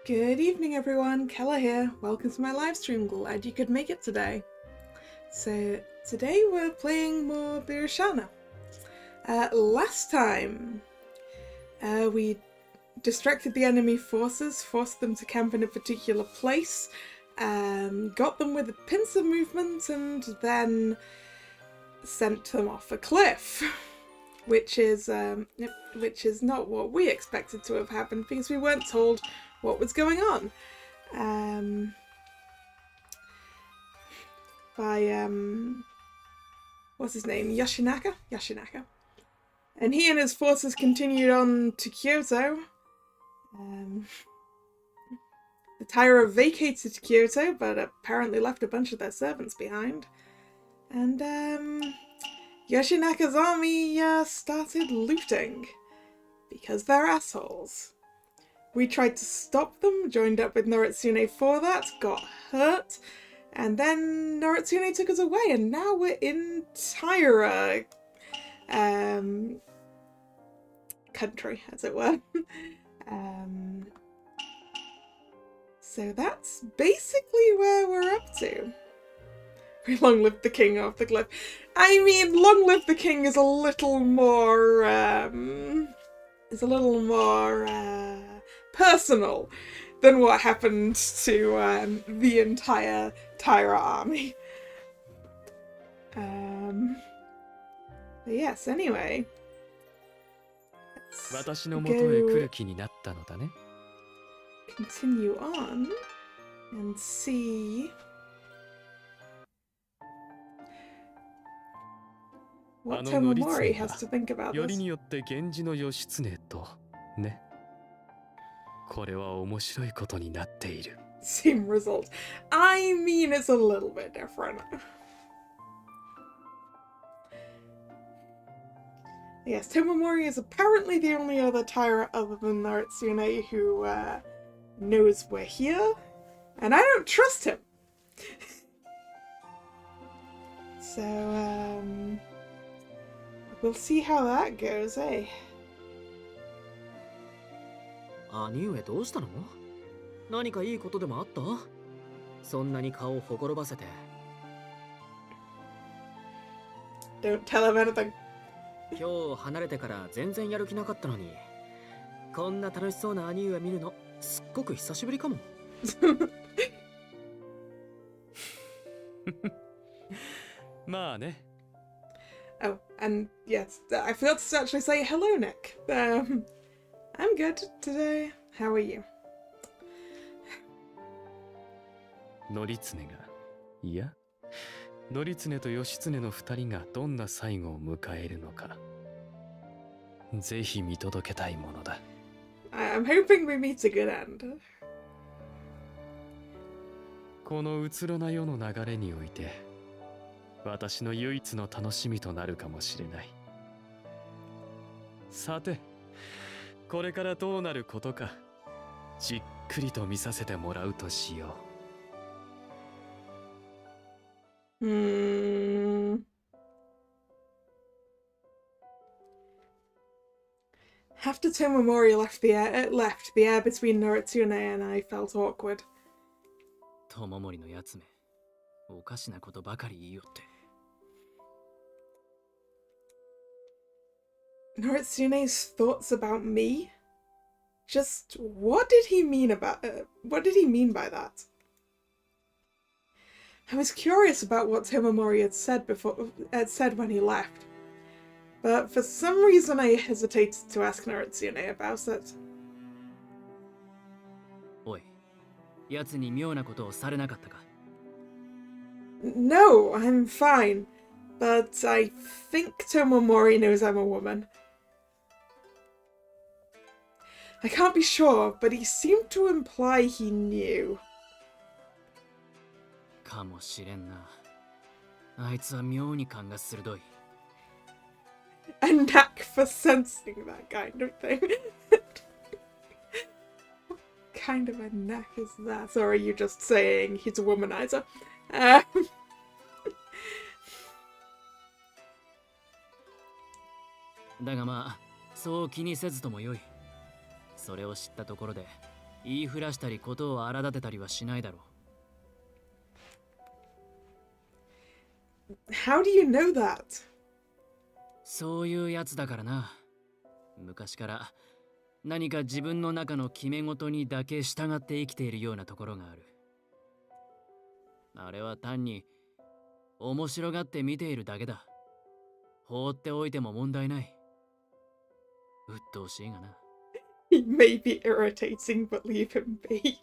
Good evening everyone, Kalla here. Welcome to my live stream. Glad you could make it today. So today we're playing more Birushana. Last time we distracted the enemy forces, forced them to camp in a particular place, got them with a pincer movement, and then sent them off a cliff. Which is not what we expected to have happened because we weren't told what was going on. By what's his name? Yoshinaka? And he and his forces continued on to Kyoto. The Taira vacated Kyoto, but apparently left a bunch of their servants behind. And Yoshinaka's army started looting because they're assholes. We tried to stop them, joined up with Noritsune for that, got hurt, and then Noritsune took us away, and now we're in Taira country, as it were. So that's basically where we're up to. Long live the king off the cliff. I mean, long live the king is a little more personal than what happened to the entire Taira army. But yes, anyway. Let's continue on and see what Tomomori has to think about this. Same result. I mean, it's a little bit different. Yes, Tomomori is apparently the only other Taira other than Noritsune who knows we're here, and I don't trust him. So, we'll see how that goes, eh? 兄上どうしたの？何かいいことでもあった？そんなに顔をほころばせて。Don't tell him anything. 今日離れてから全然やる気なかったのに、こんな楽しそうな兄上見るのすっごく久しぶりかも。まあね。Oh, and yes, I forgot to actually say hello, Nick. I'm good today. How are you? 則常が、いや、則常と義経の二人がどんな最後を迎えるのか、ぜひ見届けたいものだ。I'm hoping we meet a good end. このうつろな世の流れにおいて、私の唯一の楽しみとなるかもしれない。さて、これからどうなることか、じっくりと見させてもらうとしよう。After Tomomori left, the air between Noritsune and I felt awkward. 友森のやつめ、おかしなことばかり言いよって。Noritsune's thoughts about me? Just what did he mean by that? I was curious about what Tomomori had said when he left, but for some reason I hesitated to ask Noritsune about it. おい、やつに妙なことをされなかったか？ No, I'm fine, but I think Tomomori knows I'm a woman. I can't be sure, but he seemed to imply he knew. かもしれんな。あいつは妙に勘が鋭い。A knack for sensing that kind of thing. What kind of a knack is that? Or are you just saying he's a womanizer? だがまあ、そう気にせずともよい。それを知ったところで、言いふらしたりことを荒立てたりはしないだろう。How do you know that? そういうやつだからな。昔から何か自分の中の決め事にだけ従って生きているようなところがある。あれは単に面白がって見ているだけだ。放っておいても問題ない。鬱陶しいがな。He may be irritating, but leave him be.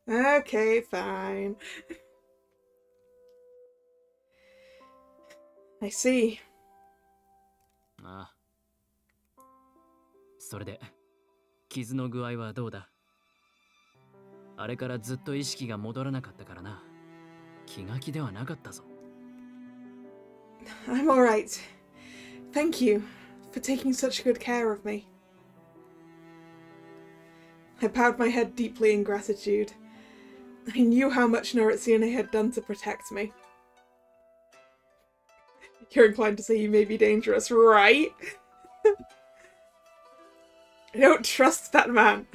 Okay, fine. I see. ああ。それで、傷の具合はどうだ？あれからずっと意識が戻らなかったからな。気が気ではなかったぞ。I'm alright. Thank you for taking such good care of me. I bowed my head deeply in gratitude. I knew how much Noritsune had done to protect me. You're inclined to say he may be dangerous, right? I don't trust that man.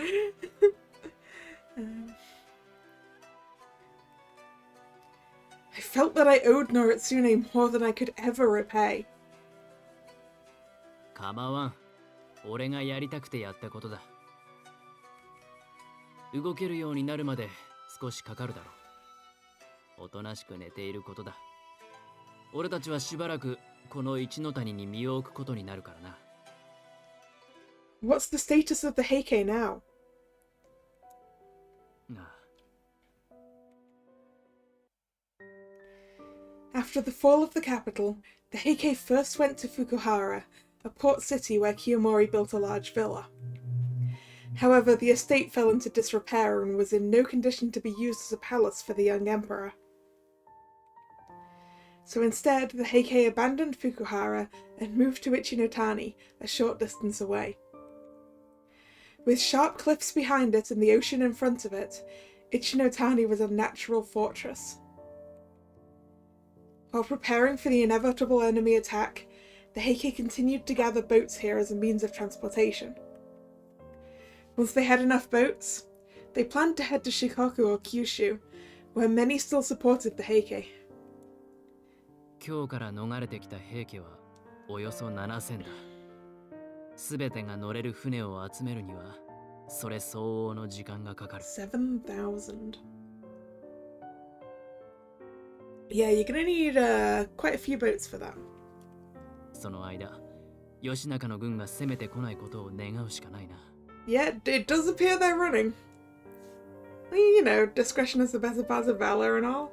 I felt that I owed Noritsune more than I could ever repay. 構わん。俺がやりたくてやったことだ。動けるようになるまで少しかかるだろう。おとなしく寝ていることだ。俺たちはしばらくこの一の谷に身を置くことになるからな。What's the status of the Heike now? ああ。 After the fall of the capital, the Heike first went to Fukuhara, a port city where Kiyomori built a large villa. However, the estate fell into disrepair and was in no condition to be used as a palace for the young emperor. So instead, the Heike abandoned Fukuhara and moved to Ichinotani, a short distance away. With sharp cliffs behind it and the ocean in front of it, Ichinotani was a natural fortress. While preparing for the inevitable enemy attack, the Heike continued to gather boats here as a means of transportation. Once they had enough boats, they planned to head to Shikoku or Kyushu, where many still supported the Heike. 今日から逃れてきた平家はおよそ7000だ。すべてが乗れる船を集めるには、それ相応の時間がかかる。7,000. Yeah, you're gonna need quite a few boats for that. その間、義仲の軍が攻めてこないことを願うしかないな。Yeah, it does appear they're running. Well, you know, discretion is the better part of valor and all.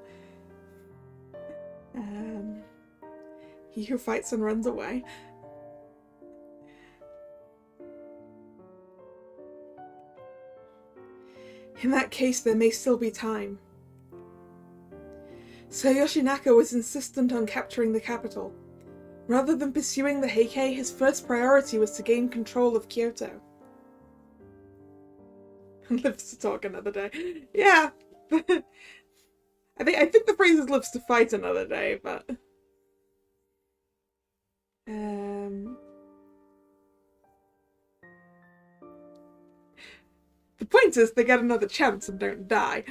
He who fights and runs away. In that case, there may still be time. So Yoshinaka was insistent on capturing the capital. Rather than pursuing the Heike, his first priority was to gain control of Kyoto. Lives to talk another day. Yeah. I think the phrase is lives to fight another day, but the point is they get another chance and don't die.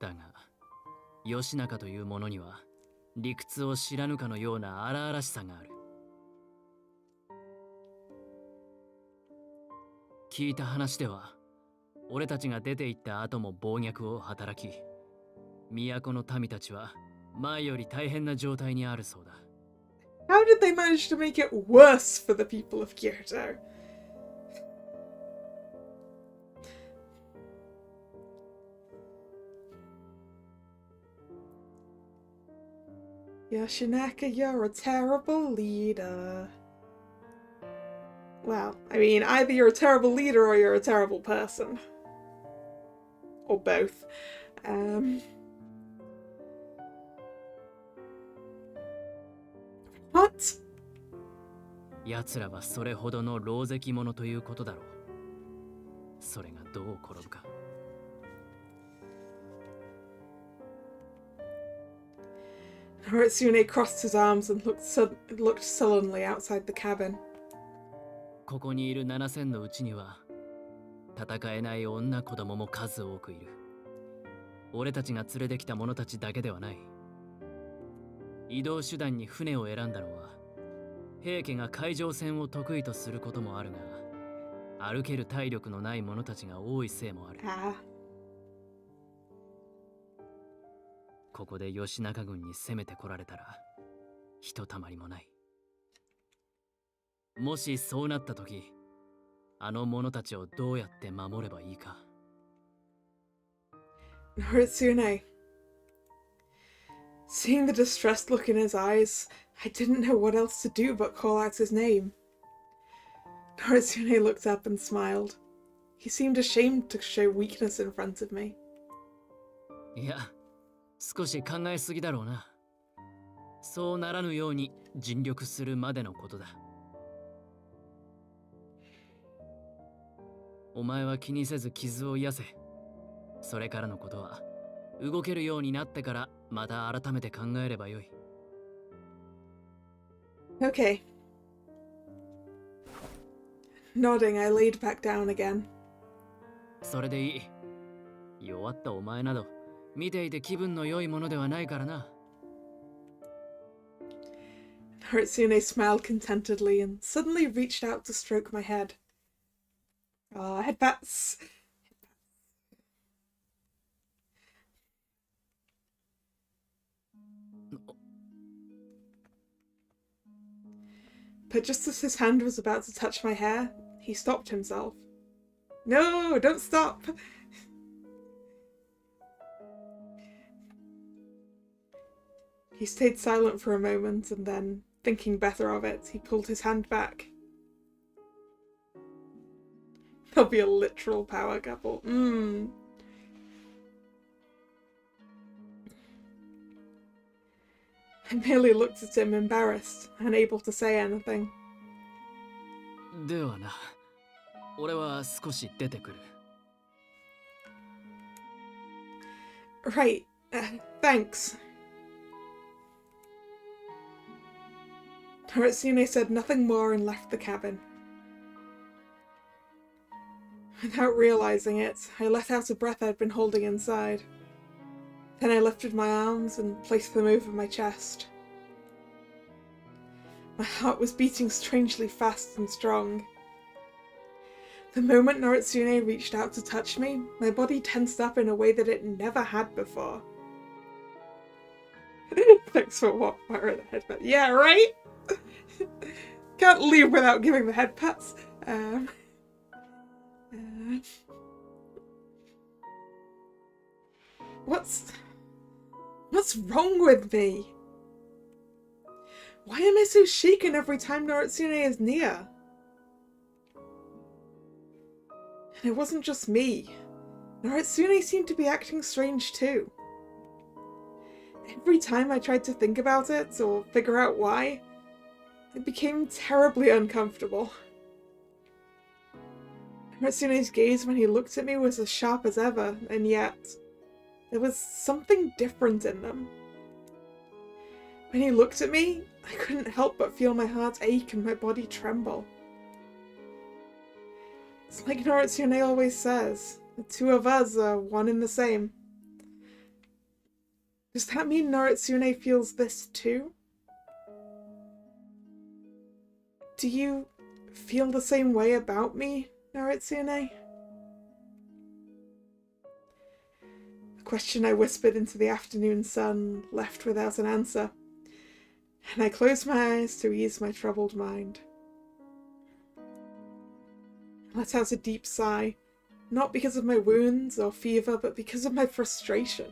だが、義仲という者には理屈を知らぬかのような荒々しさがある。聞いた話では、俺たちが出て行った後も暴虐を働き、都の民たちは前より大変な状態にあるそうだ。How did they manage to make it worse for the people of Kyoto? Yoshinaka, you're a terrible leader. Well, I mean, either you're a terrible leader or you're a terrible person. Or both. What? 奴らはそれほどの狼藉者ということだろう。それがどう転ぶか。Harutsune crossed his arms and looked sullenly outside the cabin. ここにいる7000のうちには戦えない女子供も数多くいる。俺たちが連れてきた者たちだけではない。移動手段に船を選んだのは平家が海上戦を得意とすることもあるが、歩ける体力のない者たちが多いせいもある。ここで義仲軍に攻めてこられたらひとたまりもない。もしそうなった時、あの者たちをどうやって守ればいいか。Harutsune. Seeing the distressed look in his eyes, I didn't know what else to do but call out his name. Harutsune looked up and smiled. He seemed ashamed to show weakness in front of me. いや、少し考えすぎだろうな。そうならぬように尽力するまでのことだ。お前は気にせず傷を癒せ。それからのことは動けるようになってからまた改めて考えればよい。Okay. Nodding, I laid back down again. それでいい。弱ったお前など見ていて気分の良いものではないからな。Harutsune smiled contentedly and suddenly reached out to stroke my head. Headpats. But just as his hand was about to touch my hair, he stopped himself. No, don't stop! He stayed silent for a moment and then, thinking better of it, he pulled his hand back. There'll be a literal power couple. I merely looked at him, embarrassed, unable to say anything. ではな、俺は少し出てくる。Right, thanks. Harutsune said nothing more and left the cabin. Without realizing it, I let out a breath I'd been holding inside. Then I lifted my arms and placed them over my chest. My heart was beating strangely fast and strong. The moment Narutsune reached out to touch me, my body tensed up in a way that it never had before. Thanks for what? Fire the head pat. Yeah, right? Can't leave without giving the head pats. What's wrong with me? Why am I so shaken every time Narutsune is near? And it wasn't just me. Naritsune seemed to be acting strange too. Every time I tried to think about it or figure out why, I became terribly uncomfortable. Naritsune's gaze when he looked at me was as sharp as ever, and yet there was something different in them. When he looked at me, I couldn't help but feel my heart ache and my body tremble. It's like Naritsune always says, the two of us are one and the same. Does that mean Naritsune feels this too? Do you feel the same way about me, Naritsune? A question I whispered into the afternoon sun, left without an answer, and I closed my eyes to ease my troubled mind. I let out a deep sigh, not because of my wounds or fever, but because of my frustration.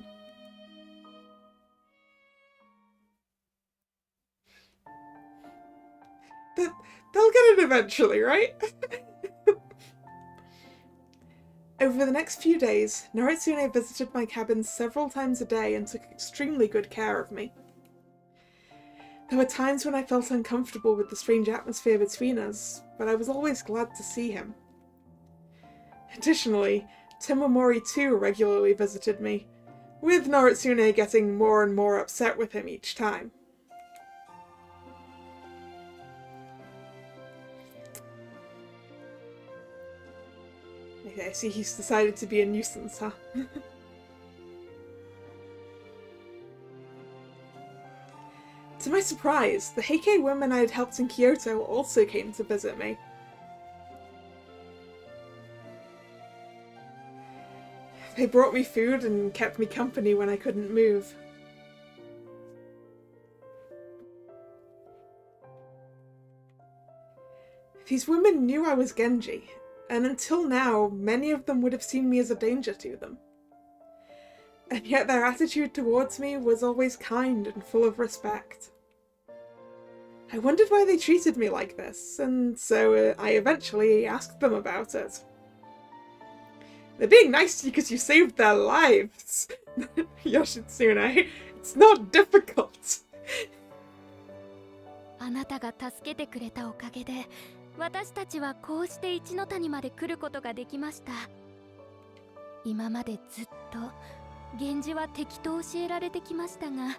They'll get it eventually, right? Over the next few days, Naritsune visited my cabin several times a day and took extremely good care of me. There were times when I felt uncomfortable with the strange atmosphere between us, but I was always glad to see him. Additionally, Timomori too regularly visited me, with Naritsune getting more and more upset with him each time. Okay, I see he's decided to be a nuisance, huh? To my surprise, the Heike women I had helped in Kyoto also came to visit me. They brought me food and kept me company when I couldn't move. These women knew I was Genji, and until now, many of them would have seen me as a danger to them. And yet their attitude towards me was always kind and full of respect. I wondered why they treated me like this, and so I eventually asked them about it. They're being nice to you because you saved their lives, Yoshitsune. It's not difficult. あなたが助けてくれたおかげで、私たちはこうして一ノ谷まで来ることができました。今までずっと源氏は敵と教えられてきましたが、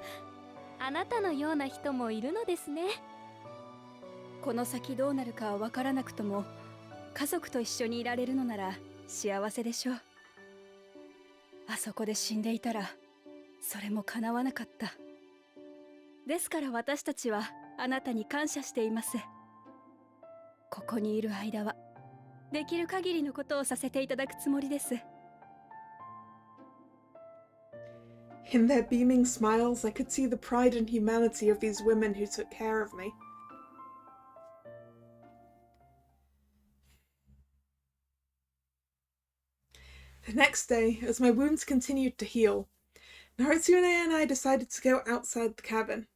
あなたのような人もいるのですね。この先どうなるかはわからなくとも、家族と一緒にいられるのなら幸せでしょう。あそこで死んでいたら、それも叶わなかった。ですから私たちはあなたに感謝しています。ここにいる間はできる限りのことをさせていただくつもりです。In their beaming smiles, I could see the pride and humanity of these women who took care of me. The next day, as my wounds continued to heal, Naritsune and I decided to go outside the cabin.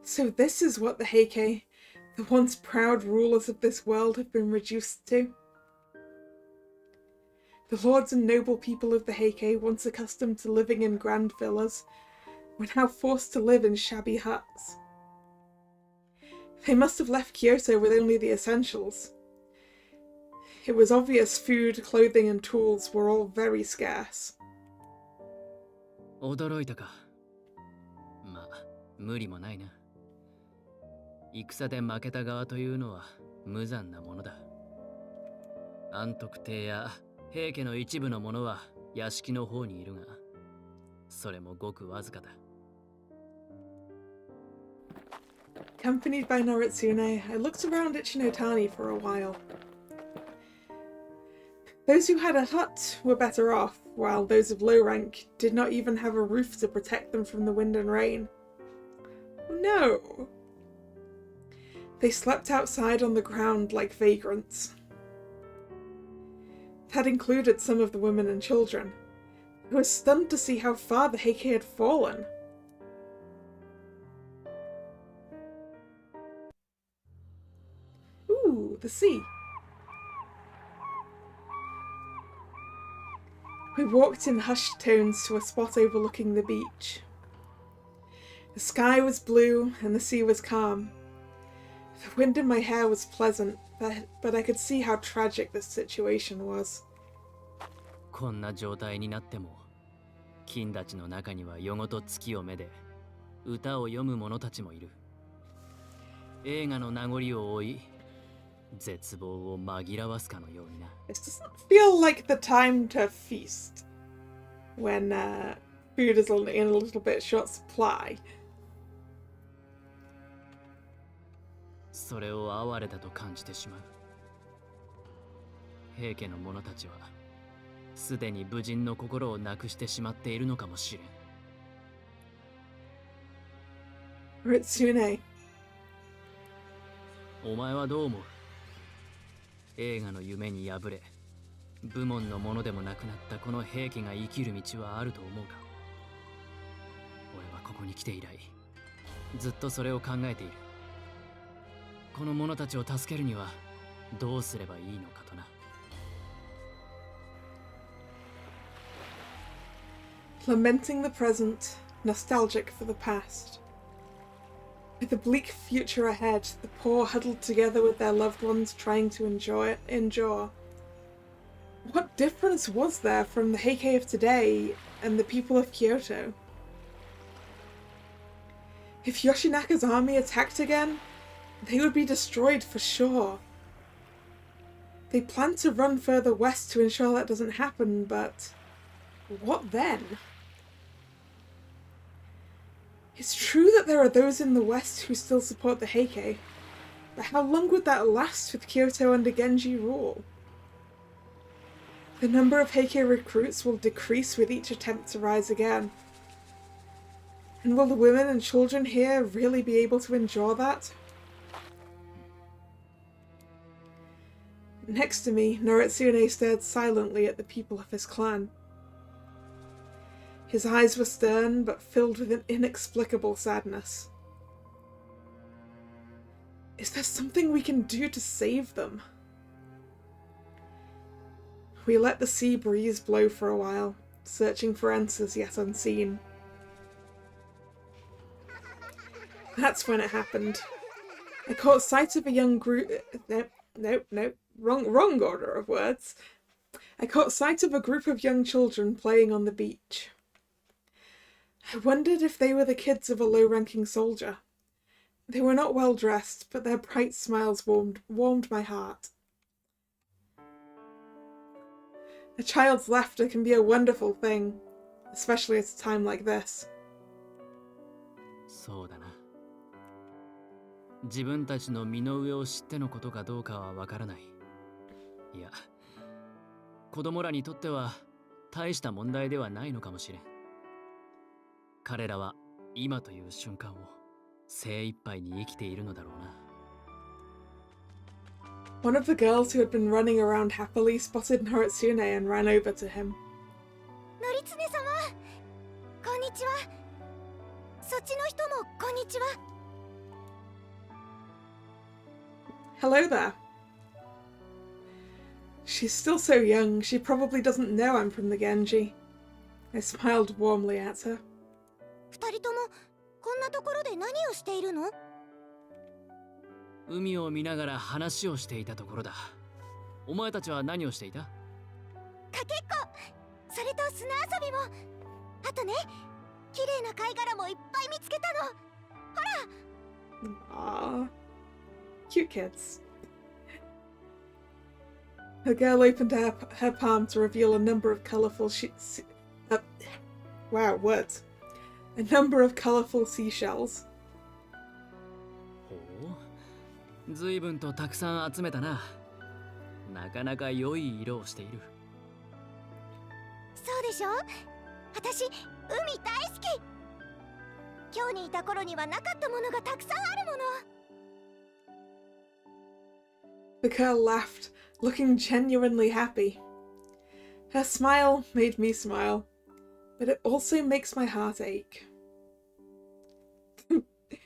So this is what the Heike, the once proud rulers of this world, have been reduced to. The lords and noble people of the Heike, once accustomed to living in grand villas, were now forced to live in shabby huts. They must have left Kyoto with only the essentials. It was obvious food, clothing and tools were all very scarce. 驚いたか。まあ、無理もないな。戦で負けた側というのは無残なものだ。安徳帝や平家の一部の者は屋敷の方にいるが、それもごくわずかだ。Accompanied by Naritsune, I looked around Ichinotani for a while. Those who had a hut were better off, while those of low rank did not even have a roof to protect them from the wind and rain. No! They slept outside on the ground like vagrants. That included some of the women and children, who were stunned to see how far the Heike had fallen. Ooh, the sea. We walked in hushed tones to a spot overlooking the beach. The sky was blue and the sea was calm. The wind in my hair was pleasant, but I could see how tragic this situation was. こんな状態になっても、金たちの中には夜ごと月をめで、歌を読む者たちもいる。映画の名残を追い、絶望を紛らわすかのようにな。It doesn't feel like the time to feast when food is in a little bit short supply. それを哀れだと感じてしまう。平家の者たちは、すでに武人の心をなくしてしまっているのかもしれん。Ritsune. お前はどう思う？映画の夢に敗れ、武門のものでもなくなったこの平家が生きる道はあると思うか？俺はここに来て以来、ずっとそれを考えている。この者たちを助けるにはどうすればいいのかとな。Lamenting the present, nostalgic for the past. With the bleak future ahead, the poor huddled together with their loved ones trying to endure. What difference was there from the Heike of today and the people of Kyoto? If Yoshinaka's army attacked again, they would be destroyed for sure. They plan to run further west to ensure that doesn't happen, but what then? It's true that there are those in the west who still support the Heike, but how long would that last with Kyoto under Genji rule? The number of Heike recruits will decrease with each attempt to rise again. And will the women and children here really be able to endure that? Next to me, Noritsune stared silently at the people of his clan. His eyes were stern, but filled with an inexplicable sadness. Is there something we can do to save them? We let the sea breeze blow for a while, searching for answers yet unseen. That's when it happened. I caught sight of a young group... Nope. Wrong order of words. I caught sight of a group of young children playing on the beach. I wondered if they were the kids of a low-ranking soldier. They were not well dressed, but their bright smiles warmed my heart. A child's laughter can be a wonderful thing, especially at a time like this. そうだな。自分たちの身の上を知ってのことかどうかはわからない。いや、子供らにとっては大した問題ではないのかもしれん。彼らは今という瞬間を精一杯に生きているのだろうな。One of the girls who had been running around happily spotted Noritsune and ran over to him. ノリツネ様、こんにちは。そっちの人もこんにちは。Hello there. She's still so young, she probably doesn't know I'm from the Genji. I smiled warmly at her. 二人ともこんなところで何をしているの？海を見ながら話をしていたところだ。お前たちは何をしていた？かけっこ、それと砂遊びも。あとね、綺麗な貝殻もいっぱい見つけたの。ほら。Aww. Cute kids. The girl opened her palm to reveal a number of colourful wow, words. A number of colourful seashells. ほう、随分とたくさん集めたな。なかなか良い色をしている。そうでしょ？私、海大好き。今日にいた頃にはなかったものがたくさんあるもの。The girl laughed, looking genuinely happy. Her smile made me smile, but it also makes my heart ache.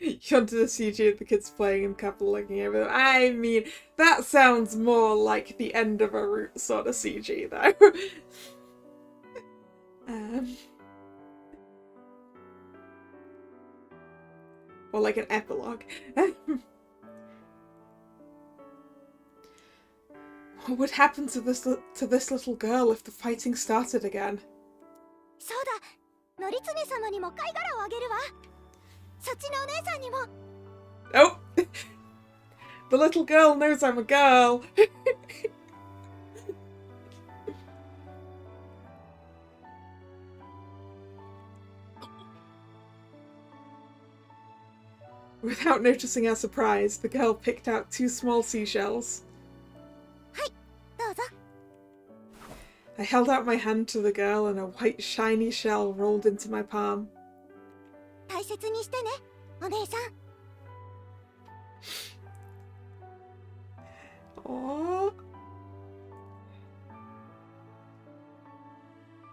You wanted a CG of the kids playing and the couple looking over them. I mean, that sounds more like the end of a route sort of CG, though. Or like an epilogue. What would happen to this little girl if the fighting started again? そうだ、ノリツネ様にも貝殻をあげるわ。そっちのお姉さんにも。Oh! The little girl knows I'm a girl! Without noticing our surprise, the girl picked out 2 small seashells. どうぞ。 I held out my hand to the girl and a white shiny shell rolled into my palm. 大切にしてね、お姉さん。 Aww.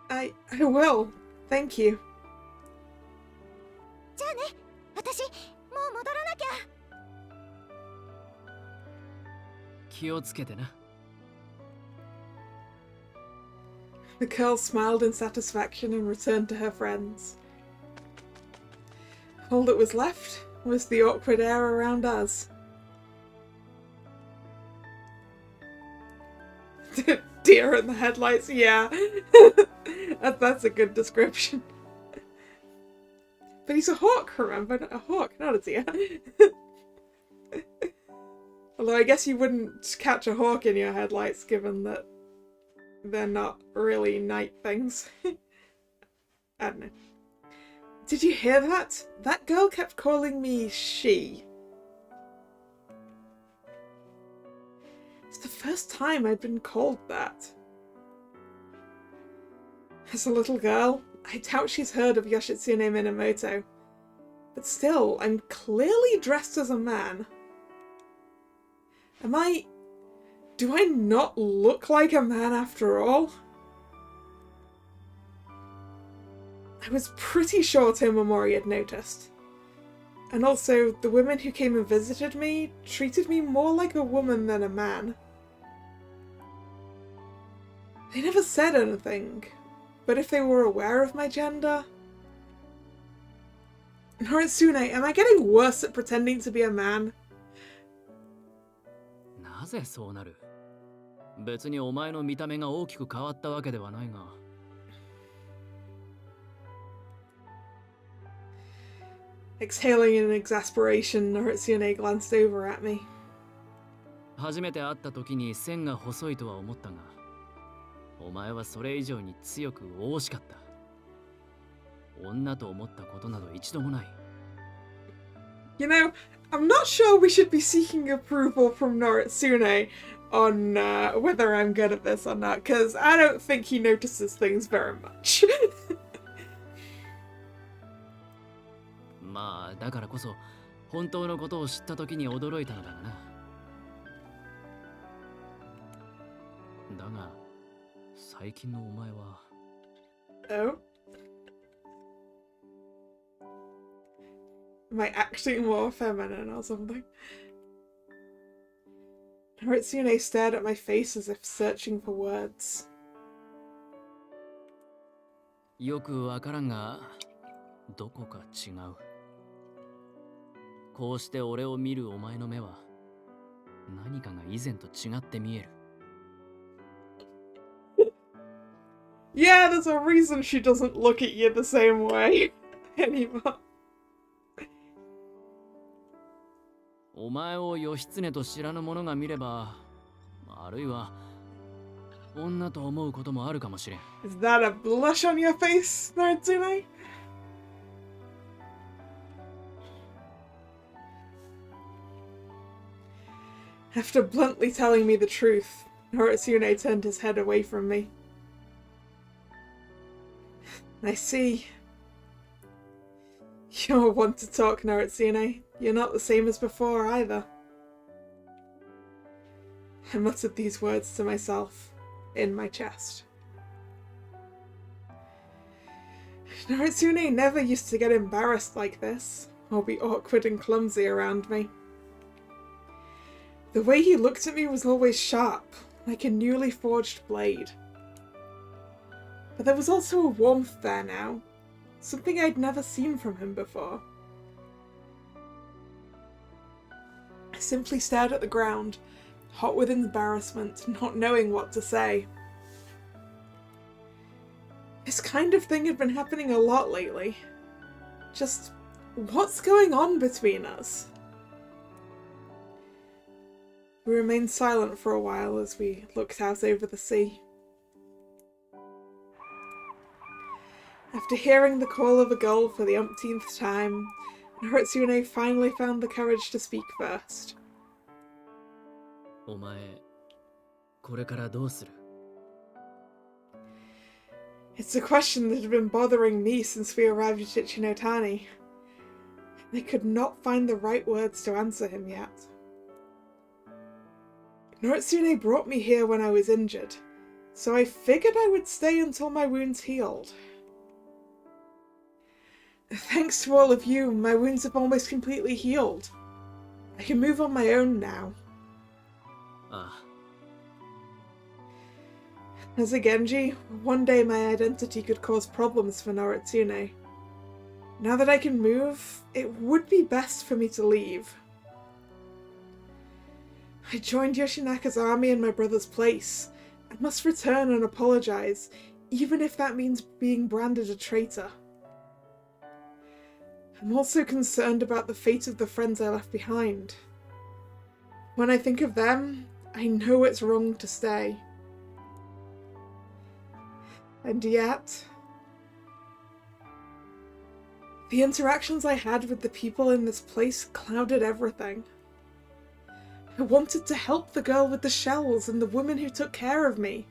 I will. Thank you. じゃあね、私もう戻らなきゃ。気をつけてな。The girl smiled in satisfaction and returned to her friends. All that was left was the awkward air around us. Deer in the headlights, yeah. That's a good description. But he's a hawk, remember? A hawk, not a deer. Although I guess you wouldn't catch a hawk in your headlights, given that they're not really night things. I don't know. Did you hear that? That girl kept calling me she. It's the first time I'd been called that. As a little girl, I doubt she's heard of Yoshitsune Minamoto. But still, I'm clearly dressed as a man. Do I not look like a man after all? I was pretty sure Tomomori had noticed. And also, the women who came and visited me treated me more like a woman than a man. They never said anything, but if they were aware of my gender... Noritsune, am I getting worse at pretending to be a man? なぜそうなる？別にお前の見た目が大きく変わったわけではないが。Exhaling in exasperation, Noritsune glanced over at me. 初めて会った時に線が細いとは思ったが、お前はそれ以上に強く惜しかった。女と思ったことなど一度もない。You know, I'm not sure we should be seeking approval from Noritsune on whether I'm good at this or not, because I don't think he notices things very much. まあだからこそ本当のことを知った時に驚いたのだがな。だが最近のお前は。Oh? Am I acting more feminine or something? Noritsune stared at my face as if searching for words. よくわからんが、どこか違う。こうして俺を見るお前の目は、何かが以前と違って見える。Yeah, there's a reason she doesn't look at you the same way anymore. お前を義経と知らぬ者が見れば、あるいは女と思うこともあるかもしれん。Is that a blush on your face, Noritsune? After bluntly telling me the truth, Noritsune turned his head away from me. I see. You're one to talk, Noritsune. You're not the same as before, either. I muttered these words to myself, in my chest. Noritsune never used to get embarrassed like this, or be awkward and clumsy around me. The way he looked at me was always sharp, like a newly forged blade. but there was also a warmth there now, something I'd never seen from him before. I simply stared at the ground, hot with embarrassment, not knowing what to say. This kind of thing had been happening a lot lately. Just, what's going on between us? We remained silent for a while as we looked out over the sea. After hearing the call of a gull for the umpteenth time, Hatsune finally found the courage to speak first. お前、これからどうする? It's a question that had been bothering me since we arrived at Ichinotani. I could not find the right words to answer him yet. Noritsune brought me here when I was injured, so I figured I would stay until my wounds healed. Thanks to all of you, my wounds have almost completely healed. I can move on my own now. Ah. As a Genji, one day my identity could cause problems for Noritsune. Now that I can move, it would be best for me to leave. I joined Yoshinaka's army in my brother's place. I must return and apologize, even if that means being branded a traitor. I'm also concerned about the fate of the friends I left behind. When I think of them, I know it's wrong to stay. And yet, the interactions I had with the people in this place clouded everything. I wanted to help the girl with the shells and the woman who took care of me.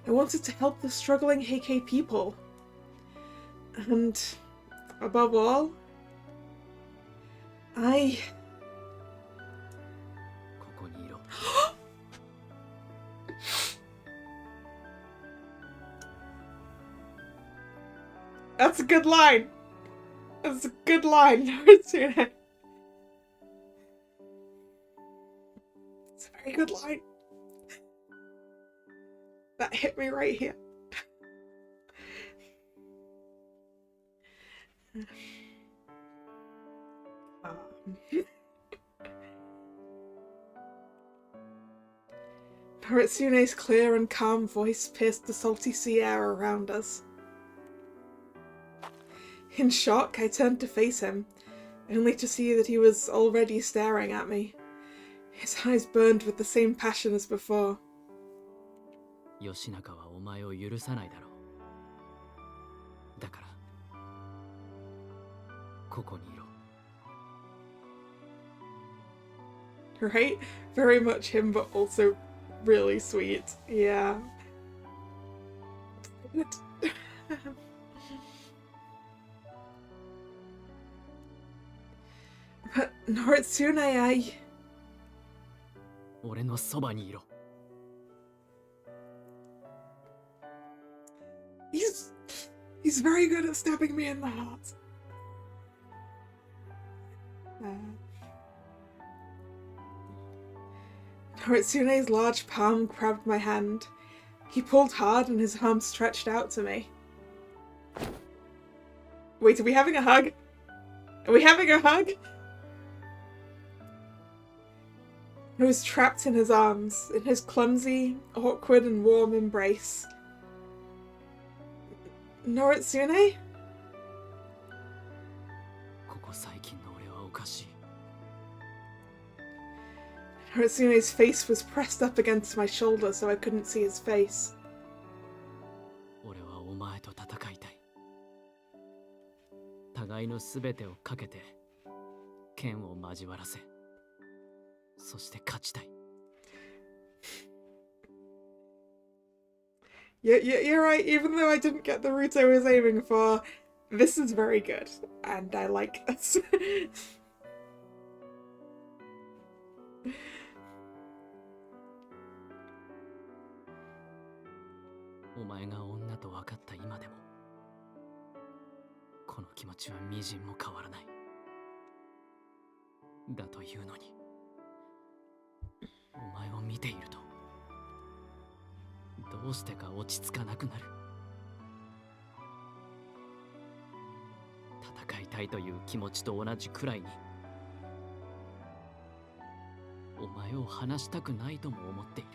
I wanted to help the struggling Heike people. And, above all, I... ここにいろ. That's a good line. That's a good line. It's a very good line. That hit me right here. Haritsune's clear and calm voice pierced the salty sea air around us. In shock, I turned to face him, only to see that he was already staring at me. His eyes burned with the same passion as before. 吉永はお前を許さないだろう。だから、ここにいろ。Right? Very much him, but also really sweet. Yeah. But Noritsune, I... 俺のそばにいろ。He's very good at stabbing me in the heart. Haritsune's large palm grabbed my hand. He pulled hard and his arm stretched out to me. Wait, are we having a hug? Are we having a hug? I was trapped in his arms, in his clumsy, awkward and warm embrace. Noritsune? ここ最近の俺はおかしい。Haritsune's face was pressed up against my shoulder so I couldn't see his face. 俺はお前と戦いたい。互いのすべてをかけて剣を交わらせ、そして勝ちたい。You're right, even though I didn't get the route I was aiming for, this is very good, and I like this. お前が女と分かった今でも、この気持ちはみじんも変わらない。だというのに、お前を見ていると、どうしてか落ち着かなくなる。戦いたいという気持ちと同じくらいにお前を話したくないとも思っている。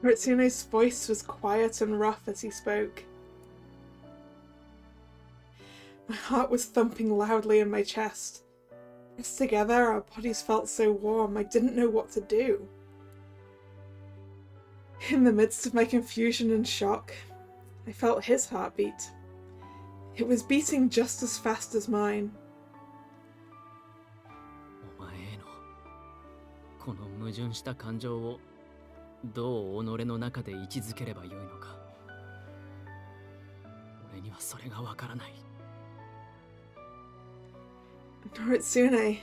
Ritsune's voice was quiet and rough as he spoke. My heart was thumping loudly in my chest. Pressed together, our bodies felt so warm, I didn't know what to do. In the midst of my confusion and shock, I felt his heartbeat. It was beating just as fast as mine. お前へのこの矛盾した感情をどう己の中で位置づければよいのか、俺にはそれがわからない。 Noritsune,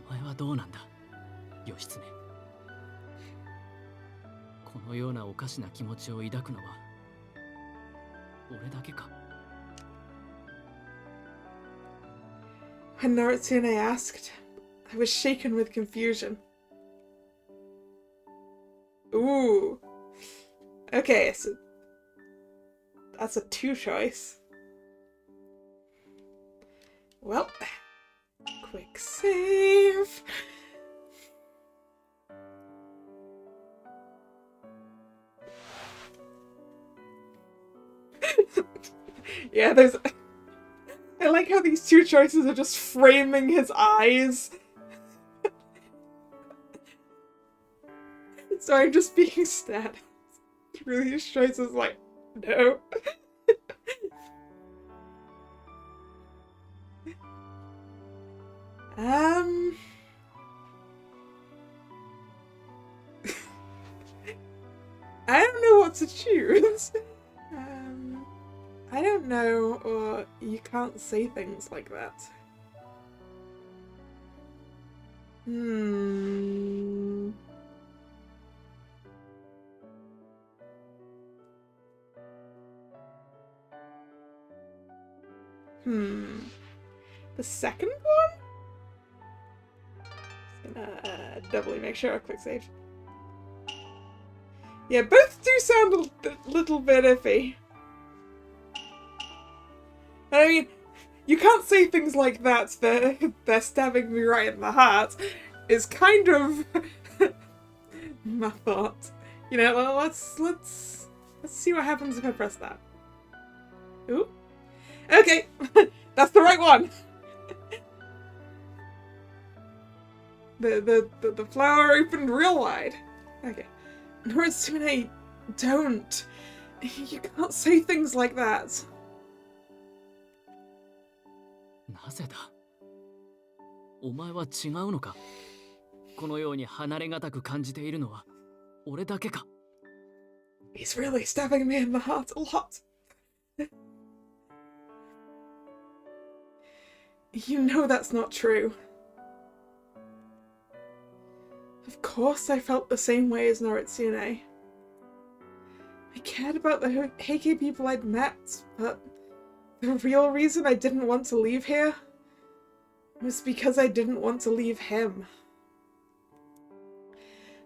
お前はどうなんだ、義経。このようなおかしな気持ちを抱くのは俺だけか。 when Noritsune asked, I was shaken with confusion. Ooh. Okay, so that's a 2 choice. Well, quick save. Yeah, there's... I like how these 2 choices are just framing his eyes. So I'm just being stared through these choices like, no. I don't know what to choose. I don't know, or you can't say things like that. The second one? Just gonna doubly make sure I click save. Yeah, both do sound a little bit iffy. I mean, you can't say things like that, they're stabbing me right in the heart, is kind of my thought. You know, well, let's see what happens if I press that. Ooh. Okay, that's the right one! The flower opened real wide. Okay. Noritsune, don't. You can't say things like that. なぜだ、お前は違うのか。このように離れがたく感じているのは俺だけか。 He's really stabbing me in the heart a lot. You know that's not true. Of course I felt the same way as Noritsune. I cared about the Heike people I'd met, but the real reason I didn't want to leave here was because I didn't want to leave him.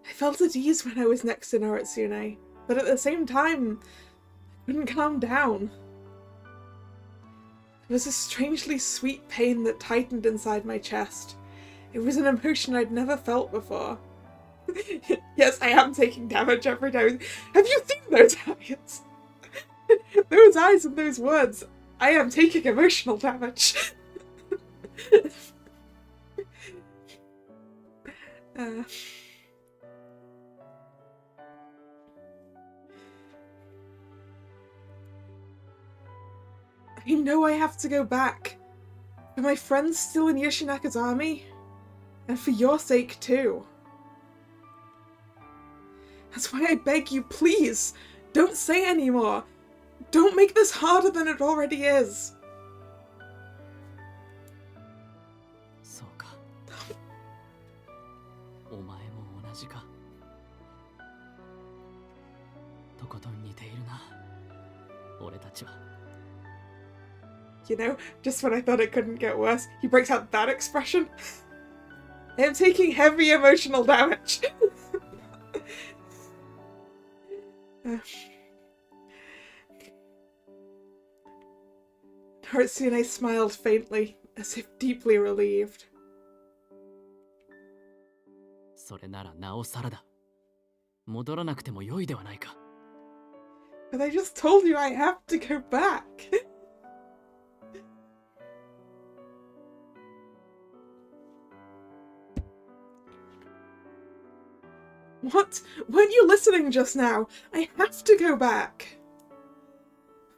I felt at ease when I was next to Noritsune, but at the same time, I couldn't calm down. There was a strangely sweet pain that tightened inside my chest. It was an emotion I'd never felt before. Yes, I am taking damage every time. Have you seen those eyes? Those eyes and those words. I am taking emotional damage. I know I have to go back. Are my friends still in Yoshinaka's army? And for your sake too. That's why I beg you, please, don't say any more. Don't make this harder than it already is. そうか。お前も同じか。とことん似ているな。俺たちは。You know, just when I thought it couldn't get worse, he breaks out that expression. I am taking heavy emotional damage. Harutsune smiled faintly, as if deeply relieved. それならなおさらだ。戻らなくても良いではないか。 But I just told you I have to go back. What? Weren't you listening just now? I have to go back.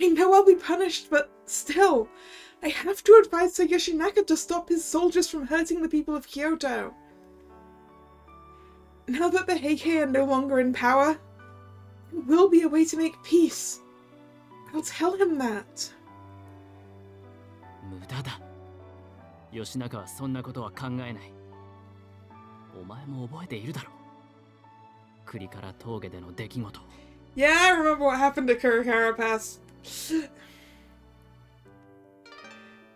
I know I'll be punished, but still, I have to advise Sir Yoshinaka to stop his soldiers from hurting the people of Kyoto. Now that the Heikei are no longer in power, there will be a way to make peace. I'll tell him that. 無駄だ。吉中はそんなことは考えない。お前も覚えているだろう。栗から峠での出来事。Yeah, I remember what happened to Kurikara Pass.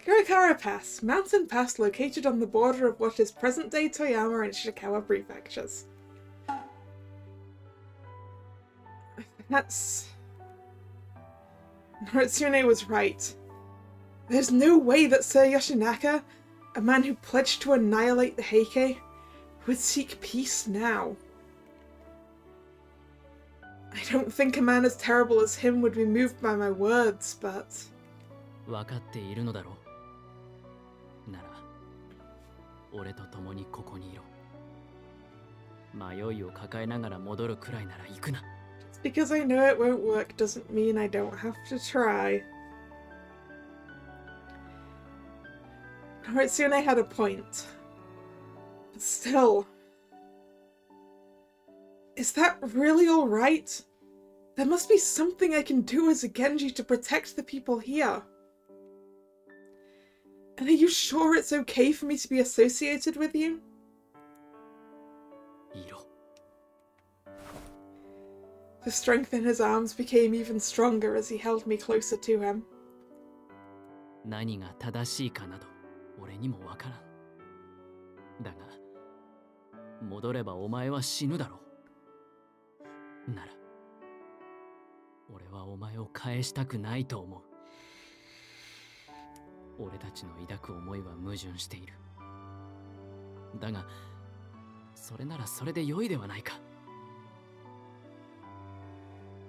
Kurikara Pass, mountain pass located on the border of what is present-day Toyama and Ishikawa prefectures. That's... Narutsune was right. There's no way that Sir Yoshinaka, a man who pledged to annihilate the Heikei, would seek peace now. I don't think a man as terrible as him would be moved by my words, but... 分かっているのだろう。なら、俺と共にここにいろ。迷いを抱えながら戻るくらいなら行くな。Just because I know it won't work doesn't mean I don't have to try. Narutsune had a point. But still... Is that really alright? There must be something I can do as a Genji to protect the people here. And are you sure it's okay for me to be associated with you? いろ。 The strength in his arms became even stronger as he held me closer to him. 何が正しいかなど、俺にもわからん。だが、戻ればお前は死ぬだろう。なら、俺はお前を返したくないと思う。俺たちの抱く思いは矛盾している。だが、それならそれで良いではないか。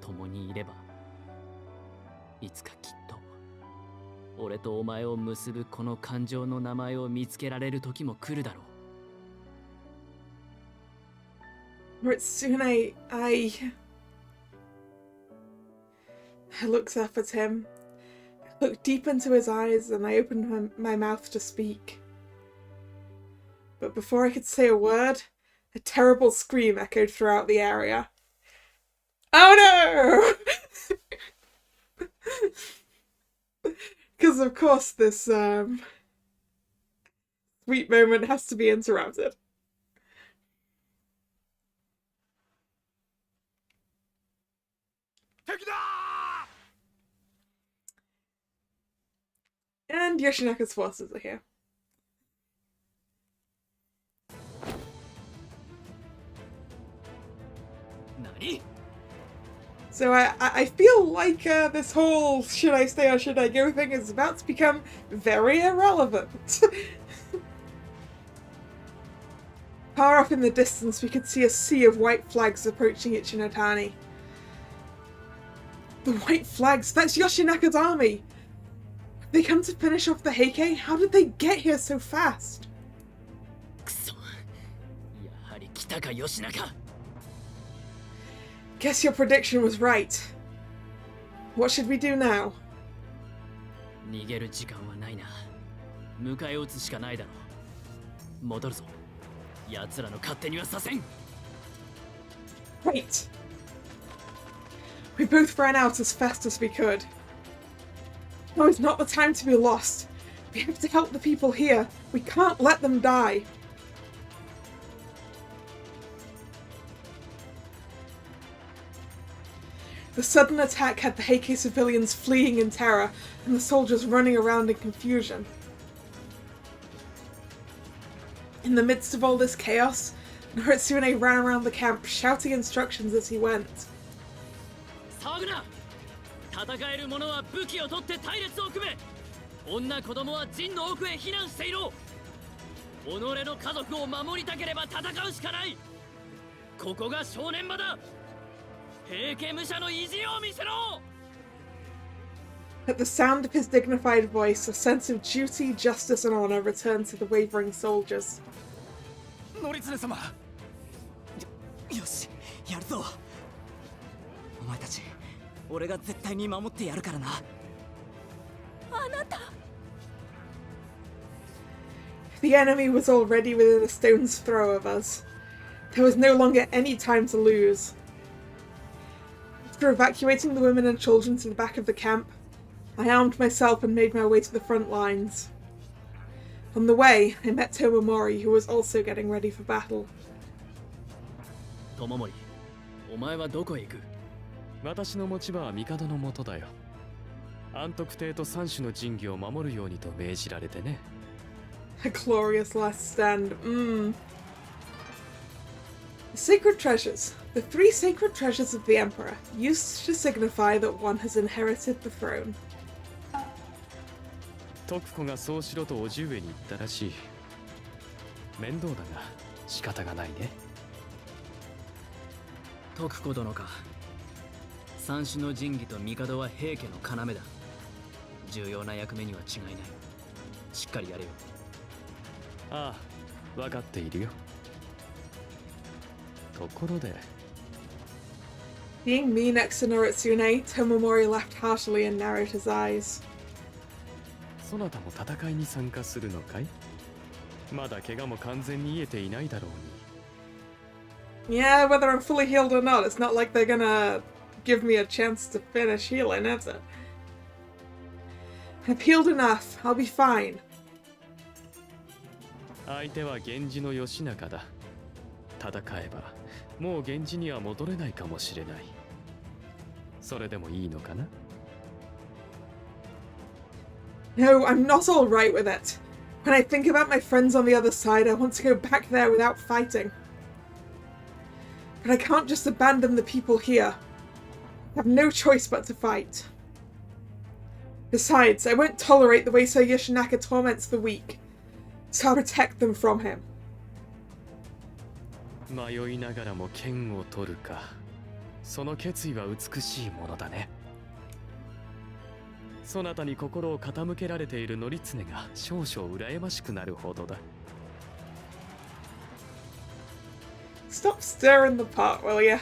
共にいれば、いつかきっと、俺とお前を結ぶこの感情の名前を見つけられる時も来るだろう。Ritsune, I looked up at him. I looked deep into his eyes and I opened my mouth to speak. But before I could say a word, a terrible scream echoed throughout the area. Oh no! Because of course this sweet moment has to be interrupted. And Yoshinaka's forces are here. Nani? So I feel like this whole should I stay or should I go thing is about to become very irrelevant. Far off in the distance we could see a sea of white flags approaching Ichinotani. The white flags, that's Yoshinaka's army! They come to finish off the Heikei? How did they get here so fast? くそ。やはり来たか、吉中。 Guess your prediction was right. What should we do now? 逃げる時間はないな。迎え撃つしかないだろう。戻るぞ。奴らの勝手にはさせん。 Right. We both ran out as fast as we could. Now is not the time to be lost. We have to help the people here. We can't let them die. The sudden attack had the Heikei civilians fleeing in terror and the soldiers running around in confusion. In the midst of all this chaos, Narutsune ran around the camp shouting instructions as he went. 騒ぐな。戦える者は武器を取って隊列を組め。女子供は陣の奥へ避難していろ。己の家族を守りたければ戦うしかない。ここが正念場だ。平家武者の意地を見せろ。 At the sound of his dignified voice, a sense of duty, justice, and honor returned to the wavering soldiers. 乗常様。よし、やるぞ。お前たち、俺が絶対に守ってやるからな。あなた。 The enemy was already within a stone's throw of us. There was no longer any time to lose. After evacuating the women and children to the back of the camp, I armed myself and made my way to the front lines. On the way, I met Tomomori, who was also getting ready for battle. 友森、お前はどこへ行く？私の持ち場は帝のもとだよ。安徳帝と三種の神器を守るようにと命じられてね。A glorious last stand. Sacred treasures. The 3 sacred treasures of the Emperor, used to signify that one has inherited the throne. 徳子がそうしろと叔父上に言ったらしい。面倒だが仕方がないね。徳子殿か。三種の神器と帝は平家の要だ。重要な役目には違いない。しっかりやれよ。ああ、分かっているよ。ところで。Being me next to Noritsune, Tomomori laughed heartily and narrowed his eyes. そなたも戦いに参加するのかい？まだ怪我も完全に癒えていないだろうに。Yeah, whether I'm fully healed or not, it's not like they're gonna give me a chance to finish healing, is it? I've healed enough. I'll be fine. 相手は源氏の義仲だ。戦えばもう源氏には戻れないかもしれない。それでもいいのかな？ No, I'm not all right with it. When I think about my friends on the other side, I want to go back there without fighting. But I can't just abandon the people here. I have no choice but to fight. Besides, I won't tolerate the way Sir Yoshinaka torments the weak, so I'll protect them from him. 迷いながらも剣を取るか。その決意は美しいものだね。そなたに心を傾けられている則常が少々羨ましくなるほどだ。Stop stirring the pot, will ya?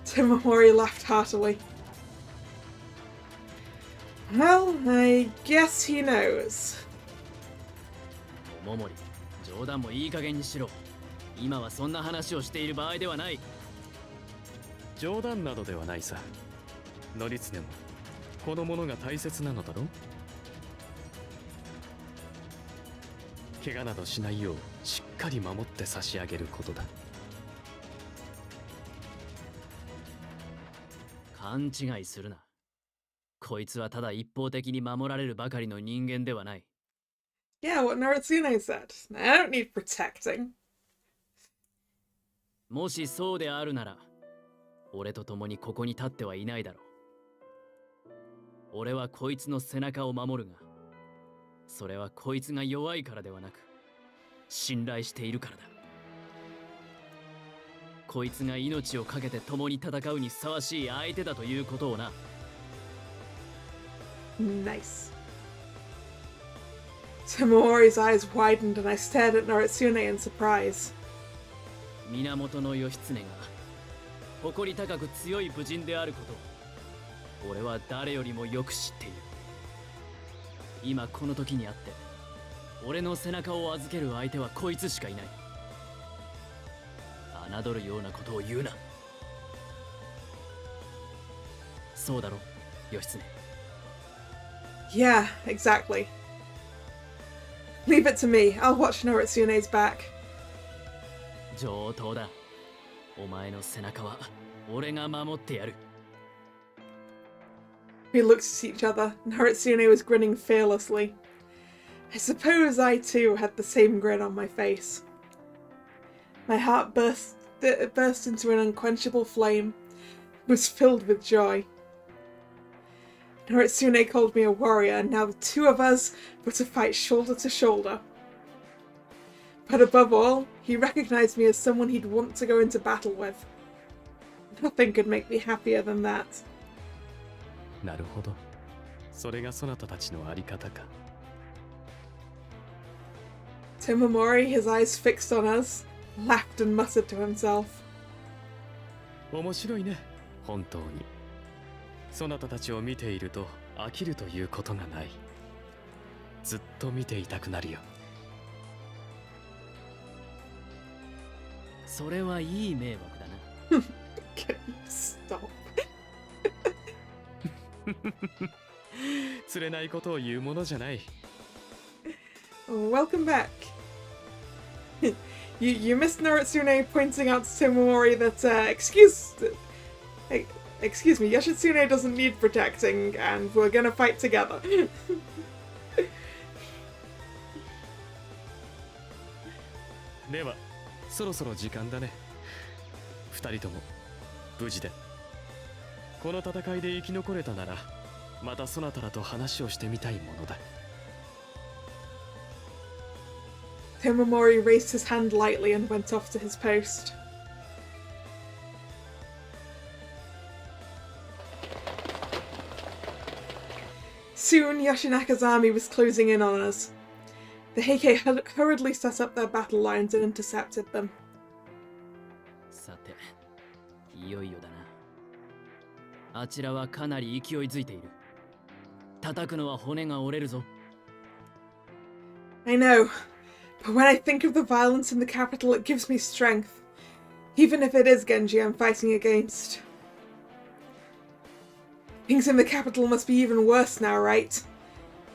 Tomomori laughed heartily. Well, I guess he knows. 友森、冗談もいい加減にしろ。今はそんな話をしている場合ではない。冗談などではないさ。則常もこのものが大切なのだろう。怪我などしないようしっかり守って差し上げることだ。勘違いするな。こいつはただ一方的に守られるばかりの人間ではない。Yeah, what Naritsune said. I don't need protecting. もしそうであるなら、俺と共にここに立ってはいないだろう。俺はこいつの背中を守るが、それはこいつが弱いからではなく、信頼しているからだ。こいつが命を懸けて共に戦うにふさわしい相手だということをな。Nice. Tomomori's eyes widened and I stared at Naritsune in surprise. 源義経が誇り高く強い武人であることを俺は誰よりもよく知っている。今この時にあって俺の背中を預ける相手はこいつしかいない。侮るようなことを言うな。そうだろ、義経。Yeah, exactly. Leave it to me. I'll watch Naritsune's back. 上等だ。お前の背中は俺が守ってやる。We looked at each other. Naritsune was grinning fearlessly. I suppose I too had the same grin on my face. My heart burst into an unquenchable flame. was filled with joy. Noritsune called me a warrior, and now the two of us were to fight shoulder to shoulder. But above all, he recognized me as someone he'd want to go into battle with. Nothing could make me happier than that. なるほど。それがそなたたちのあり方か。Tomomori, his eyes fixed on us, laughed and muttered to himself. 面白いね、本当に。そなたたちを見ていると飽きるということがない。ずっと見ていたくなるよ。それはいい迷惑だな。Can you stop? 釣れないことを言うものじゃない。Welcome back. You missed Noritsune pointing out to Tomomori that, excuse me, Yoshitsune doesn't need protecting, and we're gonna fight together. では、そろそろ時間だね。二人とも無事で。この戦いで生き残れたなら、またそなたらと話をしてみたいものだ。Tomomori raised his hand lightly and went off to his post. Soon, Yoshinaka's army was closing in on us. The Heike hurriedly set up their battle lines and intercepted them. さて、いよいよだな。あちらはかなり勢いづいている。叩くのは骨が折れるぞ。I know, but when I think of the violence in the capital, it gives me strength. Even if it is Genji I'm fighting against. Things in the capital must be even worse now, right?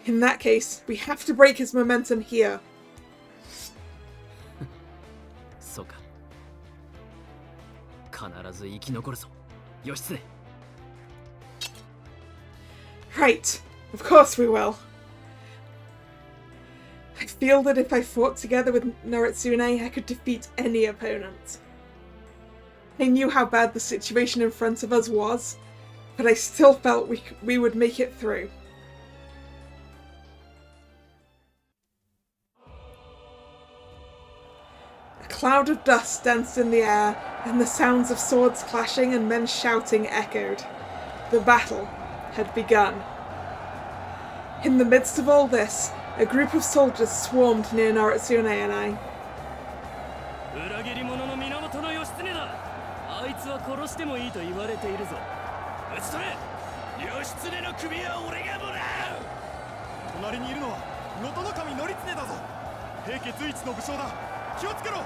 In that case, we have to break his momentum here. そうか。必ず生き残るぞ、義経。Right, of course we will. I feel that if I fought together with Noritsune, I could defeat any opponent. I knew how bad the situation in front of us was, but I still felt we would make it through. A cloud of dust danced in the air, and the sounds of swords clashing and men shouting echoed. The battle had begun. In the midst of all this, a group of soldiers swarmed near Noritsune and I. 裏切り者の源義経だ。あいつは殺してもいいと言われているぞ。討ち取れ。義経の首は俺がもらう。隣にいるのは能登守則経だぞ。平家随一の武将だ。気をつけろ。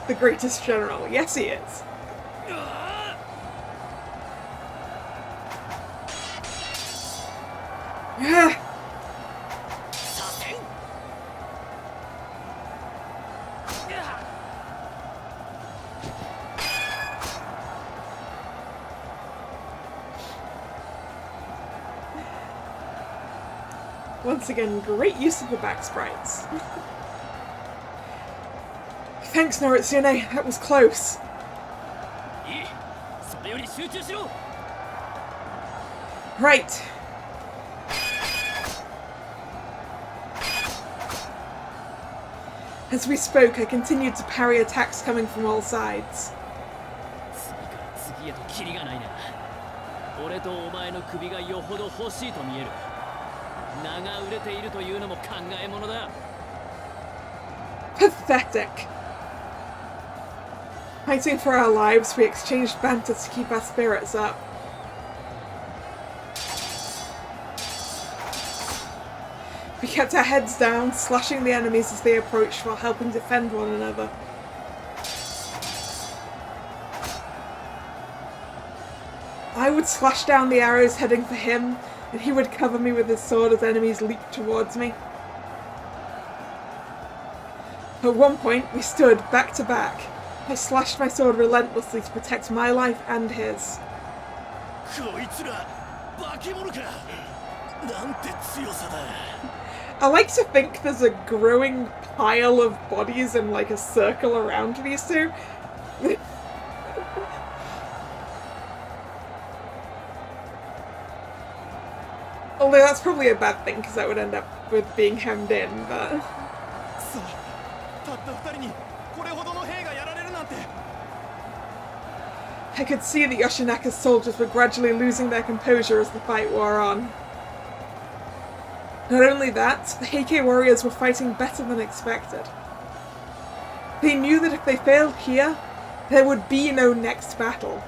The greatest general. Yes, he is. Ah! Once again, great use of the back sprites. Thanks, Noritsune. That was close. Right. As we spoke, I continued to parry attacks coming from all sides. 次へとキリがないな。俺とお前の首がよほど欲しいと見える。名が売れているというのも考えものだ。Pathetic. Fighting for our lives, we exchanged banter to keep our spirits up. We kept our heads down, slashing the enemies as they approached while helping defend one another. I would slash down the arrows heading for him, and he would cover me with his sword as enemies leaped towards me. At one point, we stood back to back. I slashed my sword relentlessly to protect my life and his. I like to think there's a growing pile of bodies in like a circle around these two. Although that's probably a bad thing, because that would end up with being hemmed in, but... くそ、たった二人にこれほどの兵がやられるなんて。 I could see that Yoshinaka's soldiers were gradually losing their composure as the fight wore on. Not only that, the Heike warriors were fighting better than expected. They knew that if they failed here, there would be no next battle.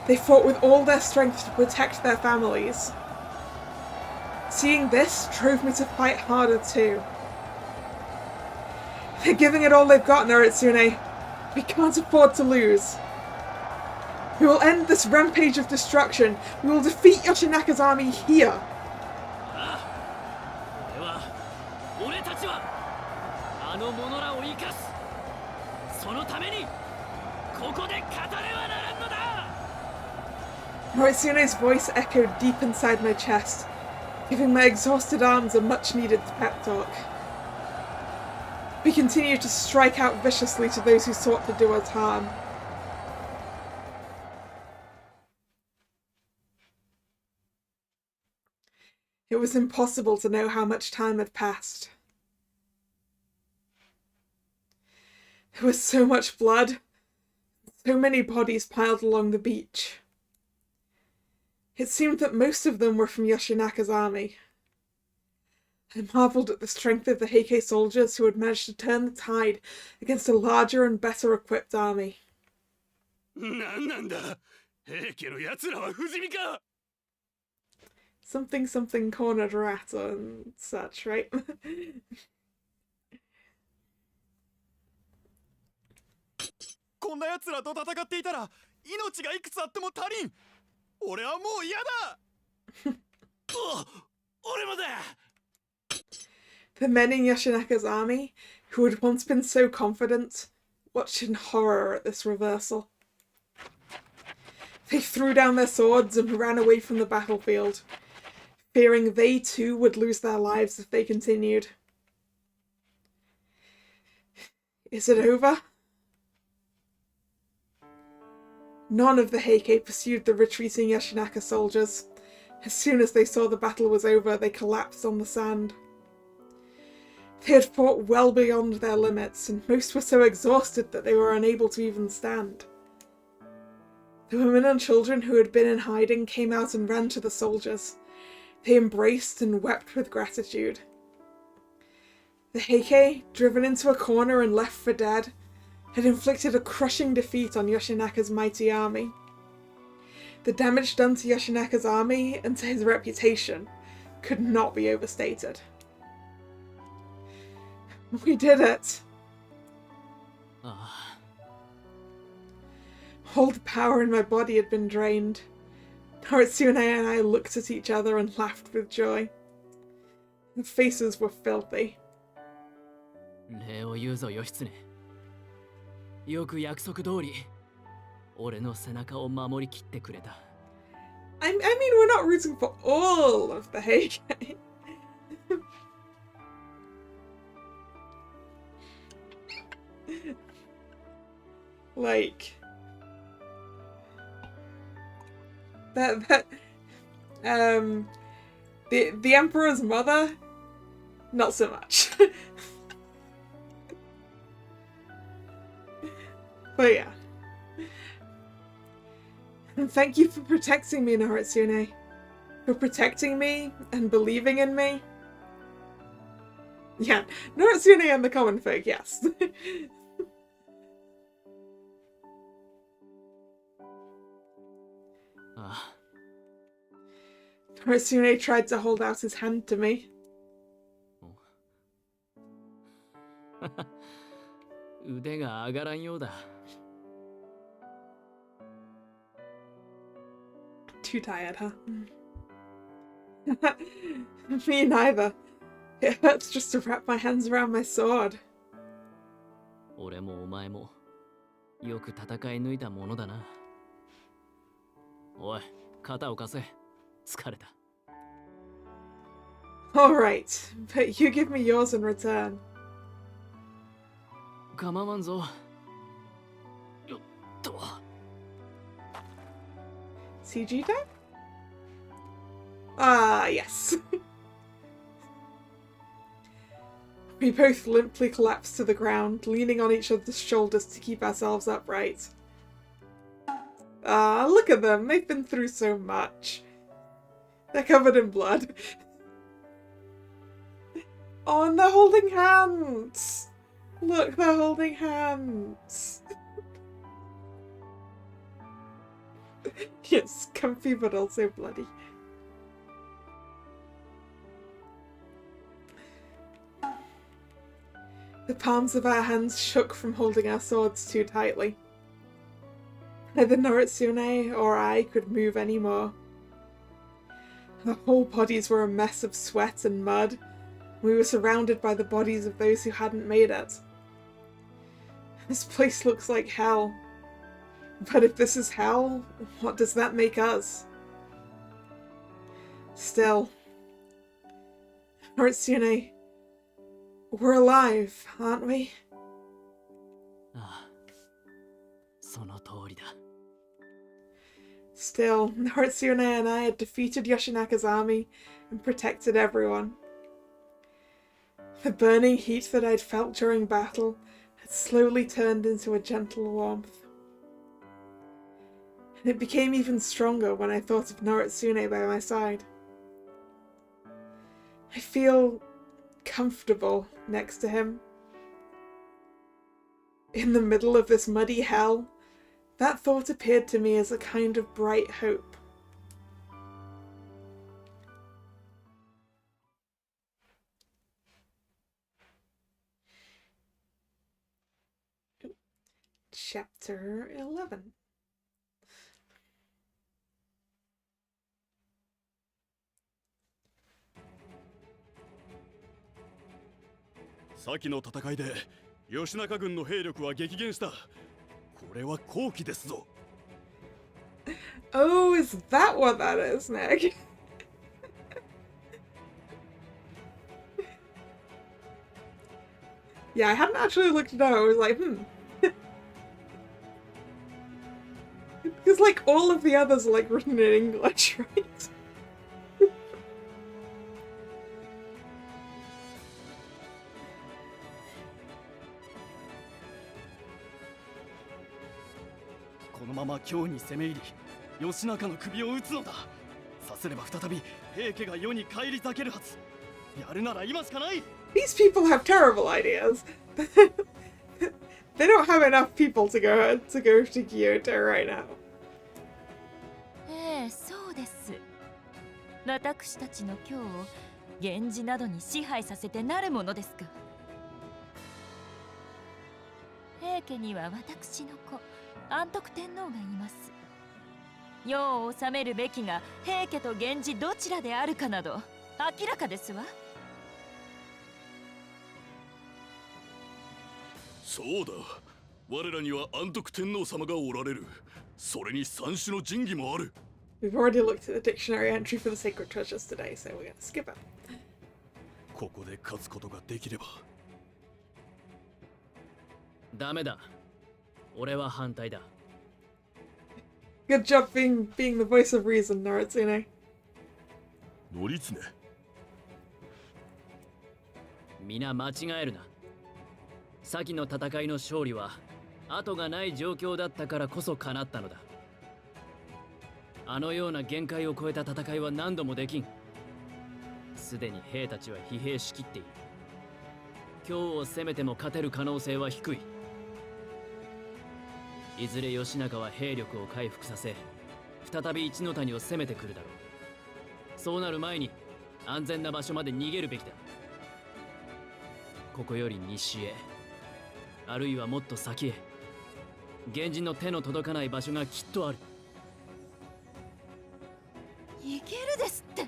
They fought with all their strength to protect their families. Seeing this drove me to fight harder too. They're giving it all they've got, Naritsune. We can't afford to lose. We will end this rampage of destruction. We will defeat Yoshinaka's army here. 俺たちはあの者らを生かす。そのためにここで勝たねばならんのだ。 Noritsune's voice echoed deep inside my chest, giving my exhausted arms a much-needed pep talk. We continued to strike out viciously to those who sought to do us harm. It was impossible to know how much time had passed. There was so much blood, so many bodies piled along the beach. It seemed that most of them were from Yoshinaka's army. I marvelled at the strength of the Heike soldiers who had managed to turn the tide against a larger and better equipped army. なんなんだ、平家の奴らは不死身か。 Something something cornered rat and such, right? こんな奴らと戦っていたら命がいくつあっても足りん。俺はもう嫌だ。俺もだ。 The men in Yoshinaka's army, who had once been so confident, watched in horror at this reversal. They threw down their swords and ran away from the battlefield, fearing they too would lose their lives if they continued. Is it over? None of the Heike pursued the retreating Yoshinaka soldiers. As soon as they saw the battle was over, they collapsed on the sand. They had fought well beyond their limits, and most were so exhausted that they were unable to even stand. The women and children who had been in hiding came out and ran to the soldiers. They embraced and wept with gratitude. The Heike, driven into a corner and left for dead, had inflicted a crushing defeat on Yoshinaka's mighty army. The damage done to Yoshinaka's army and to his reputation could not be overstated. We did it! All the power in my body had been drained. Naritsune and I looked at each other and laughed with joy. The faces were filthy. 礼を言うぞ義経。よく約束通り俺の背中を守りきってくれた。I mean, we're not rooting for all of the Heike. Like the Emperor's mother, not so much. But yeah. And thank you for protecting me, Naritsune. For protecting me and believing in me. Yeah, Naritsune and the common folk, yes. Naritsune tried to hold out his hand to me. 腕が上がらんようだ。Too tired, huh? Me neither. It hurts just to wrap my hands around my sword. 俺もお前もよく戦い抜いたものだな。おい、肩を貸せ。疲れた。Alright, but you give me yours in return. 構わんぞ。よっと。CG time? Ah, yes. We both limply collapsed to the ground, leaning on each other's shoulders to keep ourselves upright. Ah, look at them. They've been through so much. They're covered in blood. Oh, and they're holding hands. Look, they're holding hands. Yes, comfy but also bloody. The palms of our hands shook from holding our swords too tightly. Neither Noritsune or I could move any more. Our whole bodies were a mess of sweat and mud. We were surrounded by the bodies of those who hadn't made it. This place looks like hell. But if this is hell, what does that make us? Still, Noritsune, we're alive, aren't we? ああ、その通りだ。Still, Noritsune and I had defeated Yoshinaka's army and protected everyone. The burning heat that I'd felt during battle had slowly turned into a gentle warmth. And it became even stronger when I thought of Noritsune by my side. I feel comfortable next to him. In the middle of this muddy hell, that thought appeared to me as a kind of bright hope. Chapter 11.先の戦いで吉中軍の兵力は激減した。これは好機ですぞ。Oh, is that what that is, Nick? Yeah, I hadn't actually looked it up. I was like, Because, like, all of the others are, like, written in English, right? このまま京に攻め入り、義仲の首を討つのだ。さすれば再び平家が世に返り咲けるはず。やるなら今しかない。 These people have terrible ideas. They don't have enough people to go to Kyoto right now. ええ、そうです。私たちの京を源氏などに支配させてなるものですか。平家には私の子安徳天皇がいます。世を治めるべきが平家と源氏どちらであるかなど明らかですわ。そうだ。我らには安徳天皇様がおられる。それに三種の神器もある。We've already looked at the dictionary entry for the sacred treasures today, so we're gonna skip it. ここで勝つことができれば。ダメだ。俺は反対だ。Good job being the voice of reason, Noritsune. 乗綱。皆間違えるな。先の戦いの勝利は後がない状況だったからこそ叶ったのだ。あのような限界を超えた戦いは何度もできん。すでに兵たちは疲弊しきっている。今日を攻めても勝てる可能性は低い。いずれ義仲は兵力を回復させ、再び一の谷を攻めてくるだろう。そうなる前に安全な場所まで逃げるべきだ。ここより西へ、あるいはもっと先へ、源氏の手の届かない場所がきっとある。いけるですって。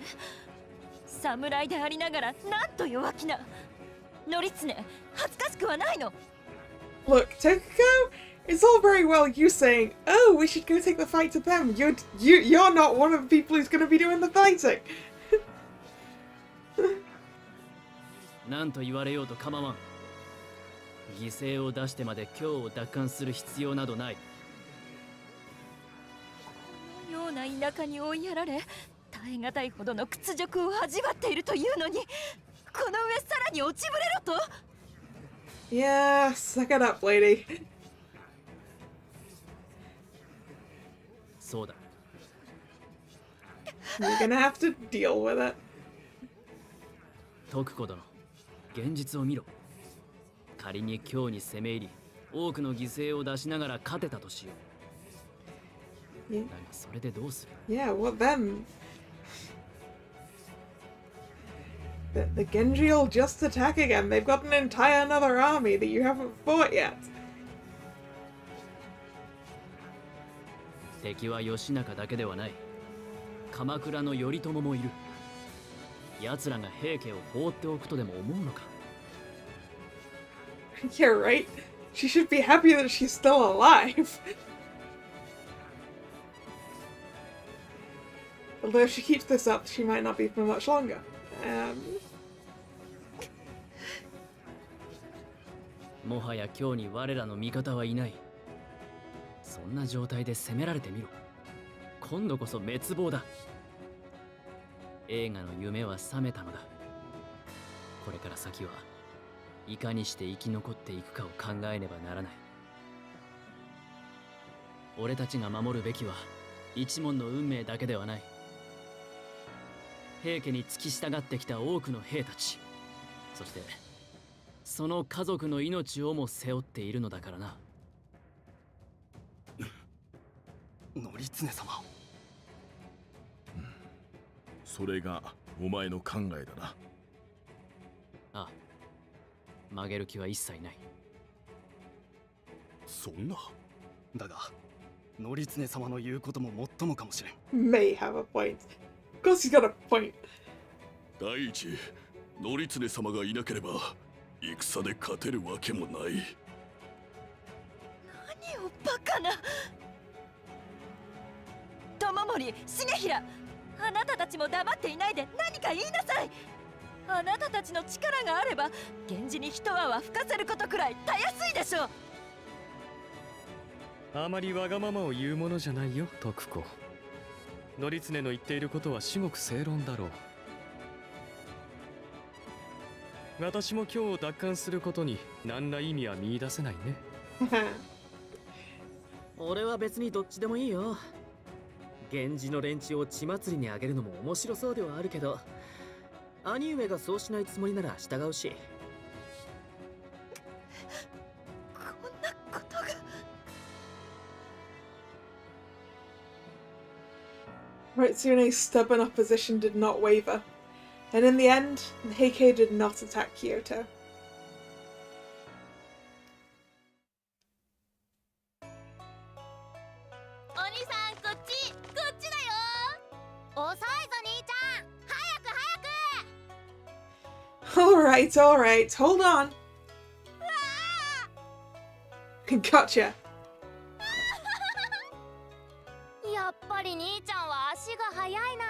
侍でありながらなんと弱気な。則常、恥ずかしくはないの。 Look, Tokiko, it's all very well you saying, "Oh, we should go take the fight to them." You're not one of the people who's going to be doing the fighting. なんと言われようと構わん。犠牲を出してまで今日を奪還する必要などない。このような田舎に追いやられ、耐え難いほどの屈辱を味わっているというのに、この上さらに落ちぶれろと。 Yeah, suck it up, lady. そうだ。 You're gonna have to deal with it. 徳子殿、現実を見ろ。仮に今日に攻め入り、多くの犠牲を出しながら勝てたとしよう。 Yeah. だがそれでどうする？ Yeah, what then? The Genji will just attack again. They've got an entire another army that you haven't fought yet. 敵は義仲だけではない。鎌倉の頼朝もいる。奴らが平家を放っておくとでも思うのか？ Yeah, right? She should be happy that she's still alive. Although if she keeps this up, she might not be for much longer. もはや今日に我らの味方はいない。そんな状態で攻められてみろ。今度こそ滅亡だ。映画の夢は覚めたのだ。これから先はいかにして生き残っていくかを考えねばならない。俺たちが守るべきは一門の運命だけではない。平家に付き従ってきた多くの兵たち、そしてその家族の命をも背負っているのだからな。則常様、それがお前の考えだな。ああ、曲げる気は一切ない。そんな。だが則常様の言うことももっともかもしれん。 May have a point. Of course he's got a point. 第一、則常様がいなければ戦で勝てるわけもない。何をバカな。友森、重平、あなたたちも黙っていないで何か言いなさい。あなたたちの力があれば源氏に一泡吹かせることくらいたやすいでしょう。あまりわがままを言うものじゃないよ、徳子。則常の言っていることは至極正論だろう。私も今日を奪還することに何ら意味は見出せないね。俺は別にどっちでもいいよ。源氏の連中を血祭りにあげるのも面白そうではあるけど、兄上がそうしないつもりなら従うし。こんなことが。Ritsune's stubborn opposition did not waver, and in the end, the Heike did not attack Kyoto. お兄さん、こっちだよ。遅いぞ兄ちゃん、早く。 Alright, hold on. Gotcha. やっぱり兄ちゃんは足が速いな。ね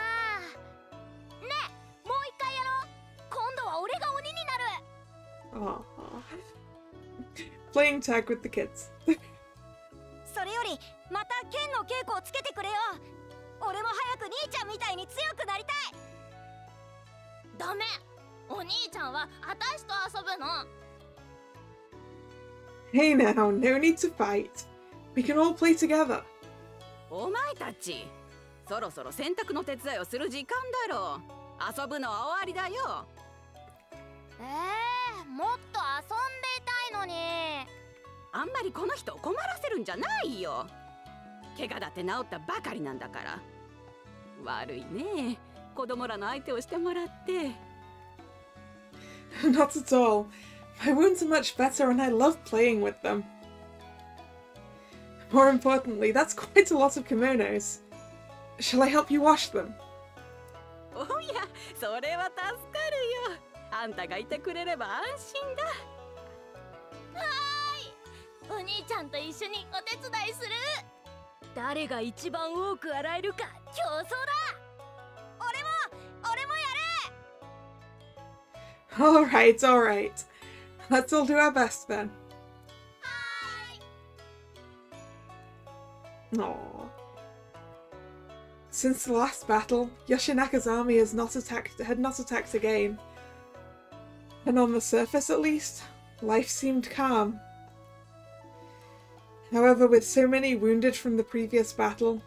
え、もう一回やろう。今度は俺が鬼になる。Aww. Playing tag with the kids. それよりまた剣の稽古をつけてくれよ。俺も早く兄ちゃんみたいに強くなりたい。ダメ、お兄ちゃんは私と遊ぶの。 Hey now, no need to fight. We can all play together. お前たち、そろそろ洗濯の手伝いをする時間だろう。遊ぶのは終わりだよ。もっと遊んでいたいのに。あんまりこの人を困らせるんじゃないよ。怪我だって治ったばかりなんだから。悪いね、子供らの相手をしてもらって。Not at all. My wounds are much better and I love playing with them. More importantly, that's quite a lot of kimonos. Shall I help you wash them? おや、それは助かるよ。あんたがいてくれれば安心だ。お兄ちゃんと一緒にお手伝いする。誰が一番多く洗えるか競争だ。俺もやれ。 Alright. Let's all do our best then. Aww. Since the last battle, Yoshinaka's army had not attacked again. And on the surface at least, life seemed calm. However, with so many wounded from the previous battle,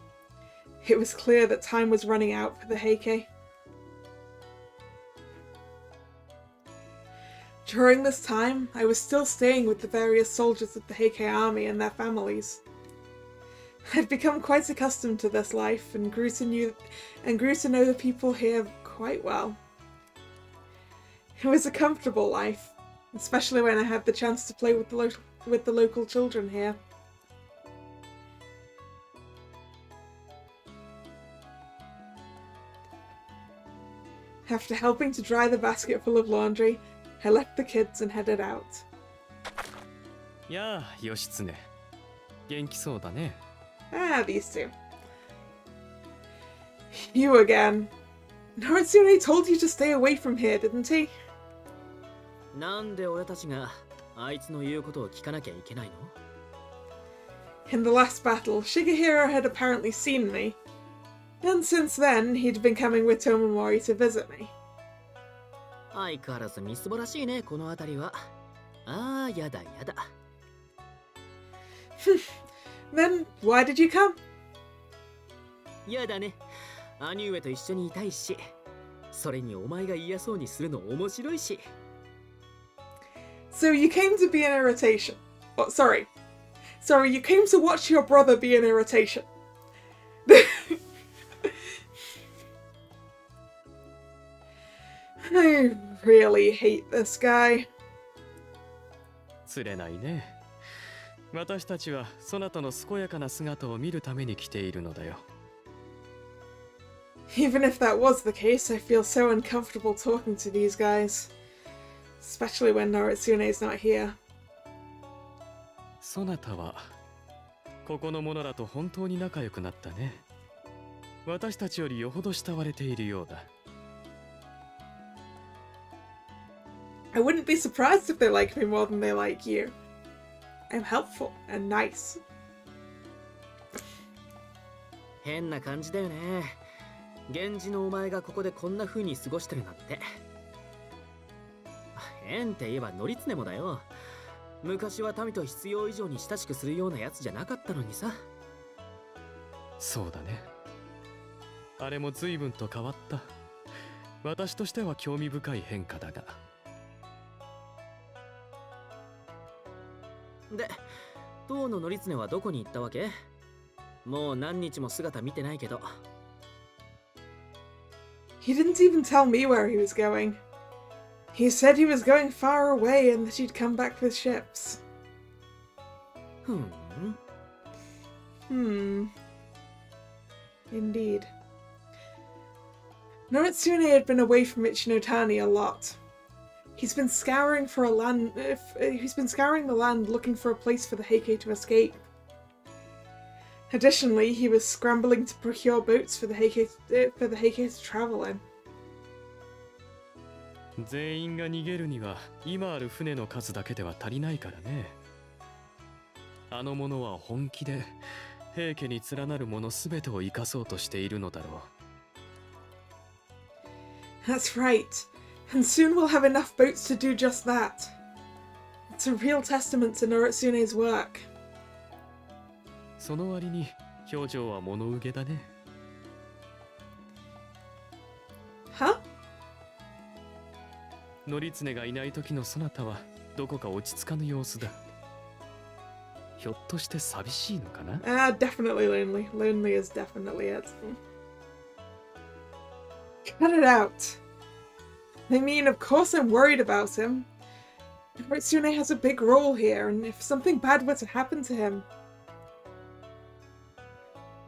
it was clear that time was running out for the Heike. During this time, I was still staying with the various soldiers of the Heike army and their families. I'd become quite accustomed to this life and grew to know the people here quite well. It was a comfortable life, especially when I had the chance to play with the local children here. After helping to dry the basket full of laundry, I left the kids and headed out. やあ、義経。元気そうだね。Ah, these two. You again. Naritsune told you to stay away from here, didn't he? なんで俺たちがあいつの言うことを聞かなきゃいけないの? In the last battle, Shigehiro had apparently seen me, and since then he'd been coming with Tomomori to visit me. 相変わらずみすぼらしいね、この辺りは。ああ、やだやだ。Then why did you come? やだね。兄上と一緒にいたいし、それにお前が嫌そうにするの面白いし。So you came to be an irritation. Oh, sorry, you came to watch your brother be an irritation. I really hate this guy. 釣れないね。私たちはそなたの健やかな姿を見るために来ているのだよ。Even if that was the case, I feel so uncomfortable talking to these guys. Especially when Naritsune's not here. そなたはここの者らと本当に仲良くなったね。私たちよりよほど慕われているようだ。I wouldn't be surprised if they like me more than they like you. I'm helpful and nice. 変な感じだよね。源氏のお前がここでこんな風に過ごしてるなんて。変って言えば則常もだよ。昔は民と必要以上に親しくするようなやつじゃなかったのにさ。そうだね。あれも随分と変わった。私としては興味深い変化だが。で、当の則常はどこに行ったわけ？もう何日も姿見てないけど。He didn't even tell me where he was going. He said he was going far away and that he'd come back with ships. Indeed. Naritsune had been away from Ichinotani a lot. He's been scouring the land looking for a place for the Heike to escape. Additionally, he was scrambling to procure boats for the Heike to travel in. 全員が逃げるには今ある船の数だけでは足りないからね。あの者は本気で平家に連なるものすべてを生かそうとしているのだろう。That's right. And soon we'll have enough boats to do just that. It's a real testament to Naritsune's work. その割に表情は物憂げだね。Huh? 則常がいない時のそなたはどこか落ち着かぬ様子だ。ひょっとして寂しいのかな？ Definitely lonely. Lonely is definitely it. Cut it out. I mean, of course I'm worried about him. Narutsune has a big role here, and if something bad were to happen to him...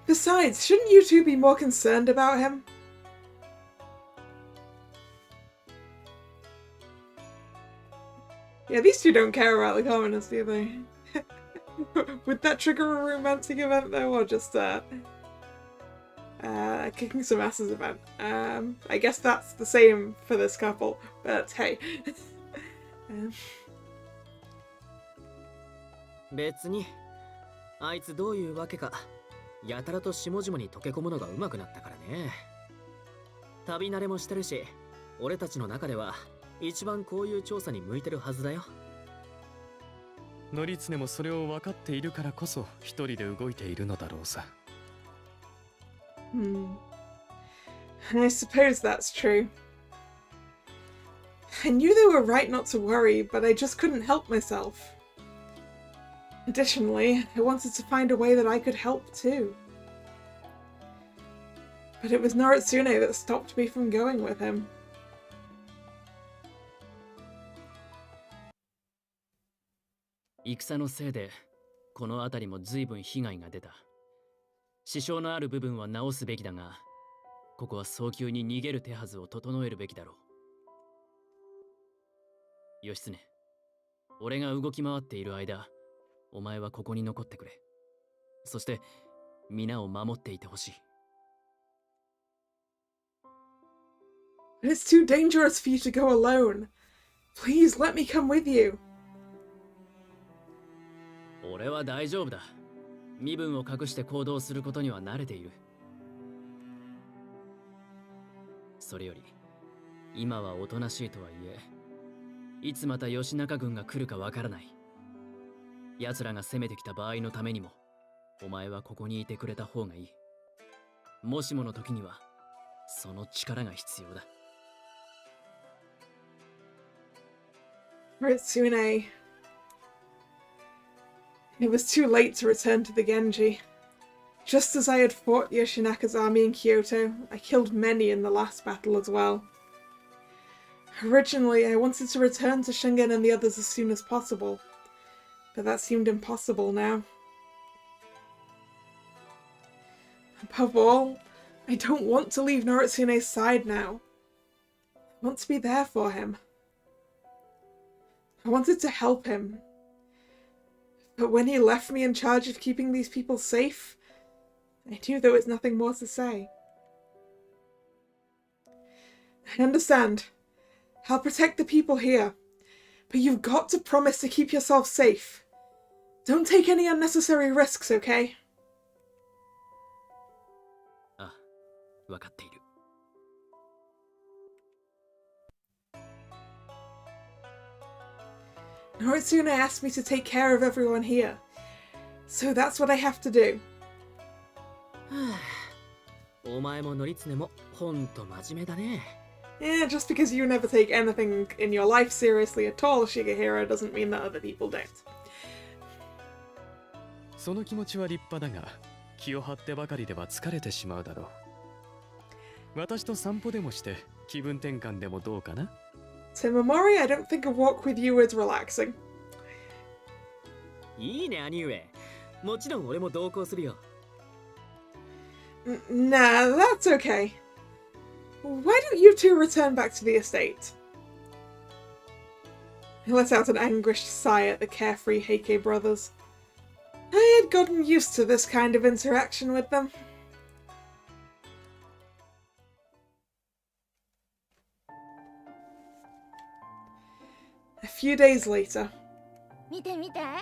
Besides, shouldn't you two be more concerned about him? Yeah, these two don't care about the commoners, do they? Would that trigger a romantic event though, or just kicking some asses event? I guess that's the same for this couple, but hey. 別にあいつどういうわけかやたらと下々に溶け込むのが上手くなったからね。旅慣れもしてるし、俺たちの中では一番こういう調査に向いてるはずだよ。則常もそれを分かっているからこそ一人で動いているのだろうさ。I suppose that's true. I knew they were right not to worry, but I just couldn't help myself. Additionally, I wanted to find a way that I could help too. But it was Noritsune that stopped me from going with him. 戦のせいでこの辺りも随分被害が出た。支障のある部分は直すべきだが、ここは早急に逃げる手はずを整えるべきだろう。義経、俺が動き回っている間、お前はここに残ってくれ。そして皆を守っていてほしい。It's too dangerous for you to go alone. Please let me come with you. 俺は大丈夫だ。身分を隠して行動することには慣れている。それより、今はおとなしいとはいえ、いつまた義仲軍が来るかわからない。奴らが攻めてきた場合のためにも、お前はここにいてくれた方がいい。もしもの時には、その力が必要だ。Ritsune. It was too late to return to the Genji. Just as I had fought Yoshinaka's army in Kyoto, I killed many in the last battle as well. Originally, I wanted to return to Shingen and the others as soon as possible, but that seemed impossible now. Above all, I don't want to leave Noritsune's side now. I want to be there for him. I wanted to help him. But when he left me in charge of keeping these people safe, I knew there was nothing more to say. I understand. I'll protect the people here. But you've got to promise to keep yourself safe. Don't take any unnecessary risks, okay? あ、わかっている。Noritsune asked me to take care of everyone here. So that's what I have to do. お前も則常もほんと真面目だね。Yeah, just because you never take anything in your life seriously at all, Shigehiro, doesn't mean that other people don't. その気持ちは立派だが、気を張ってばかりでは疲れてしまうだろう。私と散歩でもして気分転換でもどうかな？ To Momori, I don't think a walk with you is relaxing. いいね、兄上。もちろん俺も同行するよ。Nah, that's okay. Why don't you two return back to the estate? He let out an anguished sigh at the carefree Heike brothers. I had gotten used to this kind of interaction with them. A few days later. 見て見て、原っ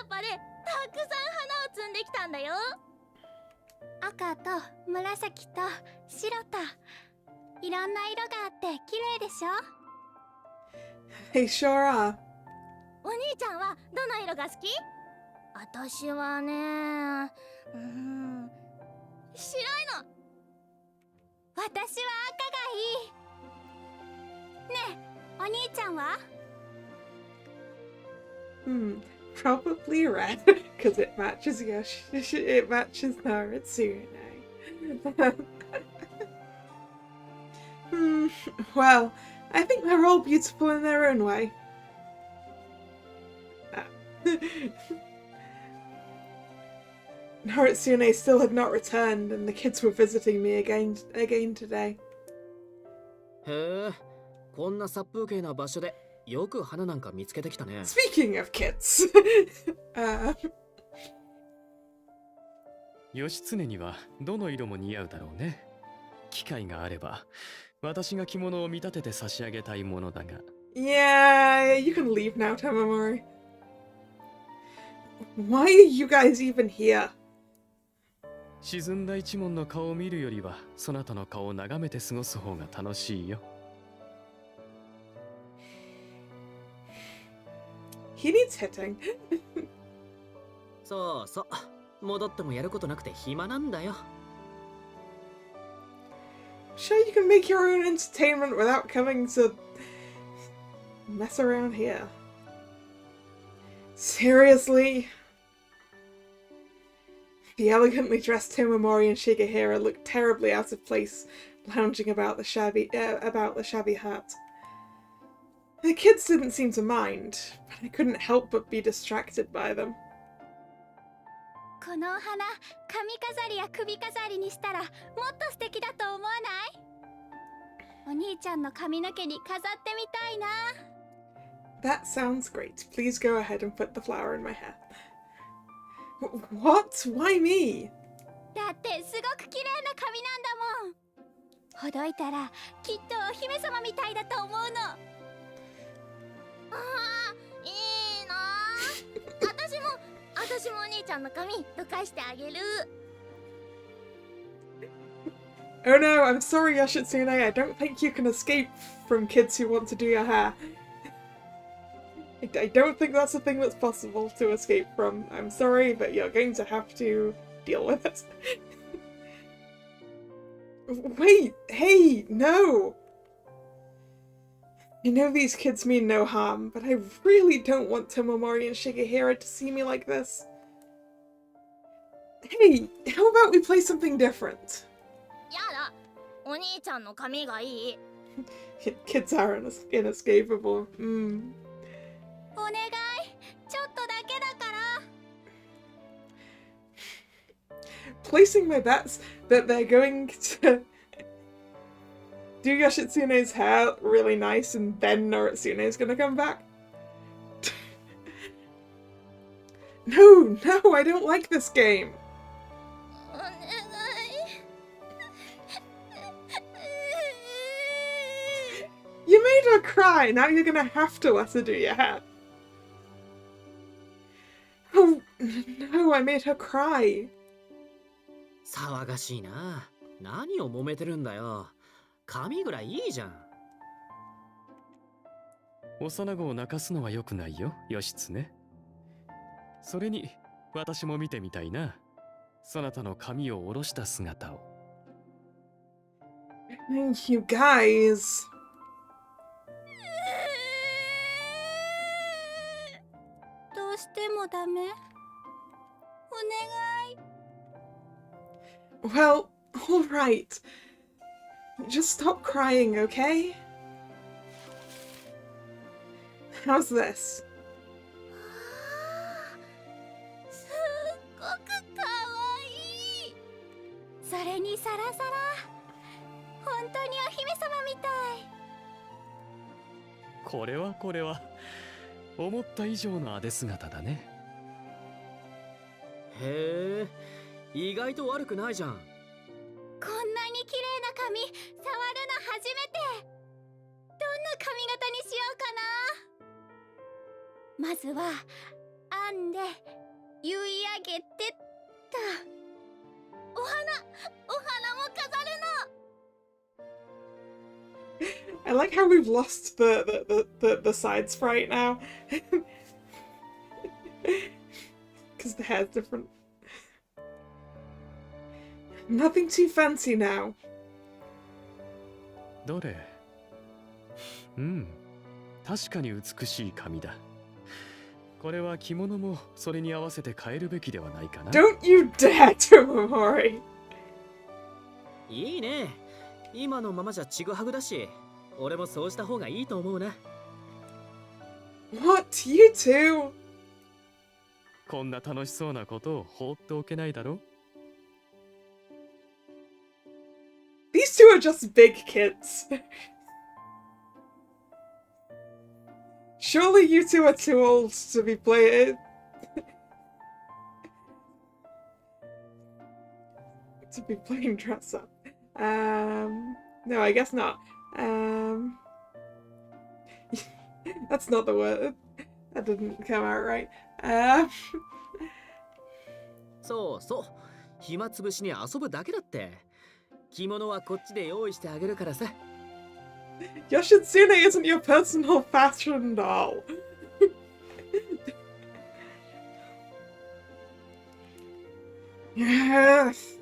ぱでたくさん花を摘んできたんだよ。赤と紫と白といろんな色があって綺麗でしょ。 They sure are. お兄ちゃんはどの色が好き？私はね、白いの。私は赤がいい。ねえ、お兄ちゃんは？Probably red, because it matches it matches Naritsune. Well, I think they're all beautiful in their own way. Naritsune still had not returned, and the kids were visiting me again today. へえ、こんな殺風景な場所でよく花なんか見つけてきたね。Speaking of kids, 義経にはどの色も似合うだろうね。機会があれば私が着物を見立てて差し上げたいものだが。yeah, you can leave now, Tamamori. Why are you guys even here? 沈んだ一門の顔を見るよりはそなたの顔を眺めて過ごす方が楽しいよ。 He needs hitting. そうそう。戻ってもやることなくて暇なんだよ。Sure, you can make your own entertainment without coming to mess around here. Seriously? The elegantly dressed Tomomori and Shigehira looked terribly out of place, lounging about the shabby hut. The kids didn't seem to mind, but I couldn't help but be distracted by them. このお花、髪飾りや首飾りにしたらもっと素敵だと思わない？お兄ちゃんの髪の毛に飾ってみたいな。That sounds great. Please go ahead and put the flower in my hair. What? Why me? だってすごく綺麗な髪なんだもん。ほどいたらきっとお姫様みたいだと思うの。いいな。私もお兄ちゃんの髪どかしてあげる。Oh no, I'm sorry, Yoshitsune. I don't think you can escape from kids who want to do your hair. I don't think that's a thing that's possible to escape from. I'm sorry, but you're going to have to deal with it. Wait, hey, no! I know these kids mean no harm, but I really don't want Tomomori and Shigehira to see me like this. Hey, how about we play something different? やだ、お兄ちゃんの髪がいい。Kids are inescapable. お願い、ちょっとだけだから。Placing my bets that they're going to do Yoshitsune's hair really nice and then Noritsune's gonna come back. No, I don't like this game. お願い。You made her cry, now you're gonna have to let her do your hair. Oh, no, I made her cry. 騒がしいな。何を揉めてるんだよ。髪ぐらいいいじゃん。幼子を泣かすのは良くないよ、義経。それに私も見てみたいな。そなたの髪を下ろした姿を。You guys. どうしてもダメ？お願い。Well, alright. Just stop crying, okay? How's this? すっごくかわいい。それにサラサラ。本当にお姫様みたい。これは思った以上の派手姿だね。へえ、意外と悪くないじゃん。こんなに綺麗な髪触るの初めて。どんな髪型にしようかな。まずは編んで結い上げてっと。お花も飾るの。I like how we've lost the side sprite now. Because the hair's different. Nothing too fancy now. どれ？確かに美しい髪だ。これは着物もそれに合わせて変えるべきではないかな。Don't you dare, Tomomori! いいね。今のままじゃちぐはぐだし、俺もそうした方がいいと思うな。What? You too? こんな楽しそうなことを放っておけないだろ。These two are just big kids. Surely you two are too old to be playing. To be playing dress up. No, I guess not. That's not the word. That didn't come out right. そうそう。暇つぶしに遊ぶだけだって。着物はこっちで用意してあげるからさ。Yoshitsune isn't your personal fashion doll. Yes.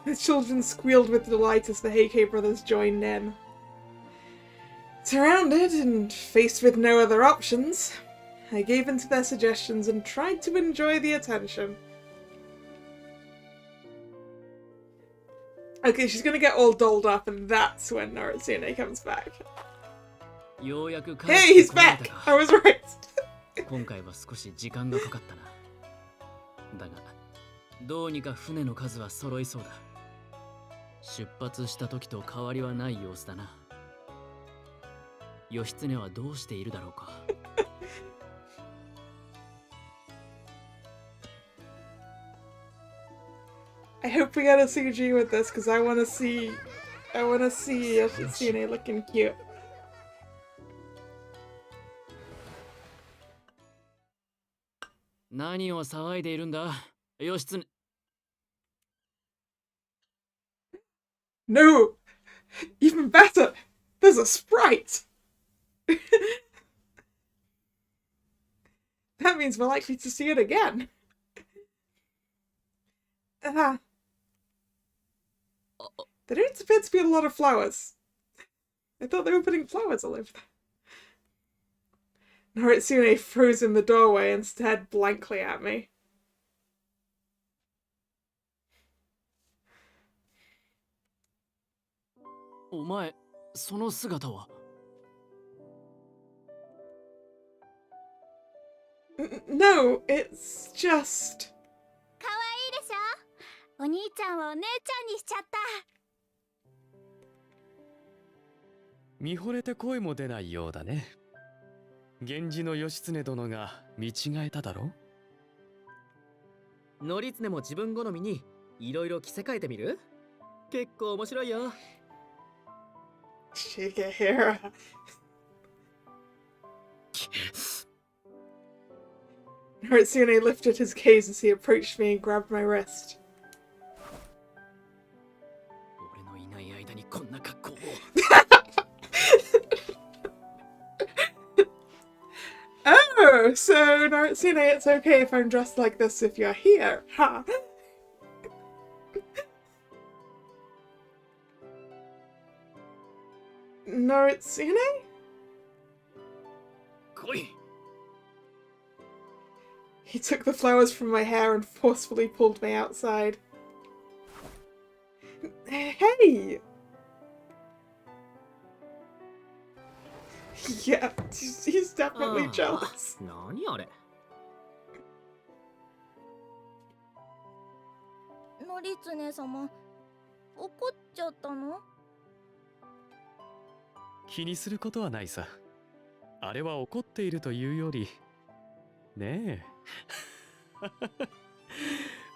The children squealed with delight as the Heike brothers joined in. Surrounded and faced with no other options, I gave in to their suggestions and tried to enjoy the attention. Okay, she's gonna get all dolled up, and that's when Naritsune comes back. ようやく帰 Hey, って he's こられた back! か I was right! 今回は少し時間がかかったな。だがどうにか船の数は揃いそうだ。出発した時と変わりはない様子だな。義経はどうしているだろうか。I hope we get a CG with this, because I wanna see Yoshitsune looking cute. 何を騒いでいるんだ、義経。No! Even better! There's a sprite! That means we're likely to see it again. There don't appear to be a lot of flowers. I thought they were putting flowers all over there. Naritsune froze in the doorway and stared blankly at me. Omae, その姿は No, it's just... 可愛いでしょ。お兄ちゃんをお姉ちゃんにしちゃった。見惚れて声も出ないようだね。源氏の義経殿が見違えただろ。則常も自分好みにいろいろ着せ替えてみる？結構面白いよ。Shigehira. Naritsune lifted his gaze as he approached me and grabbed my wrist. 俺のいない間にこんな格好を。Oh, so Naritsune, it's okay if I'm dressed like this if you're here, huh? Naritsune? 来い。 He took the flowers from my hair and forcefully pulled me outside. Hey! Yeah, he's definitely jealous. 何あれ？則常様、怒っちゃったの？気にすることはないさ。あれは怒っているというより、ねえ。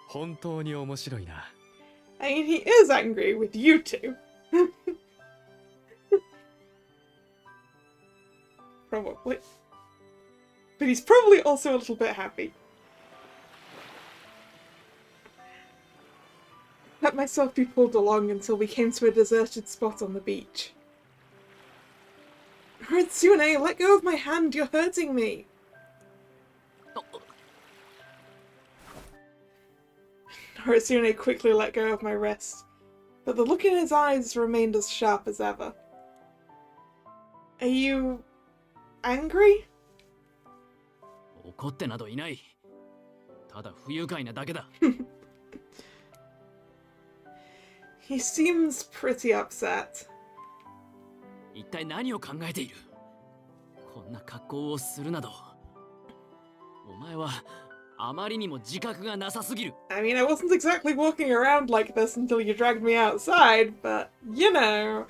本当に面白いな。I mean, he is angry with you two. Probably. But he's probably also a little bit happy. Let myself be pulled along until we came to a deserted spot on the beach. Naritsune, let go of my hand, you're hurting me! Naritsune quickly let go of my wrist, but the look in his eyes remained as sharp as ever. Are you... angry? 怒ってなどいない。ただ不愉快なだけだ。He seems pretty upset. 一体何を考えている？こんな格好をするなど。お前はあまりにも自覚がなさすぎる。I mean, I wasn't exactly walking around like this until you dragged me outside, but, you know.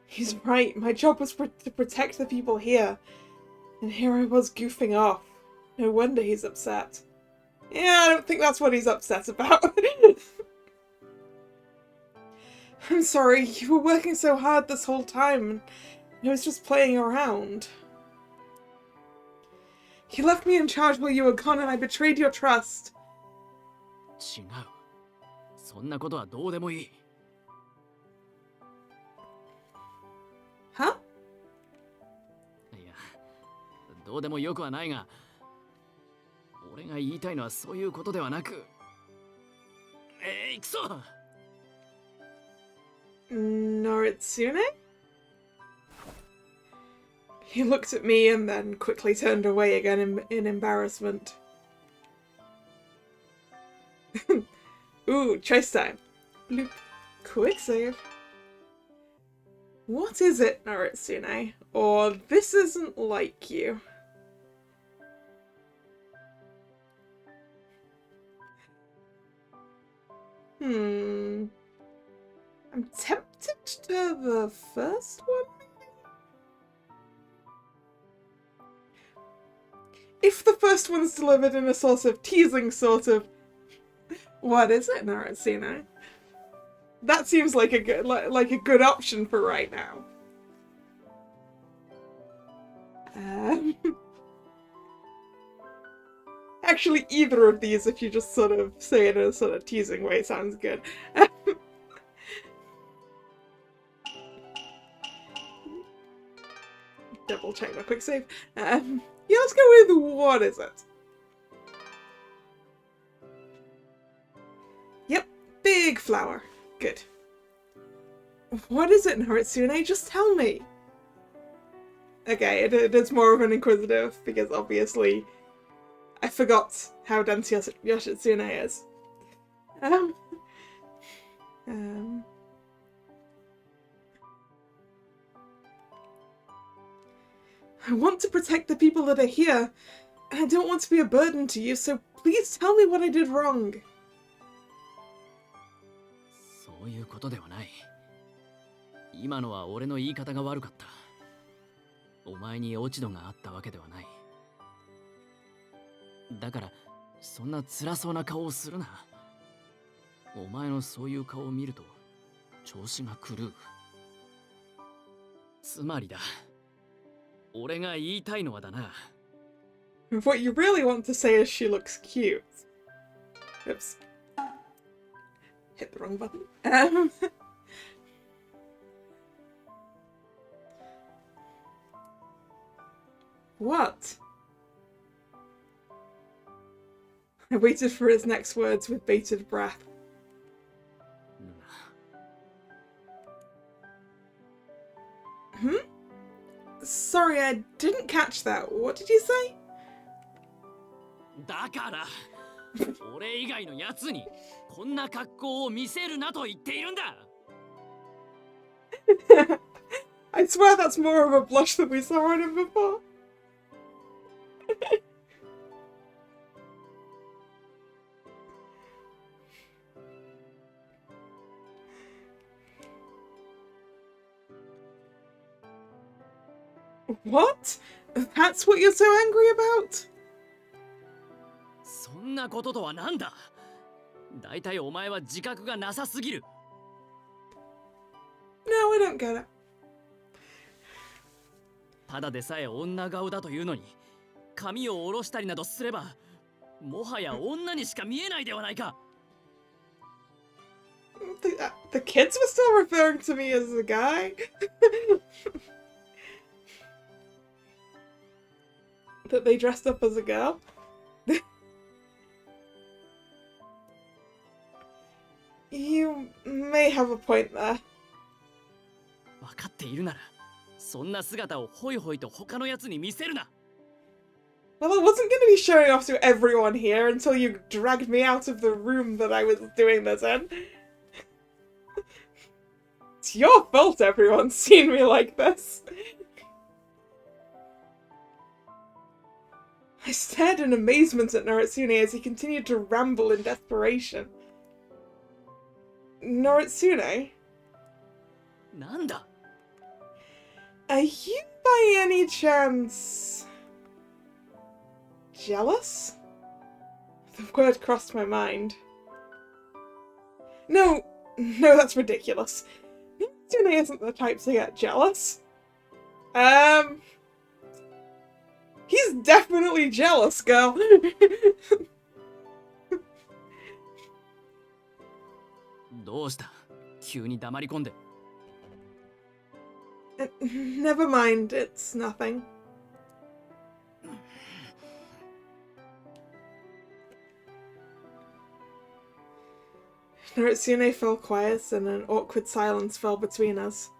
He's right, my job was to protect the people here. And here I was goofing off. No wonder he's upset. Yeah, I don't think that's what he's upset about. I'm sorry, you were working so hard this whole time, and I was just playing around. You left me in charge while you were gone and I betrayed your trust. 違う。そんなことはどうでもいい。Huh? いや、どうでもよくはないが、俺が言いたいのはそういうことではなく。くそNoritsune? He looked at me and then quickly turned away again in embarrassment. Ooh, choice time. Bloop. Quick save. What is it, Noritsune? Or this isn't like you? I'm tempted to the first one, maybe? If the first one's delivered in a sort of teasing sort of, what is it, Narasina? That seems like a good like a good option for right now. Actually, either of these, if you just sort of say it in a sort of teasing way, sounds good. Double check my quick save. Yeah, let's go with what is it? Yep, big flower. Good. What is it, Noritsune? Just tell me. Okay, it's more of an inquisitive, because obviously I forgot how dense Yoshitsune is. I want to protect the people that are here, and I don't want to be a burden to you, so please tell me what I did wrong. そういうことではない。今のは俺の言い方が悪かった。お前に落ち度があったわけではない。だからそんな辛そうな顔をするな。お前のそういう顔を見ると調子が狂う。つまりだ。俺が言いたいのはだな。What you really want to say is she looks cute. Oops. Hit the wrong button. What? I waited for his next words with bated breath. Sorry, I didn't catch that. What did you say? だから俺以外のやつにこんな格好を見せるなと言っているんだ。I swear that's more of a blush than we saw on him before. What? That's what you're so angry about? そんなこととはなんだ。だいたいお前は自覚がなさすぎる。No, I don't get it. ただでさえ女顔だというのに髪を下ろしたりなどすればもはや女にしか見えないではないか。The kids were still referring to me as a guy? That they dressed up as a girl? You may have a point there. 分かっているならそんな姿をホイホイと他のやつに見せるな。Well, I wasn't going to be showing off to everyone here until you dragged me out of the room that I was doing this in. It's your fault everyone's seen me like this. I stared in amazement at Noritsune as he continued to ramble in desperation. Noritsune? なんだ Are you by any chance jealous? The word crossed my mind. No, that's ridiculous. Noritsune isn't the type to get jealous. He's definitely jealous, girl. Never mind, it's nothing. Narutsune fell quiet and an awkward silence fell between us.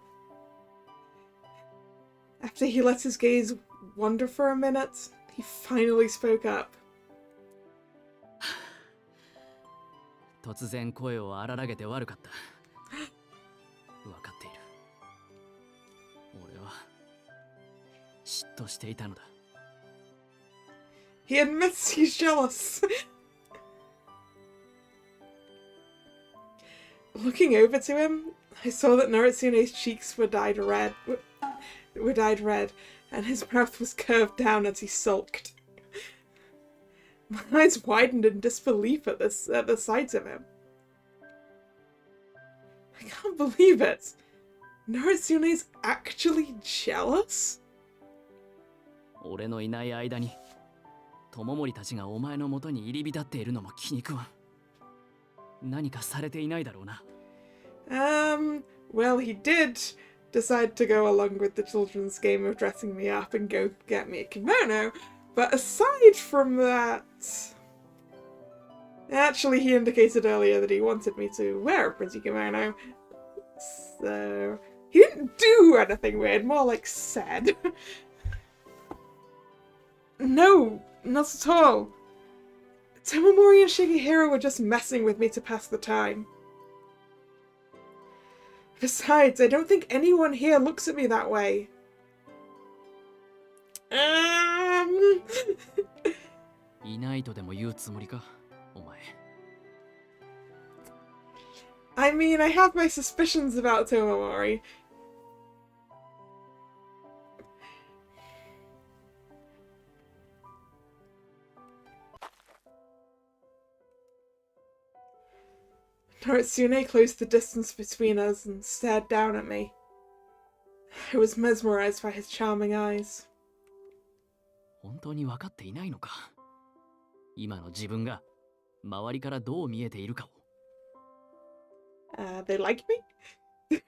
After he let his gaze wander for a minute, he finally spoke up. 突然声を荒らげて悪かった。分かっている。俺は嫉妬していたのだ。He admits he's jealous. Looking over to him, I saw that Narutsune's cheeks were dyed red, and his mouth was curved down as he sulked. My eyes widened in disbelief at the sight of him. I can't believe it. Narutsune's actually jealous? 俺のいない間に友森たちがお前の元に入り浸っているのも気に食わん。何かされていないだろうな。Well, he did decide to go along with the children's game of dressing me up and go get me a kimono, but aside from that... Actually, he indicated earlier that he wanted me to wear a pretty kimono, so... He didn't do anything weird, more like said. No, not at all. Tomomori and Shigehiro were just messing with me to pass the time. Besides, I don't think anyone here looks at me that way. I mean, I have my suspicions about Tomomori. Narutsune closed the distance between us and stared down at me. I was mesmerized by his charming eyes. 本当に分かっていないのか。今の自分が周りからどう見えているかを。They like me?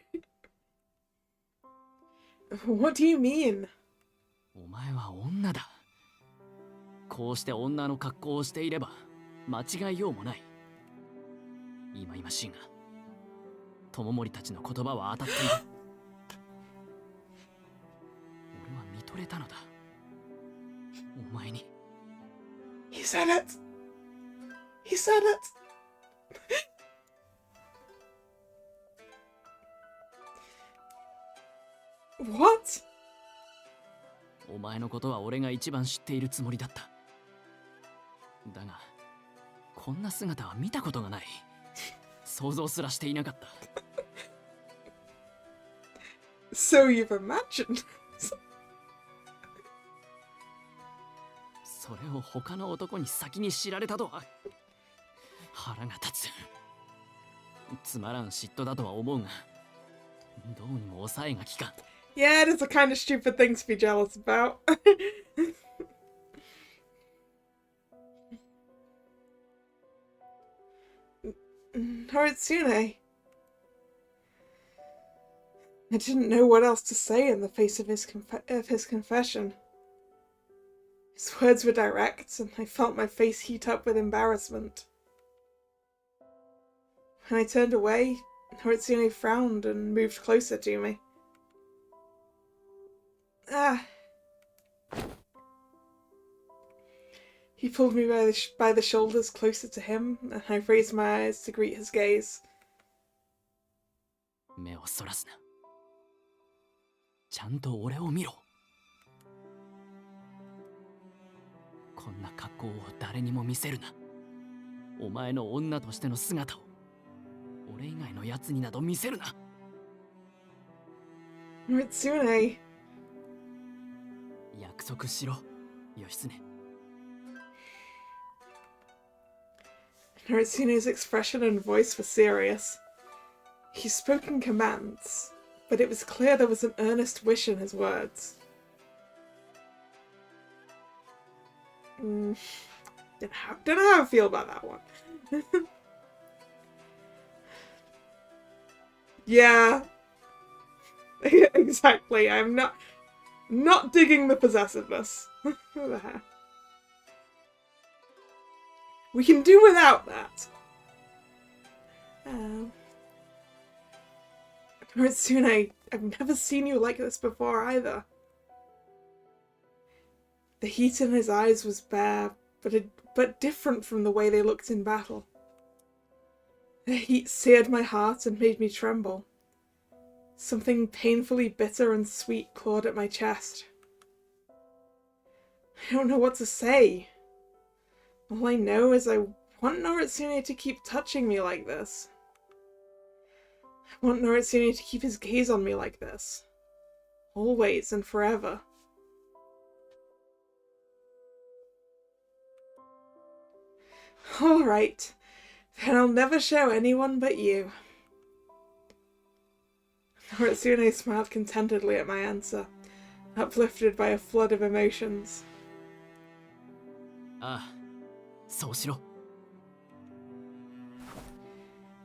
What do you mean? お前は女だ。こうして女の格好をしていれば間違いようもない。今々しいが、友森たちの言葉は当たっている。俺は見とれたのだ。お前に。He said it! He said it! What? お前のことは俺が一番知っているつもりだった。だが、こんな姿は見たことがない。想像すらしていなかった。So you've imagined. それを他の男に先に知られたとは腹が立つ。つまらん嫉妬だとは思うが、どうにも抑えがきかん。Yeah, it is a kind of stupid thing to be jealous about. Narutsune. I didn't know what else to say in the face of his confession. His words were direct, and I felt my face heat up with embarrassment. When I turned away, Narutsune frowned and moved closer to me. He pulled me by the shoulders closer to him, and I raised my eyes to greet his gaze. 目をそらすな。ちゃんと俺を見ろ。こんな格好を誰にも見せるな。お前の女としての姿を俺以外のやつになど見せるな。Narutsune. 約束しろ、義経。Narutsune's expression and voice were serious. He spoke in commands, but it was clear there was an earnest wish in his words. Don't know how I feel about that one. Yeah. Exactly. I'm not digging the possessiveness. There. We can do without that. Noritsune, I've never seen you like this before either. The heat in his eyes was bare, but different from the way they looked in battle. The heat seared my heart and made me tremble. Something painfully bitter and sweet clawed at my chest. I don't know what to say. All I know is I want Noritsune to keep touching me like this. I want Noritsune to keep his gaze on me like this. Always and forever. Alright, then I'll never show anyone but you. Noritsune smiled contentedly at my answer, uplifted by a flood of emotions. So shiro.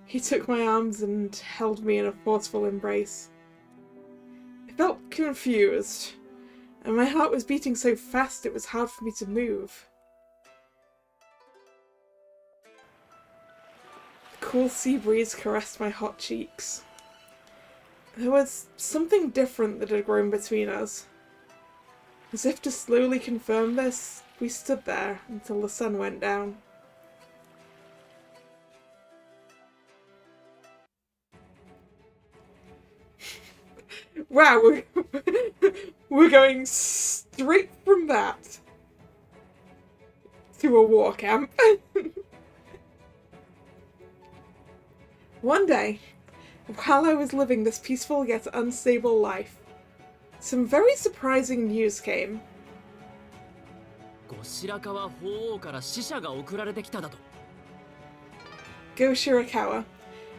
He took my arms and held me in a forceful embrace. I felt confused, and my heart was beating so fast it was hard for me to move. The cool sea breeze caressed my hot cheeks. There was something different that had grown between us. As if to slowly confirm this, we stood there until the sun went down. Wow, we're going straight from that to a war camp. One day, while I was living this peaceful yet unstable life, some very surprising news came. 後白河法王から使者が送られてきただと。Go Shirakawa,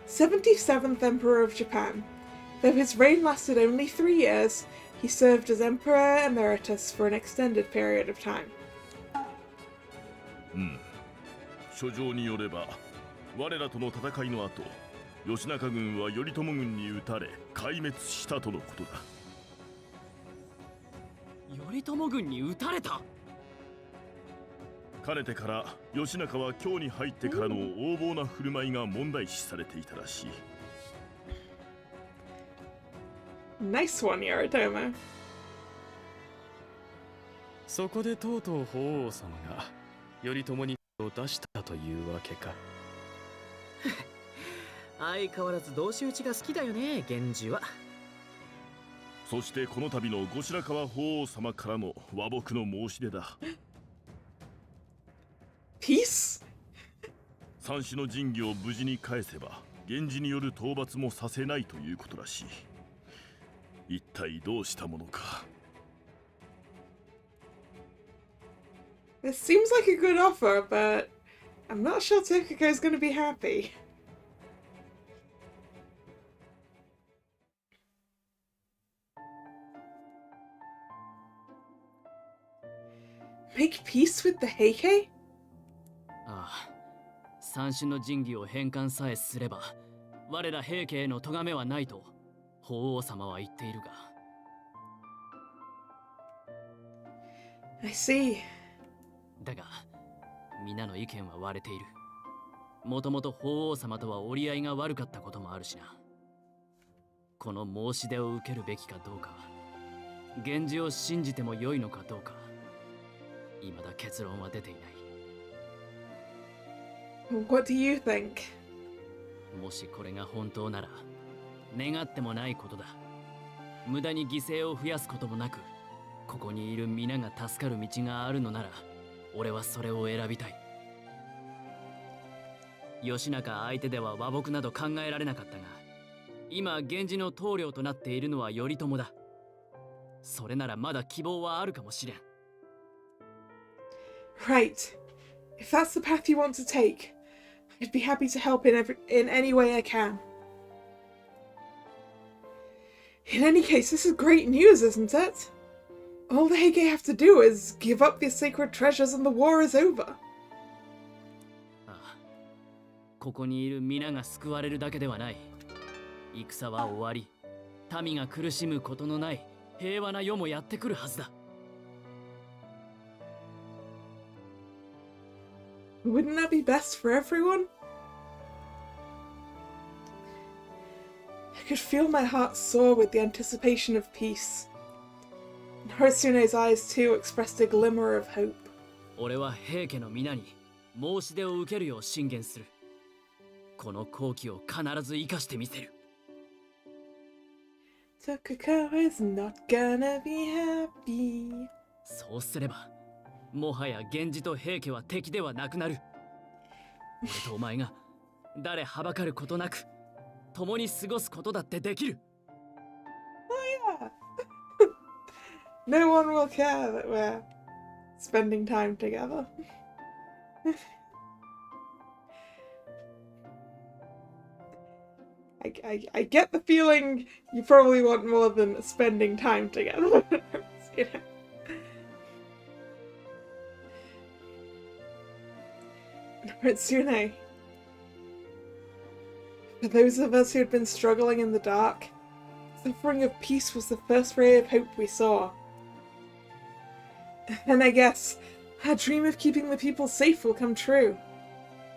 77th Emperor of Japan. Though his reign lasted only 3 years, he served as Emperor Emeritus for an extended period of time. 書状によれば、我らとの戦いの後、義仲軍は頼朝軍に討たれ壊滅したとのことだ。頼朝軍に撃たれた。かねてから義仲は京に入ってからの横暴な振る舞いが問題視されていたらしい。Nice one, Yoritomo. そこでとうとう法皇様が頼朝にを出したというわけか。相変わらず同士討ちが好きだよね、源氏は。そしてこの度の後白河法皇様からの和睦の申し出だ。Peace? 三種の神器を無事に返せば源氏による討伐もさせないということらしい。一体どうしたものか。This seems like a good offer, but I'm not sure Tokuko's going to be happy. Make peace with the Heike? ああ、三種の神器を返還さえすれば、我ら平家への咎めはないと法皇様は言っているが。I see. だが、皆の意見は割れている。もともと法皇様とは折り合いが悪かったこともあるしな。この申し出を受けるべきかどうか、源氏を信じても良いのかどうか、未だ結論は出ていない。What do you think? もしこれが本当なら、願ってもないことだ。無駄に犠牲を増やすこともなく、ここにいる皆が助かる道があるのなら、俺はそれを選びたい。義仲相手では和睦など考えられなかったが、今源氏の棟梁となっているのは頼朝だ。それならまだ希望はあるかもしれん。Right. If that's the path you want to take, I'd be happy to help in any way I can. In any case, this is great news, isn't it? All the Heike have to do is give up their sacred treasures and the war is over. ああ、ここにいる皆が救われるだけではない。戦は終わり、民が苦しむことのない平和な世もやってくるはずだ。Wouldn't that be best for everyone? I could feel my heart soar with the anticipation of peace. Harusune's eyes too expressed a glimmer of hope. 俺は平家の皆に申し出を受けるよう進言する。この好機を必ず生かしてみせる。Tokiko is not gonna be happy. そうすれば、もはや源氏と平家は敵ではなくなる。俺とお前が誰はばかることなく共に過ごすことだってできる。Oh yeah. No one will care that we're spending time together. I get the feeling you probably want more than spending time together. You know? Harutsune. For those of us who had been struggling in the dark, the offering of peace was the first ray of hope we saw. And I guess our dream of keeping the people safe will come true.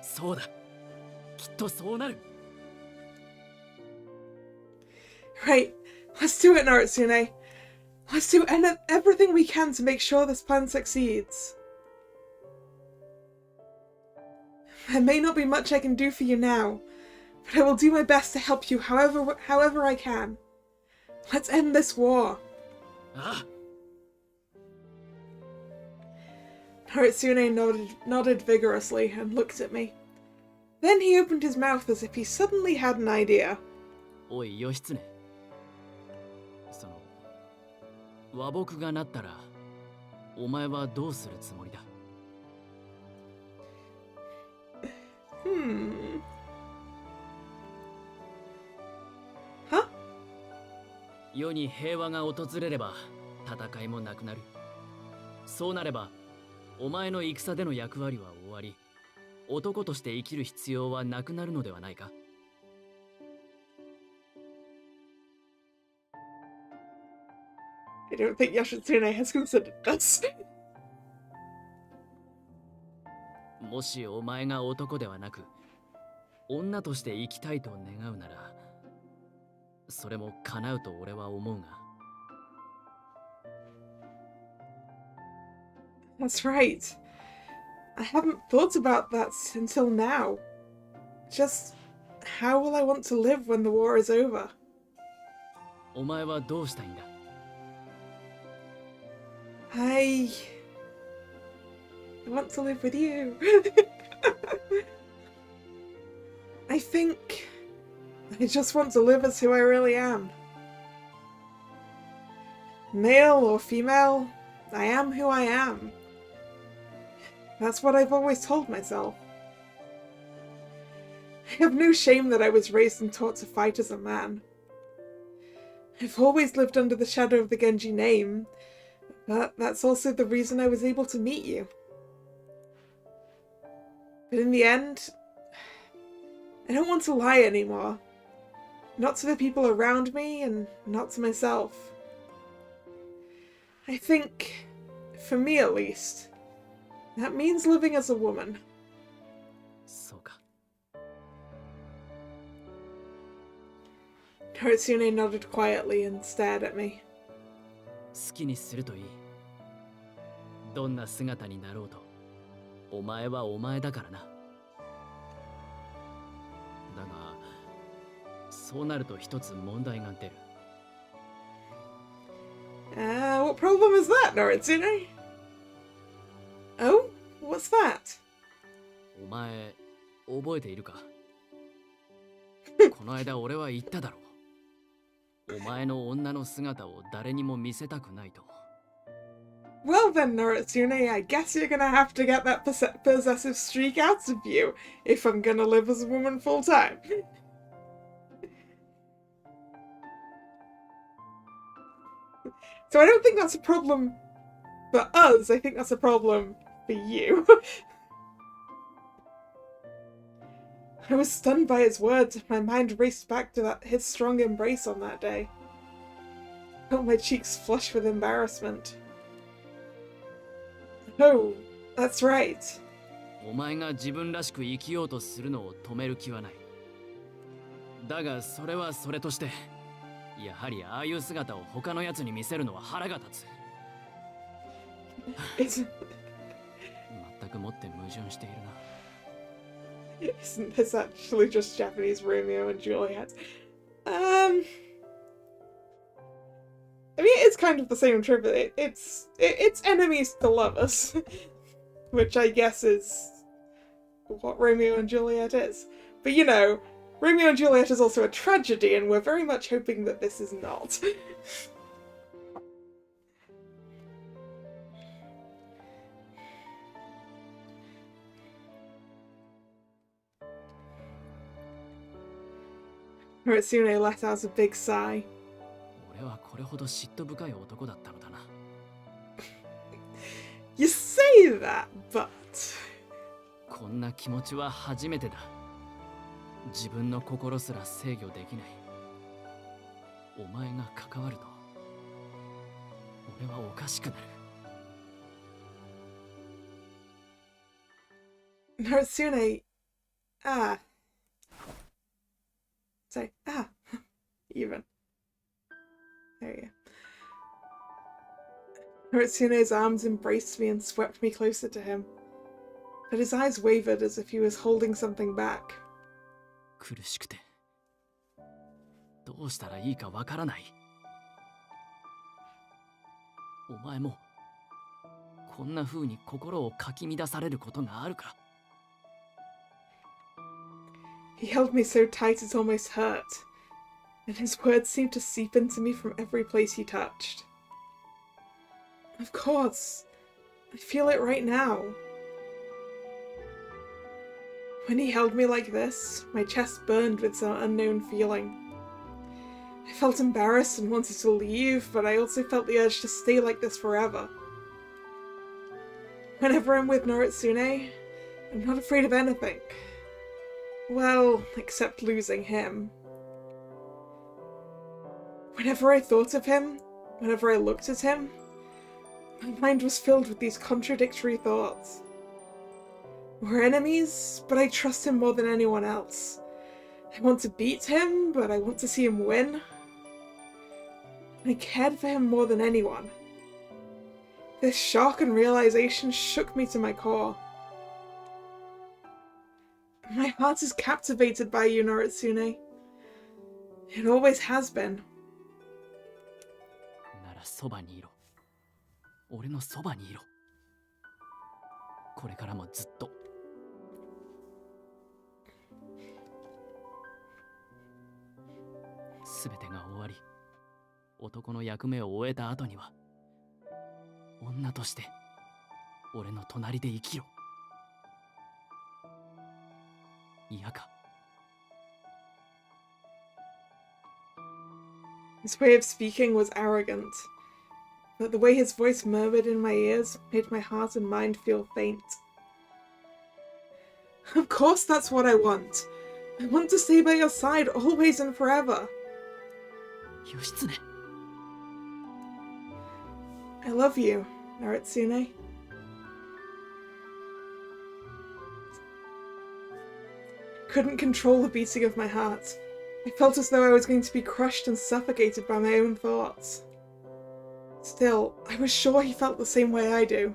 そうだ。きっとそうなる。Right, let's do it, Narutsune. Let's do everything we can to make sure this plan succeeds. There may not be much I can do for you now, but I will do my best to help you however I can. Let's end this war. Ah. Narutsune nodded vigorously and looked at me. Then he opened his mouth as if he suddenly had an idea. おい義経。その和睦がなったらお前はどうするつもりだ。Huh? 世に平和が訪れれば戦いもなくなる。そうなればお前の戦での役割は終わり、男として生きる必要はなくなるのではないか。I don't think Yoshitsune has considered this. もしお前が男ではなく女として生きたいと願うなら、それも叶うと俺は思うが。That's right. I haven't thought about that until now. Just how will I want to live when the war is over? お前はどうしたいんだ。I want to live with you. I think I just want to live as who I really am. Male or female, I am who I am. That's what I've always told myself. I have no shame that I was raised and taught to fight as a man. I've always lived under the shadow of the Genji name, but that's also the reason I was able to meet you. But in the end, I don't want to lie anymore. Not to the people around me and not to myself. I think, for me at least, that means living as a woman. そうか。Harutsune nodded quietly and stared at me. 好きにするといい。どんな姿になろうと、お前はお前だからな。だが、そうなると一つ問題が出る。What problem is that, Narutsune? Oh? What's that? お前、覚えているか？この間俺は言っただろう。お前の女の姿を誰にも見せたくないと。Well then, Narutsune, I guess you're gonna have to get that possessive streak out of you if I'm gonna live as a woman full time. So I don't think that's a problem For us, I think that's a problem for you. I was stunned by his words, and my mind raced back to his strong embrace on that day. I felt my cheeks flush with embarrassment. Oh, that's right. お前が自分らしく生きようとするのを止める気はない。だがそれはそれとして、やはりああいう姿を他のやつに見せるのは腹が立つ。全くもって矛盾しているな。Isn't this actually just Japanese Romeo and Juliet? I mean, it's kind of the same trip. It's enemies to lovers, which I guess is what Romeo and Juliet is. But you know, Romeo and Juliet is also a tragedy, and we're very much hoping that this is not. Hatsune let out a big sigh. 俺はこれほど嫉妬深い男だったのだな。You say that, but... こんな気持ちは初めてだ。自分の心すら制御できない。お前が関わると、俺はおかしくなる。Hatsune... Say, even. There you go. Hatsune's arms embraced me and swept me closer to him, but his eyes wavered as if he was holding something back. 苦しくて、どうしたらいいかわからない。お前も、こんな風に心をかき乱されることがあるか。He held me so tight it almost hurt, and his words seemed to seep into me from every place he touched. Of course, I feel it right now. When he held me like this, my chest burned with some unknown feeling. I felt embarrassed and wanted to leave, but I also felt the urge to stay like this forever. Whenever I'm with Noritsune, I'm not afraid of anything. Well, except losing him. Whenever I thought of him, whenever I looked at him, my mind was filled with these contradictory thoughts. We're enemies, but I trust him more than anyone else. I want to beat him, but I want to see him win. I cared for him more than anyone. This shock and realization shook me to my core. My heart is captivated by you, Noritsune. It always has been. ならそばにいろ。俺のそばにいろ。これからもずっと。すべてが終わり、男の役目を終えた後には、女として俺の隣で生きろ。嫌か。His way of speaking was arrogant, but the way his voice murmured in my ears made my heart and mind feel faint. Of course that's what I want. I want to stay by your side always and forever. 義経。I love you, Naritsune. I couldn't control the beating of my heart. I felt as though I was going to be crushed and suffocated by my own thoughts. Still, I was sure he felt the same way I do.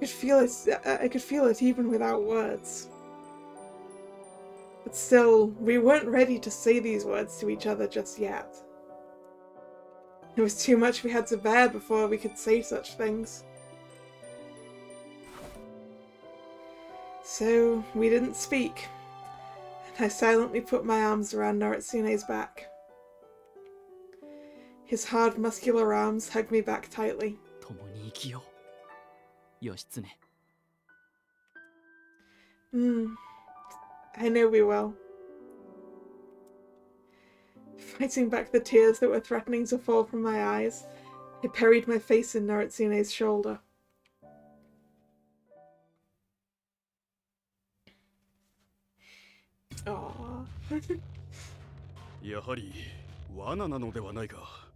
I could feel it even without words. But still, we weren't ready to say these words to each other just yet. It was too much we had to bear before we could say such things. So, we didn't speak, and I silently put my arms around Noritsune's back. His hard, muscular arms hugged me back tightly. 共に生きよう。義経。I know we will. Fighting back the tears that were threatening to fall from my eyes, I buried my face in Naritsune's shoulder. Aww. やはり罠なのではないか。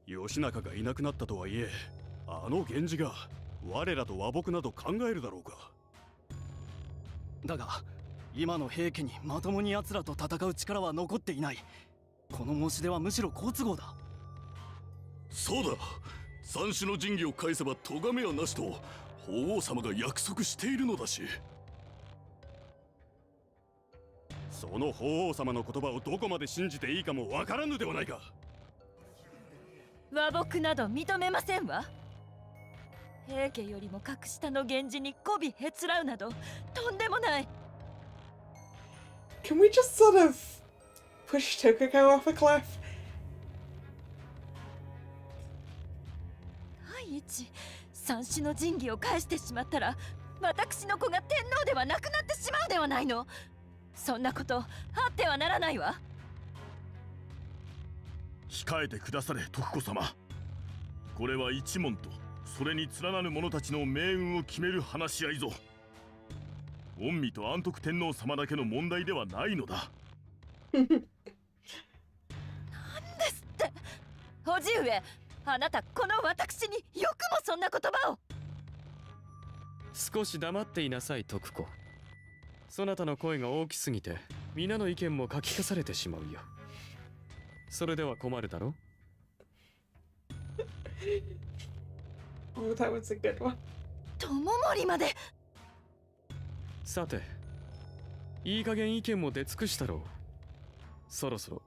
義仲がいなくなったとはいえ、あの源氏が我らと和睦など考えるだろうか。だが今の平家にまともに奴らと戦う力は残っていない。この申し出はむしろ好都合だ。そうだ、三種の神器を返せば咎めはなしと法皇様が約束しているのだし。その法皇様の言葉をどこまで信じていいかもわからぬではないか。和睦など認めませんわ。平家よりも格下の源氏に媚びへつらうなどとんでもない。 Can we just sort of push Tokiko off a cliff? 第一、三種の神器を返してしまったら私の子が天皇ではなくなってしまうではないの。そんなことあってはならないわ。控えてくだされ徳子様。これは一門とそれに連なる者たちの命運を決める話し合いぞ。御身と安徳天皇様だけの問題ではないのだ。なんですって。叔父上、あなたこの私によくもそんな言葉を。少し黙っていなさい徳子。そなたの声が大きすぎて皆の意見も書き消されてしまうよ。それでは困るだろう。Oh, that was a good one. 友森まで。さて、いい加減意見も出尽くしたろう。そろそろ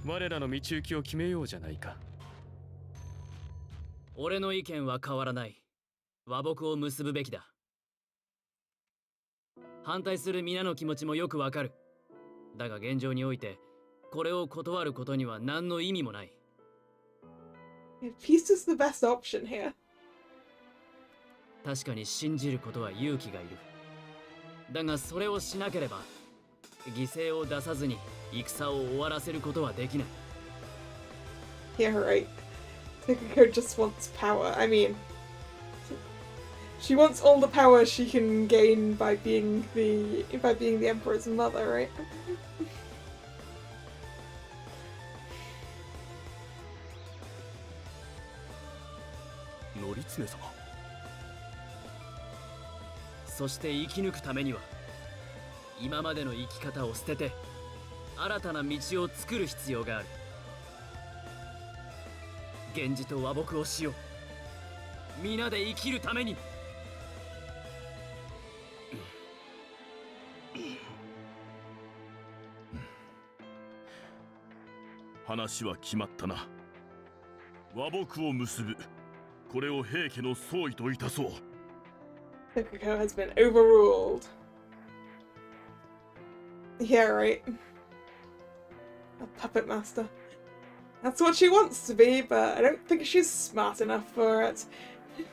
我らの道行きを決めようじゃないか。俺の意見は変わらない。和睦を結ぶべきだ。反対する皆の気持ちもよくわかる。だが現状においてこれを断ることには何の意味もない。Peace is the best option here. 確かに信じることは勇気がいる。だがそれをしなければ犠牲を出さずに戦を終わらせることはできない。Yeah, right. Tokiko just wants power. I mean, she wants all the power she can gain by being the emperor's mother, right? 則常様。そして生き抜くためには今までの生き方を捨てて新たな道を作る必要がある。源氏と和睦をしよう。皆で生きるために。話は決まったな。和睦を結ぶ。これを平家の総意といたそう。Tokiko has been overruled. Yeah, right. A puppet master. That's what she wants to be, but I don't think she's smart enough for it. 認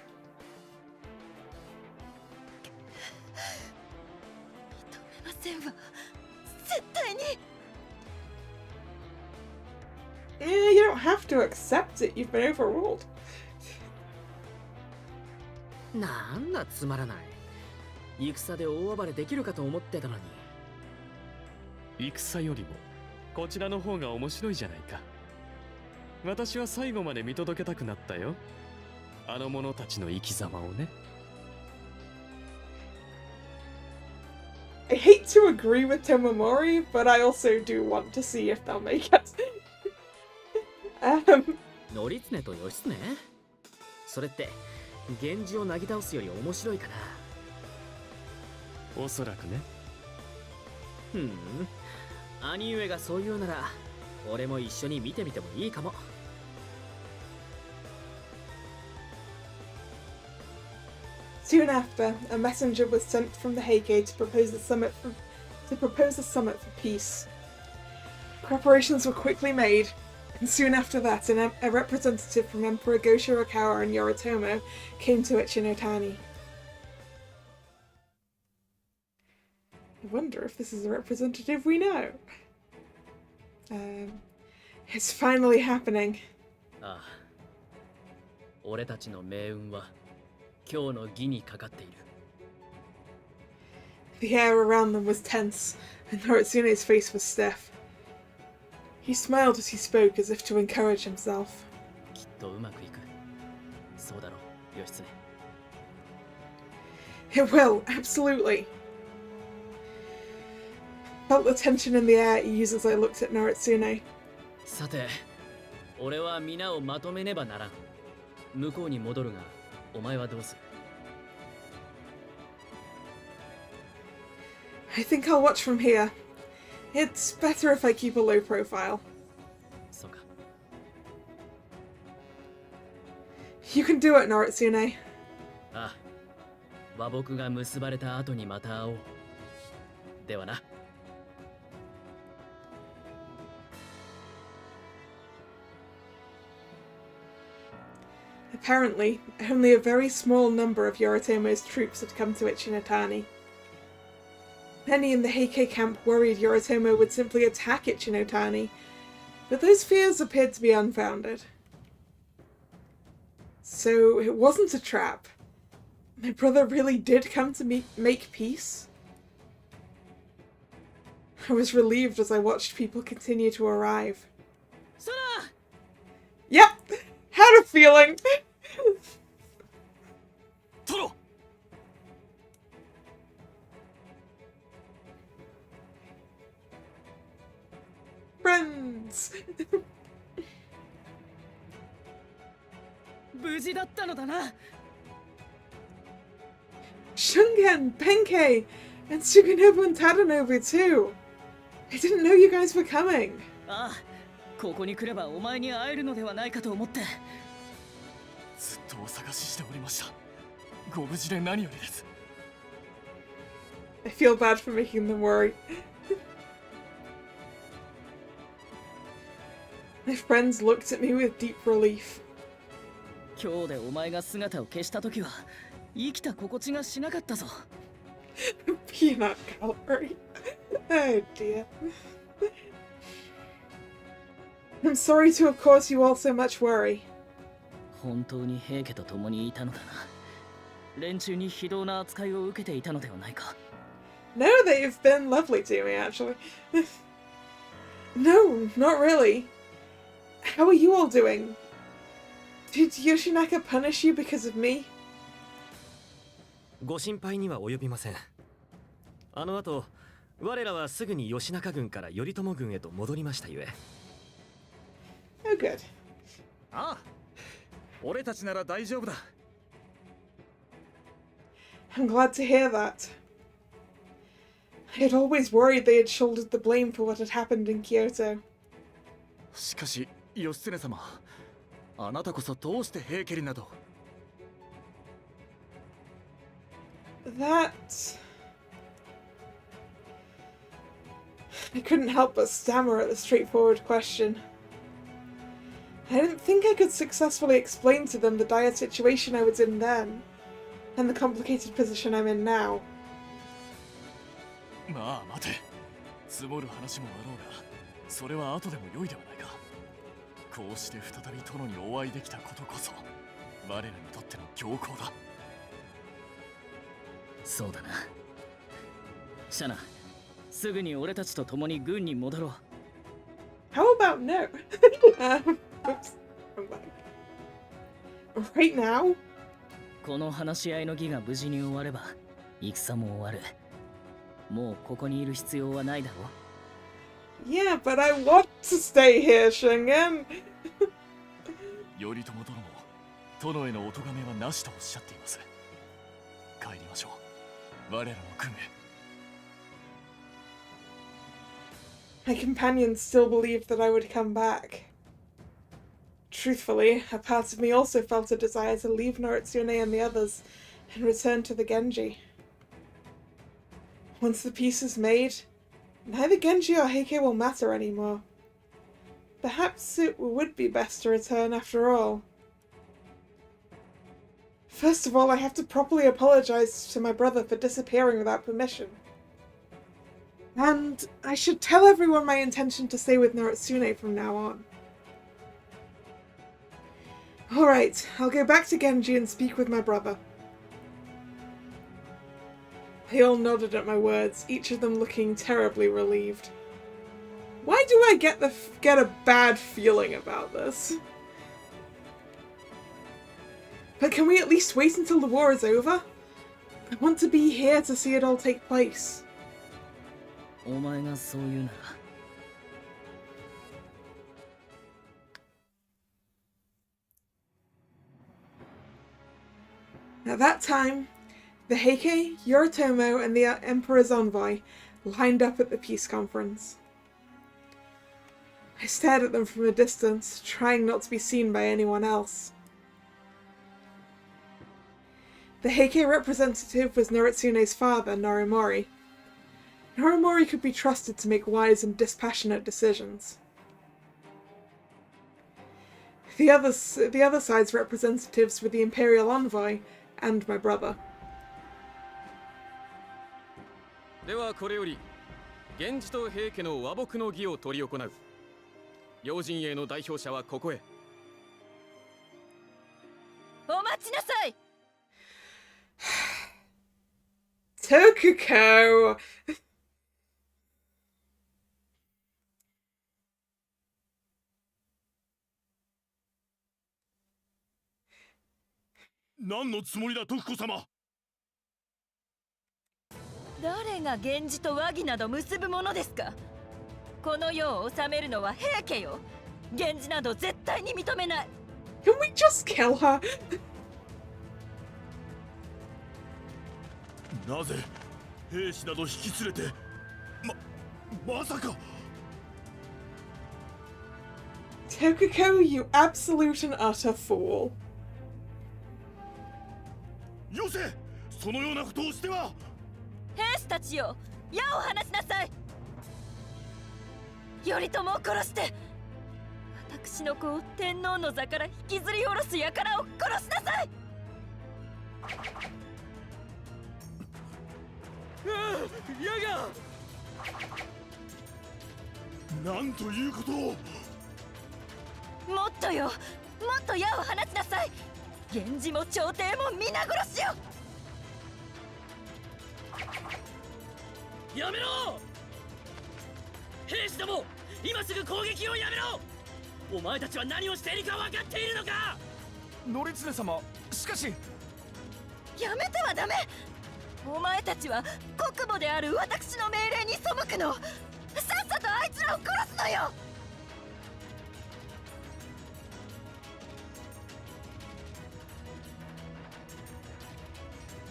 めませんわ。絶対に。Yeah, you don't have to accept it. You've been overruled. なんだつまらない。戦で大暴れできるかと思ってたのに。戦よりもこちらの方が面白いじゃないか。私は最後まで見届けたくなったよ。あの者たちの生き様をね。I hate to agree with Tomomori, but I also do want to see if they'll make it. 則常と義経？それって源氏をなぎ倒すより面白いかな。おそらくね。兄上がそう言うなら俺も一緒に見てみてもいいかも。Soon after, a messenger was sent from the Heike to propose a summit for peace. Preparations were quickly made, and soon after that, a representative from Emperor Go Shirakawa and Yoritomo came to Ichinotani. I wonder if this is a representative we know. It's finally happening. ああ、俺たちの命運は今日の儀にかかっている。 The air around them was tense, and Noritsune's face was stiff. He smiled as he spoke, as if to encourage himself. きっとうまくいく。そうだろう、義経。 It will, absolutely. Felt the tension in the air ease as I looked at Noritsune. さて、俺は皆をまとめねばならん。向こうに戻るが、お前はどうする？ I think I'll watch from here. It's better if I keep a low profile. そうか。 You can do it, Noritsune. ああ、和睦が結ばれた後にまた会おう。ではな。 Apparently, only a very small number of Yoritomo's troops had come to Ichinotani. Many in the Heike camp worried Yoritomo would simply attack Ichinotani, but those fears appeared to be unfounded. So it wasn't a trap. My brother really did come to make peace. I was relieved as I watched people continue to arrive. Sona! Yep! Had a feeling! Toro! Friends! 無事だったのだな。 Shungen, Benkei, and Suginobu and Tadanobu too! I didn't know you guys were coming! ああ、ここに来ればお前に会えるのではないかと思って。ずっとお探ししておりました。ご無事で何よりです。 I feel bad for making them worry. My friends looked at me with deep relief. 今日でお前が姿を消した時は生きた心地がしなかったぞ。Peanut gallery. Oh dear. I'm sorry to have caused you all so much worry. 本当に平家と共にいたのだな。連中に非道な扱いを受けていたのではないか。 No, they've been lovely to me, actually. No, not really. How are you all doing? Did Yoshinaka punish you because of me? ご心配には及びません。あの後、我らはすぐに義仲軍から頼朝軍へと戻りましたゆえ。Oh, good. ああ、俺たちなら大丈夫だ。 I'm glad to hear that. I had always worried they had shouldered the blame for what had happened in Kyoto. しかし、義経様、あなたこそどうして平家になど。 That... I couldn't help but stammer at the straightforward question. I didn't think I could successfully explain to them the dire situation I was in then, and the complicated position I'm in now. まあ待て、積もる話もあろうが、それは後でも良いではないか。こうして再び殿にお会いできたことこそ、我らにとっての強行だ。そうだな。シャナ、すぐに俺たちと共に軍に戻ろう。 How about no? Oops. I'm back. Right now? この話し合いの儀が無事に終われば、戦も終わる。もうここにいる必要はないだろう。 Yeah, but I want to stay here, Shingen! 頼朝殿も殿へのお咎めはなしとおっしゃっています。帰りましょう、我らの軍へ。 My companions still believed that I would come back. Truthfully, a part of me also felt a desire to leave Noritsune and the others and return to the Genji. Once the peace is made, neither Genji or Heike will matter anymore. Perhaps it would be best to return after all. First of all, I have to properly apologize to my brother for disappearing without permission. And I should tell everyone my intention to stay with Noritsune from now on. Alright, I'll go back to Genji and speak with my brother. They all nodded at my words, each of them looking terribly relieved. Why do I get a bad feeling about this? But can we at least wait until the war is over? I want to be here to see it all take place. お前がそう言うなら At that time, the Heike, Yoritomo, and the Emperor's envoy lined up at the peace conference. I stared at them from a distance, trying not to be seen by anyone else. The Heike representative was Noritsune's father, Norimori. Norimori could be trusted to make wise and dispassionate decisions. The other side's representatives were the Imperial envoy and my brother. ではこれより源氏と平家の和睦の儀を執り行う。両陣営の代表者はここへ。お待ちなさい。Tokuko! 何のつもりだ徳子様。誰が源氏と和議など結ぶものですか。この世を治めるのは平家よ。源氏など絶対に認めない。 Can we just kill her? なぜ兵士など引き連れてまさか。 Tokuko, you absolute and utter fool. よせ、そのようなことをしては。兵士たちよ、矢を放ちなさい。頼朝を殺して私の子を天皇の座から引きずり下ろす輩を殺しなさい。矢が。なんということを。もっとよ、もっと矢を放ちなさい。源氏も朝廷も皆殺しよ。やめろ！兵士ども、今すぐ攻撃をやめろ！お前たちは何をしているか分かっているのか！則常様、しかし。やめてはダメ。お前たちは国母である私の命令に背くの。さっさとあいつらを殺すのよ。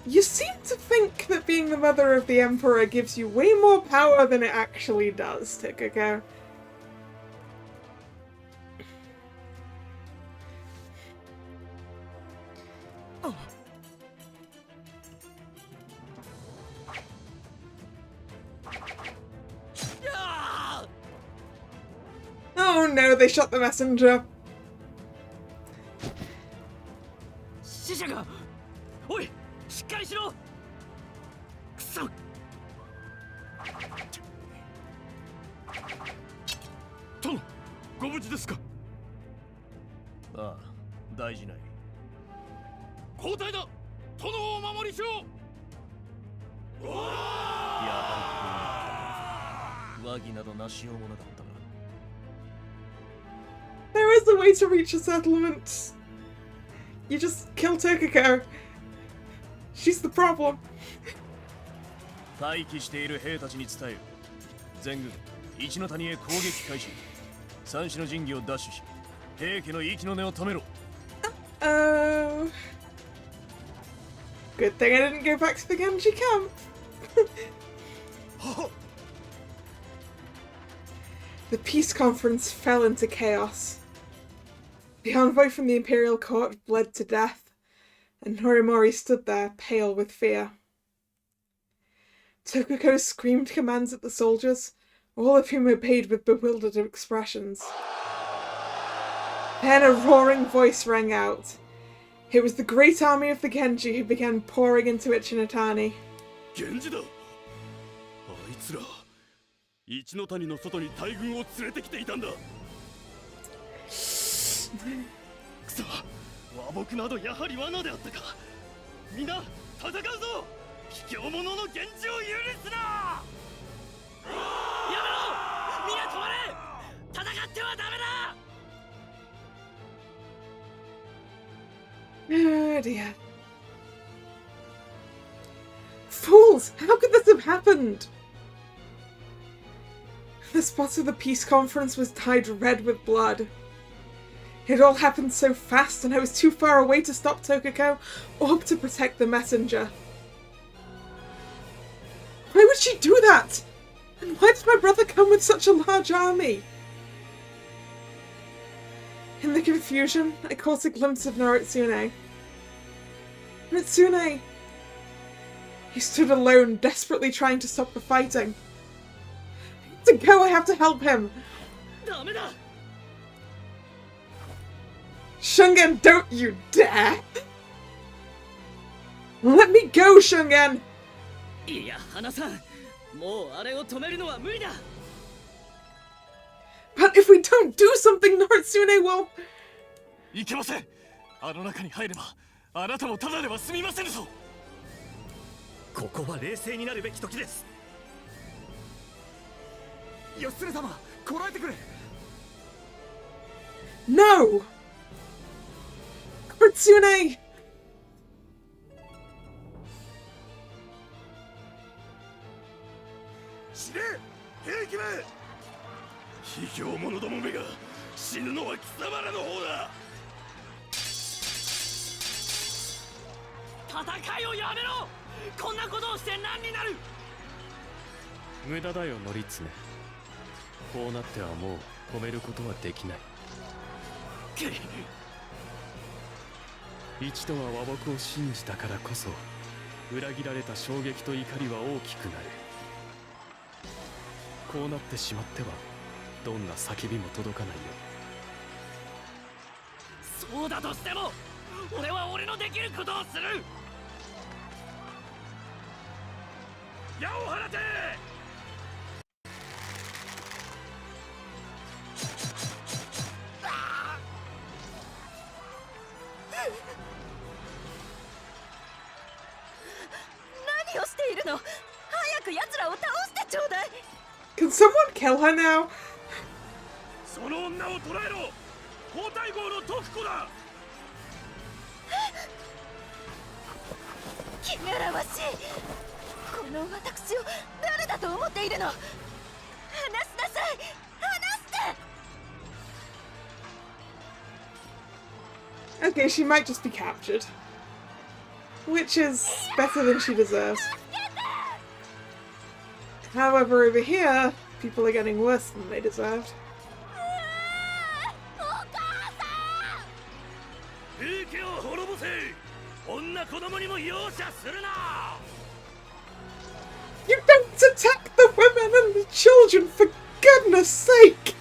You seem to think that being the mother of the Emperor gives you way more power than it actually does, Tokuko. Oh no, they shot the messenger. 死者が。おい、しっかりしろ。くそ。殿、ご無事ですか。ああ、大事ない。交代だ。殿をお守りしろ。やはり和議などなしようもなかったな。 There is a way to reach a settlement. You just kill Tokuko. She's the problem. 待機している兵たちに伝えよ。全軍一の谷へ攻撃開始。三種の神器を奪取し、平家の息の根を止めろ。Good thing I didn't go back to the Genji camp. The peace conference fell into chaos. The envoy from the imperial court bled to death, and Norimori stood there, pale with fear. Tokuko screamed commands at the soldiers, all of whom obeyed with bewildered expressions. Then a roaring voice rang out. It was the great army of the Genji who began pouring into Ichinotani. 源氏だ。あいつら、一の谷の外に大軍を連れてきていたんだ。くそ、和睦などやはり罠であったか。皆戦うぞ。卑怯者の源氏を許すな。やめろ、皆止まれ。戦ってはダメだ。 Oh dear. Fools! How could this have happened? The spot of the peace conference was dyed red with blood. It all happened so fast, and I was too far away to stop Tokiko or to protect the messenger. Why would she do that? And why did my brother come with such a large army? In the confusion, I caught a glimpse of Naritsune. Naritsune! He stood alone, desperately trying to stop the fighting. To go, I have to help him! Shungen, don't you dare! Let me go, Shungen! いや、花さん、もうあれを止めるのは無理だ。 But if we don't do something, Naritsune will... いけません。あの中に入れば、あなたもただでは済みませぬぞ。ここは冷静になるべき時です。義経様、こらえてくれ。 No! Naritsune! 死ね、兵器め。卑怯者どもめが死ぬのは貴様らの方だ。戦いをやめろ。こんなことをして何になる。無駄だよ、則常。こうなってはもう止めることはできない。一度は和睦を信じたからこそ、裏切られた衝撃と怒りは大きくなる。こうなってしまってはどんな叫びも届かないよ。そうだとしても俺は俺のできることをする。矢を放て。何をしているの。早く奴らを倒してちょうだい。 Can someone kill her now? その女を捕らえろ。皇太后の徳子だ。気がらわしい。この私を誰だと思っているの。話しなさい。話して。 Okay, she might just be captured. Which is better than she deserves. However, over here, people are getting worse than they deserved. 平家を滅ぼせ。女子供にも容赦するな。 You don't attack the women and the children, for goodness sake!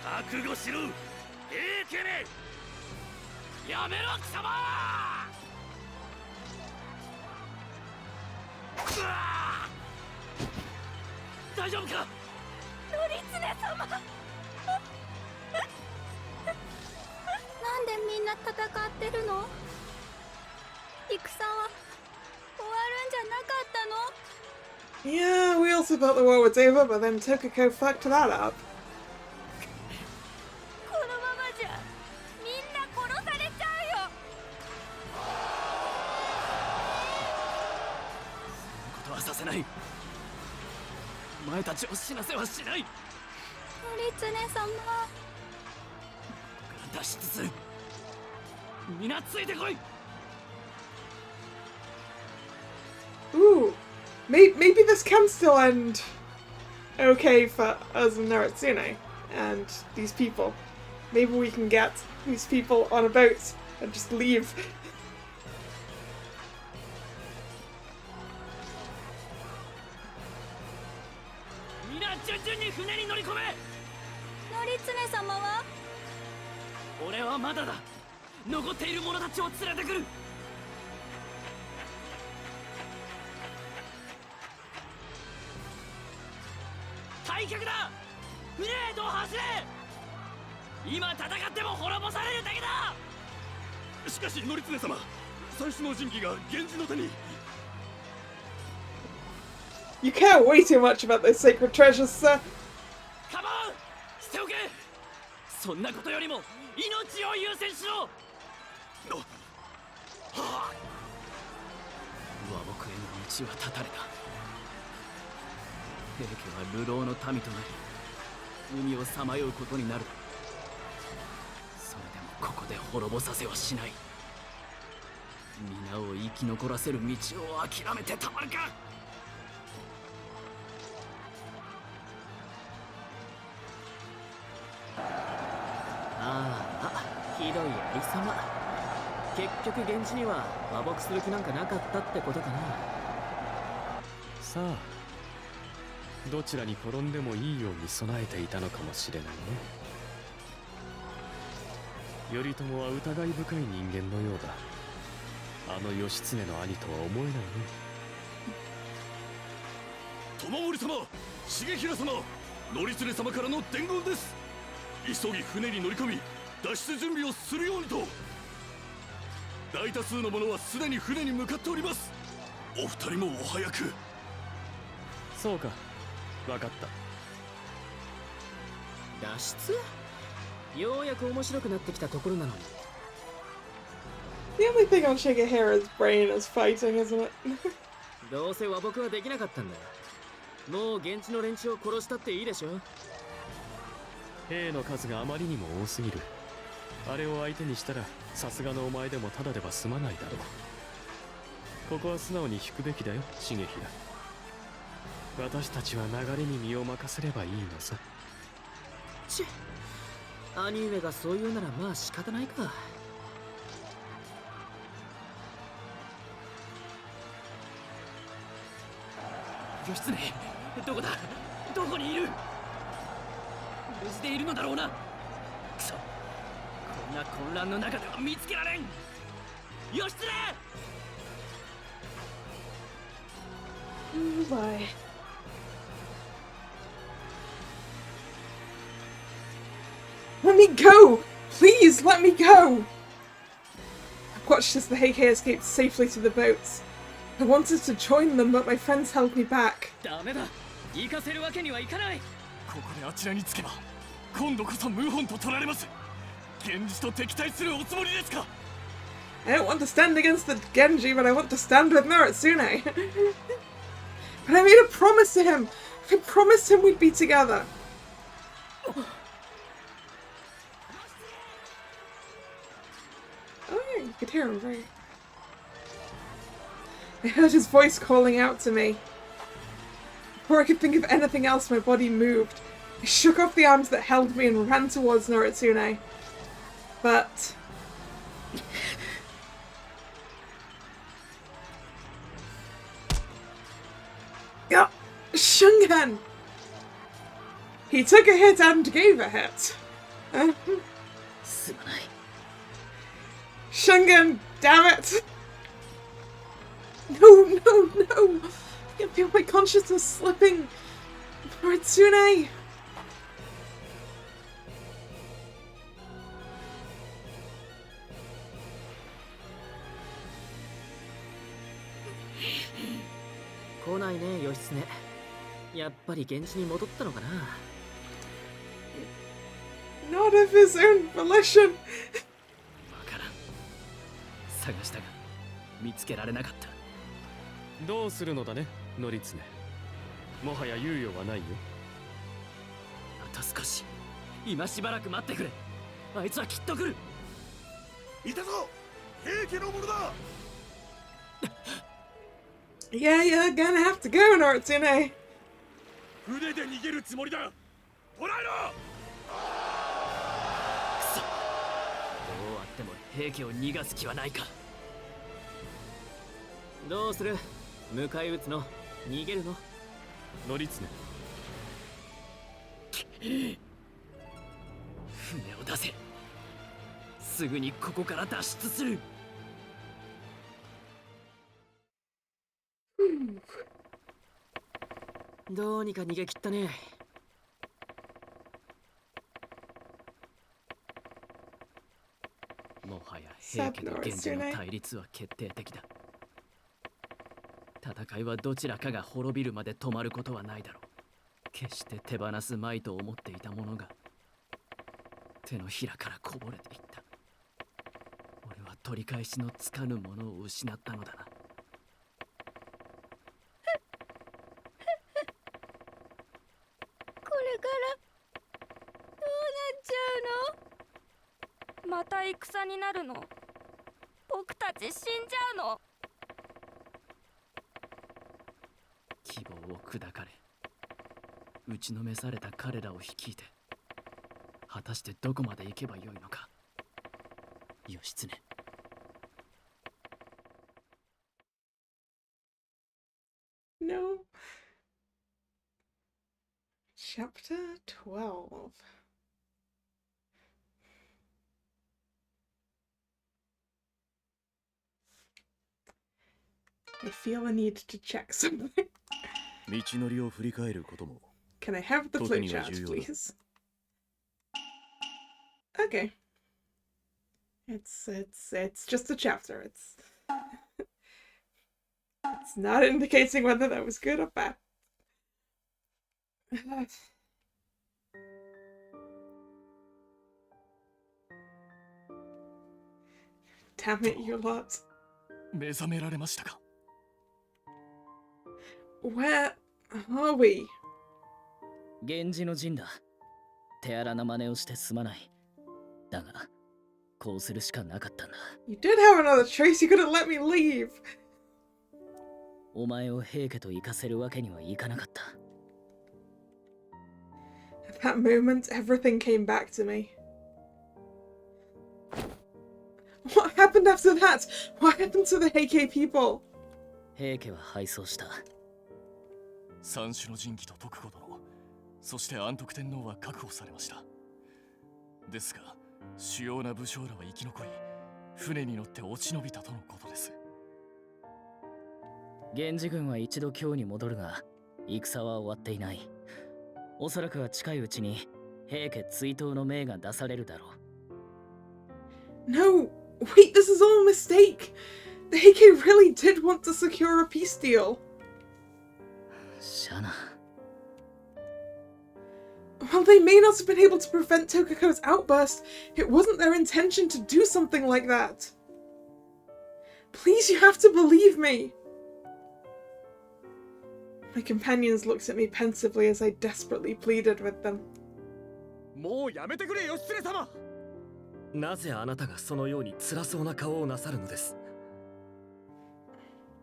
覚悟しろ、平家め。やめろ、貴様。大丈夫か。頼常様。なんでみんな戦ってるの。戦は終わるんじゃなかったの。 Yeah, we also thought the war was over, but then Tokiko fucked that up. このままじゃみんな殺されちゃうよ。そんなことはさせない。お前たちを死なせはしない。頼常様。脱出する。皆ついてこい。 Ooh, maybe this can still end okay for us and Naritsune and these people. Maybe we can get these people on a boat and just leave. 皆順々に船に乗り込め。頼常様は。俺はまだだ。残っている者たちを連れてくる。客だ。船へと走れ。今戦っても滅ぼされるだけだ。しかし乗常様、三種の神器が源氏の手に。 You care way too much about those sacred treasures, sir. カモン、しておけ。そんなことよりも命を優先しろ。和睦への道は断たれた。平家は流浪の民となり海をさまようことになる。それでもここで滅ぼさせはしない。皆を生き残らせる道を諦めてたまるか。ひどいありさま。結局源氏には和睦する気なんかなかったってことかな。さあ、どちらに転んでもいいように備えていたのかもしれないね。頼朝は疑い深い人間のようだ。あの義経の兄とは思えないね。友森様、重衡様、乗常様からの伝言です。急ぎ船に乗り込み脱出準備をするようにと。大多数の者はすでに船に向かっております。お二人もお早く。そうか、分かった。脱出？ようやく面白くなってきたところなのに。The only thing on Shigehira's brain is fighting, isn't it? どうせ和睦はできなかったんだ。もう現地の連中を殺したっていいでしょ。兵の数があまりにも多すぎる。あれを相手にしたらさすがのお前でもただでは済まないだろう。ここは素直に引くべきだよ、重衡。私たちは流れに身を任せればいいのさ。ちっ、兄上がそう言うならまあ仕方ないか。義経、どこだ。どこにいる。無事でいるのだろうな。くそ、こんな混乱の中では見つけられん。義経。 Oh boy. Let me go! Please, let me go! I've watched as the Heike escaped safely to the boats. I wanted to join them, but my friends held me back. ダメだ。行かせるわけにはいかない。ここであちらにつけば、今度こそ謀反と取られます。源氏と敵対するおつもりですか。 I don't want to stand against the Genji, but I want to stand with Naritsune. But I made a promise to him. I promised him we'd be together. Oh yeah, you could hear him, right? I heard his voice calling out to me. Before I could think of anything else, my body moved. I shook off the arms that held me and ran towards Naritsune. But... yeah, Shungen! He took a hit and gave a hit. Shungen, damn it! No, no, no! I can feel my consciousness slipping. Naritsune! Not of his own volition. わからん。探したが見つけられなかった。どうするのだね、乗常。もはや猶予はないよ。あと少し。今しばらく待ってくれ。あいつはきっと来る。いたぞ、平家の者だ。Yeah, you're gonna have to go, Naritsune. 船で逃げるつもりだ。捕らえろ。くそ。どうあっても平家を逃がす気はないか。どうする？迎え撃つの？逃げるの？乗常。船を出せ。すぐにここから脱出する。どうにか逃げ切ったね。もはや平家と源氏の対立は決定的だ。戦いはどちらかが滅びるまで止まることはないだろう。決して手放すまいと思っていたものが手のひらからこぼれていった。俺は取り返しのつかぬものを失ったのだな。これからどうなっちゃうの？また戦になるの？僕たち死んじゃうの？希望を砕かれ打ちのめされた彼らを率いて果たしてどこまで行けばよいのか。義経。No. Chapter 12. I feel a need to check something. 道のりを振り返ることも Can I have the flowchart, please? Okay. It's just a chapter. It's not indicating whether that was good or bad. Damn it, you lot. 目覚められましたか？ Where are we? 源氏の陣だ。手荒な真似をしてすまない。だが、こうするしかなかったんだ。You did have another choice. You couldn't let me leave. お前を平家と行かせるわけにはいかなかった。At that moment, everything came back to me. What happened after that? What happened to the Heike people? 平家は敗走した。三種の神器と徳子殿、そして安徳天皇は確保されました。ですが、主要な武将らは生き残り、船に乗って落ち延びたとのことです。源氏軍は一度京に戻るが、戦は終わっていない。おそらくは近いうちに平家追討の命が出されるだろう。No! Wait, this is all a mistake! The Heike really did want to secure a peace deal. しゃあな。While they may not have been able to prevent Tokuko's outburst, it wasn't their intention to do something like that. Please, you have to believe me. My companions looked at me pensively as I desperately pleaded with them. もうやめてくれ、義経様。なぜあなたがそのように辛そうな顔をなさるのです？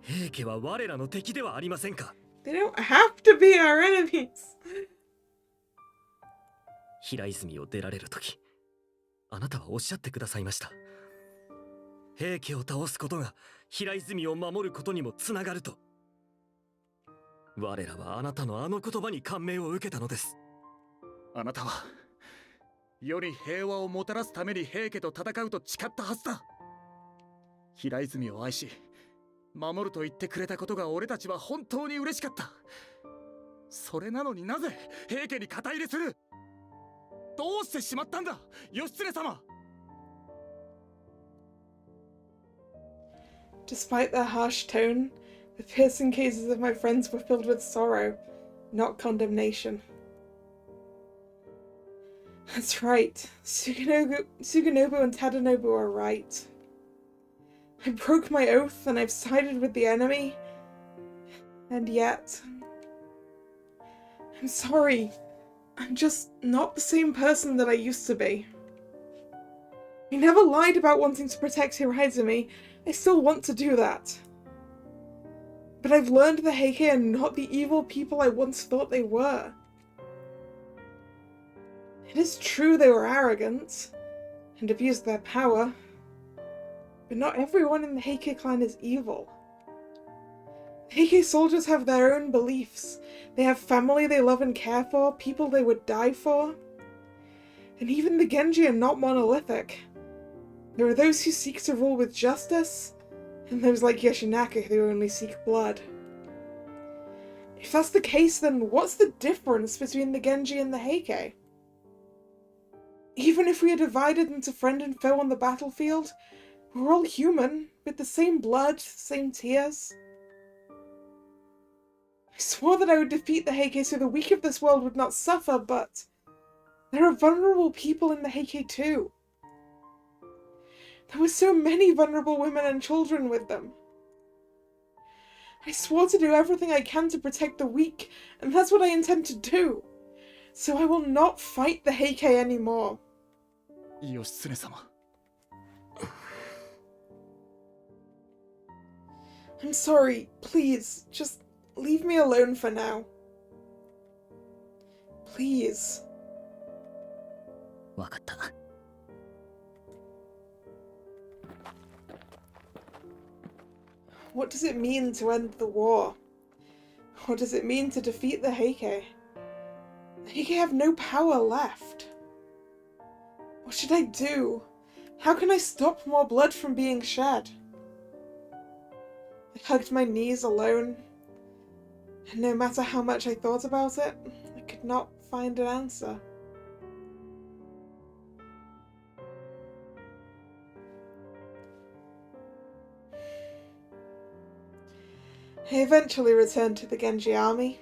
平家は我らの敵ではありませんか？ They don't have to be our enemies. 平泉を出られるとき、あなたはおっしゃってくださいました。平家を倒すことが平泉を守ることにもつながると。我らはあなたのあの言葉に感銘を受けたのです。あなたはより平和をもたらすために平家と戦うと誓ったはずだ。平泉を愛し守ると言ってくれたことが俺たちは本当に嬉しかった。それなのになぜ平家に肩入れする？どうしてしまったんだ、義経様。Despite their harsh tone, the piercing gazes of my friends were filled with sorrow, not condemnation. That's right. Suganobu and Tadanobu are right. I broke my oath and I've sided with the enemy. And yet... I'm sorry. I'm just not the same person that I used to be. I never lied about wanting to protect Hiraizumi. I still want to do that. But I've learned the Heike are not the evil people I once thought they were. It is true they were arrogant and abused their power, but not everyone in the Heike clan is evil. Heike soldiers have their own beliefs. They have family they love and care for, people they would die for. And even the Genji are not monolithic. There are those who seek to rule with justice, and those like Yoshinaka who only seek blood. If that's the case, then what's the difference between the Genji and the Heike? Even if we are divided into friend and foe on the battlefield, we're all human, with the same blood, same tears. I swore that I would defeat the Heike so the weak of this world would not suffer, but there are vulnerable people in the Heike too. There were so many vulnerable women and children with them. I swore to do everything I can to protect the weak, and that's what I intend to do. So I will not fight the Heike anymore. 義経様 I'm sorry, please, just leave me alone for now. Please. わかった。 What does it mean to end the war? What does it mean to defeat the Heike? The Heike have no power left. What should I do? How can I stop more blood from being shed? I hugged my knees alone, and no matter how much I thought about it, I could not find an answer. I eventually returned to the Genji army,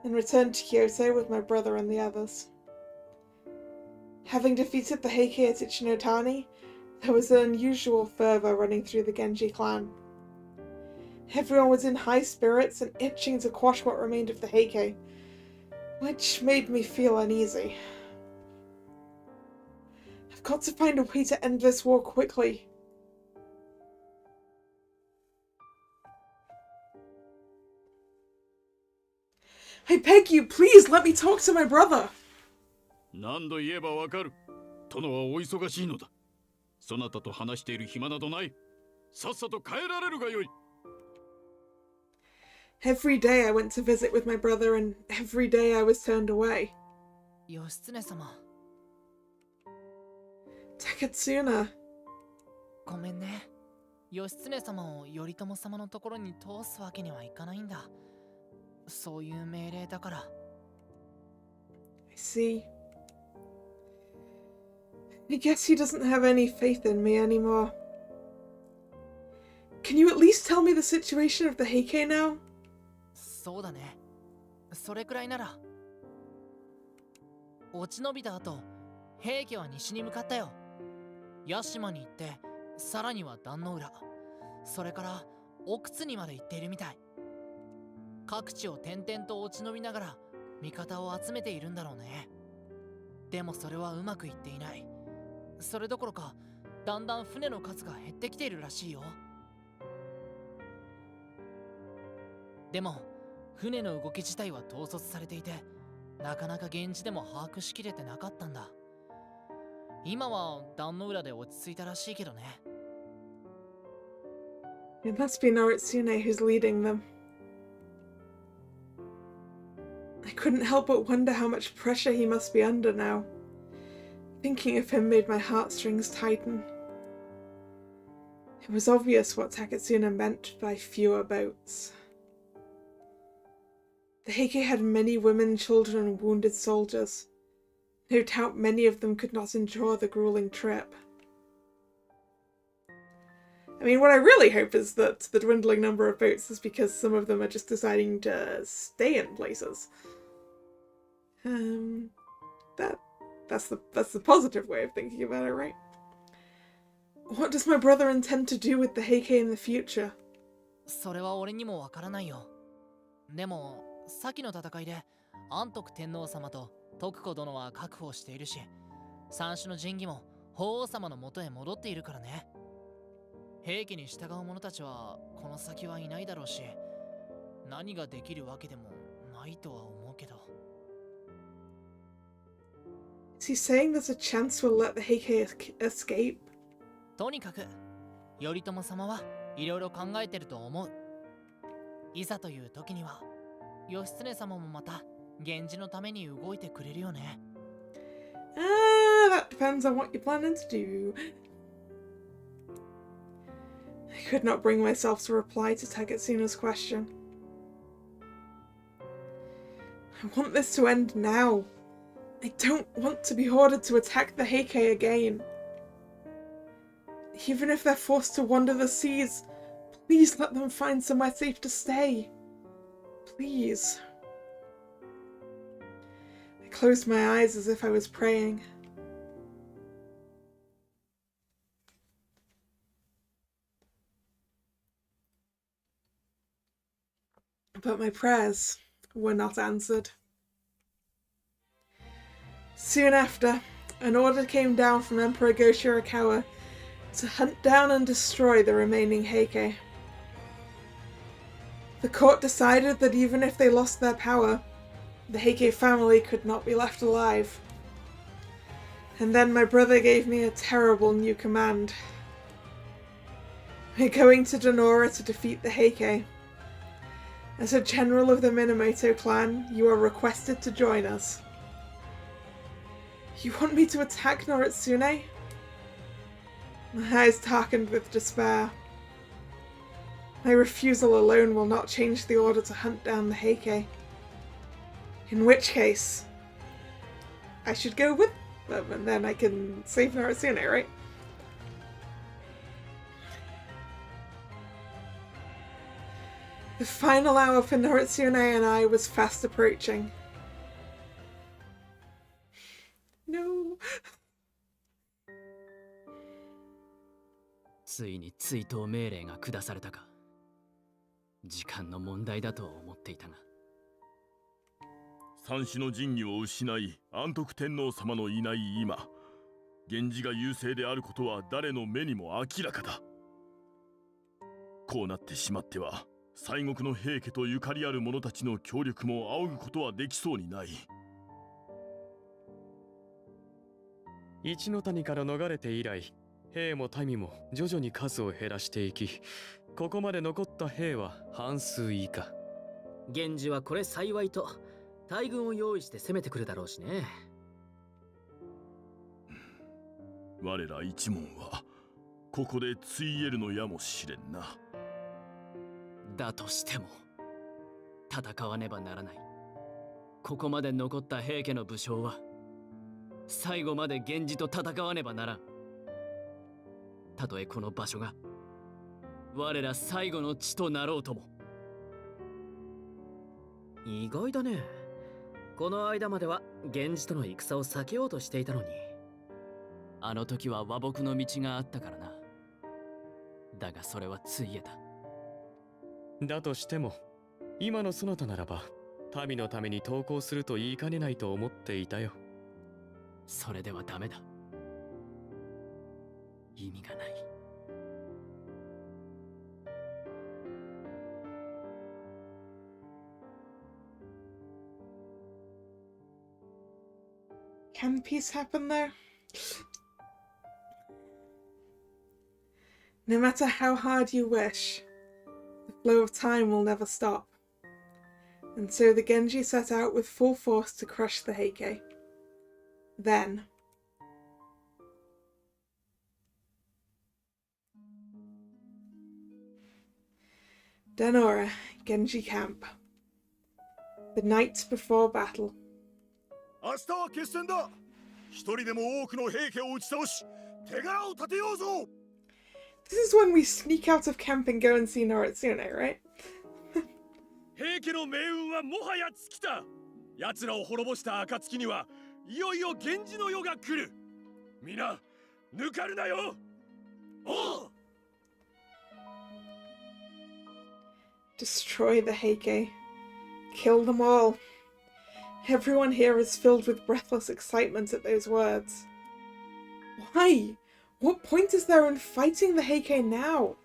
and returned to Kyoto with my brother and the others. Having defeated the Heike at Ichinotani, there was an unusual fervour running through the Genji clan. Everyone was in high spirits and itching to quash what remained of the Heike, which made me feel uneasy. I've got to find a way to end this war quickly. I beg you, please let me talk to my brother. 何度言えばわかる。殿はお忙しいのだ。そなたと話している暇などない。さっさと帰られるがよい。Every day I went to visit with my brother, and every day I was turned away. 義経様。Takatsuna. ごめんね。義経様を頼朝様のところに通すわけにはいかないんだ。そういう命令だから。I see. I guess he doesn't have any faith in me anymore. Can you at least tell me the situation of the Heike now? そうだね。それくらいなら。落ち延びた後、平家は西に向かったよ。屋島に行って、さらには壇の浦、それから奥津にまで行っているみたい。各地を転々と落ち延びながら味方を集めているんだろうね。でもそれはうまくいっていない。それどころか、だんだん船の数が減ってきているらしいよ。でも船の動き自体は統率されていて、なかなか現地でも把握しきれてなかったんだ。今は壇の浦で落ち着いたらしいけどね。It must be Noritsune who's leading them. I couldn't help but wonder how much pressure he must be under now. Thinking of him made my heartstrings tighten. It was obvious what Takatsuna meant by fewer boats. The Heike had many women, children, and wounded soldiers. No doubt many of them could not endure the grueling trip. I mean, what I really hope is that the dwindling number of boats is because some of them are just deciding to stay in places. That's the positive way of thinking about it, right? What does my brother intend to do with the Heike in the future? それは俺にもわからないよ。でも、先の戦いで安徳天皇様と徳子殿は確保しているし、三種の神器も法皇様の元へ戻っているからね。平家に従う者たちはこの先はいないだろうし、何ができるわけでもないとは思うけど。Is he saying there's a chance we'll let the Heike escape? とにかく、頼朝様はいろいろ考えてると思う。いざという時には、義経様もまた源氏のために動いてくれるよね。That depends on what you're planning to do. I could not bring myself to reply to Takatsuna's question. I want this to end now. I don't want to be ordered to attack the Heike again. Even if they're forced to wander the seas, please let them find somewhere safe to stay. Please. I closed my eyes as if I was praying. But my prayers were not answered. Soon after, an order came down from Emperor Go-Shirakawa to hunt down and destroy the remaining Heike. The court decided that even if they lost their power, the Heike family could not be left alive. And then my brother gave me a terrible new command. We're going to Donora to defeat the Heike. As a general of the Minamoto clan, you are requested to join us. You want me to attack Noritsune? My eyes darkened with despair. My refusal alone will not change the order to hunt down the Heike. In which case, I should go with them and then I can save Noritsune, right? The final hour for Noritsune and I was fast approaching. No. ついに追悼命令が下されたか。時間の問題だと思っていたが。三種の神器を失い安徳天皇様のいない今、源氏が優勢であることは誰の目にも明らかだ。こうなってしまっては西国の平家とゆかりある者たちの協力も仰ぐことはできそうにない。一の谷から逃れて以来、兵も民も徐々に数を減らしていき、ここまで残った兵は半数以下。源氏はこれ幸いと大軍を用意して攻めてくるだろうしね。我ら一門はここでついえるのやもしれんな。だとしても戦わねばならない。ここまで残った平家の武将は最後まで源氏と戦わねばならん。たとえこの場所が我ら最後の地となろうとも。意外だね。この間までは源氏との戦を避けようとしていたのに。あの時は和睦の道があったからな。だがそれはついえた。だとしても今のそなたならば民のために投降すると言いかねないと思っていたよ。それではダメだ。意味がない。Can peace happen there? No matter how hard you wish, the flow of time will never stop. And so the Genji set out with full force to crush the Heike. Then, Donora, Genji Camp. The night before battle. 明日は決戦だ。一人でも多くの平家を打ち倒し、手柄を立てようぞ。This is when we sneak out of camp and go and see Noritsune, right? 平家の命運はもはや尽きた。奴らを滅ぼした暁にはいよいよ源氏の世が来る。皆抜かるなよ。おう。Destroy the Heike. Kill them all. Everyone here is filled with breathless excitement at those words. Why? What point is there in fighting the Heike now?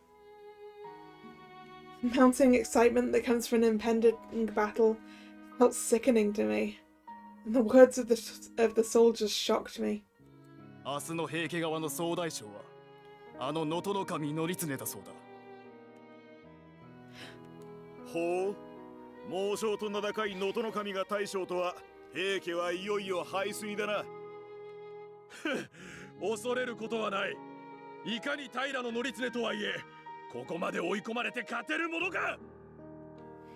Mounting excitement that comes from an impending battle felt sickening to me, and the words of the soldiers shocked me. 明日の平家側の総大将はあの能登守頼経だそうだ。ほう、猛将と名高い能登守が大将とは平家はいよいよ敗水だな。恐れることはない。いかに平の頼経とはいえ、ここまで追い込まれて勝てるものか。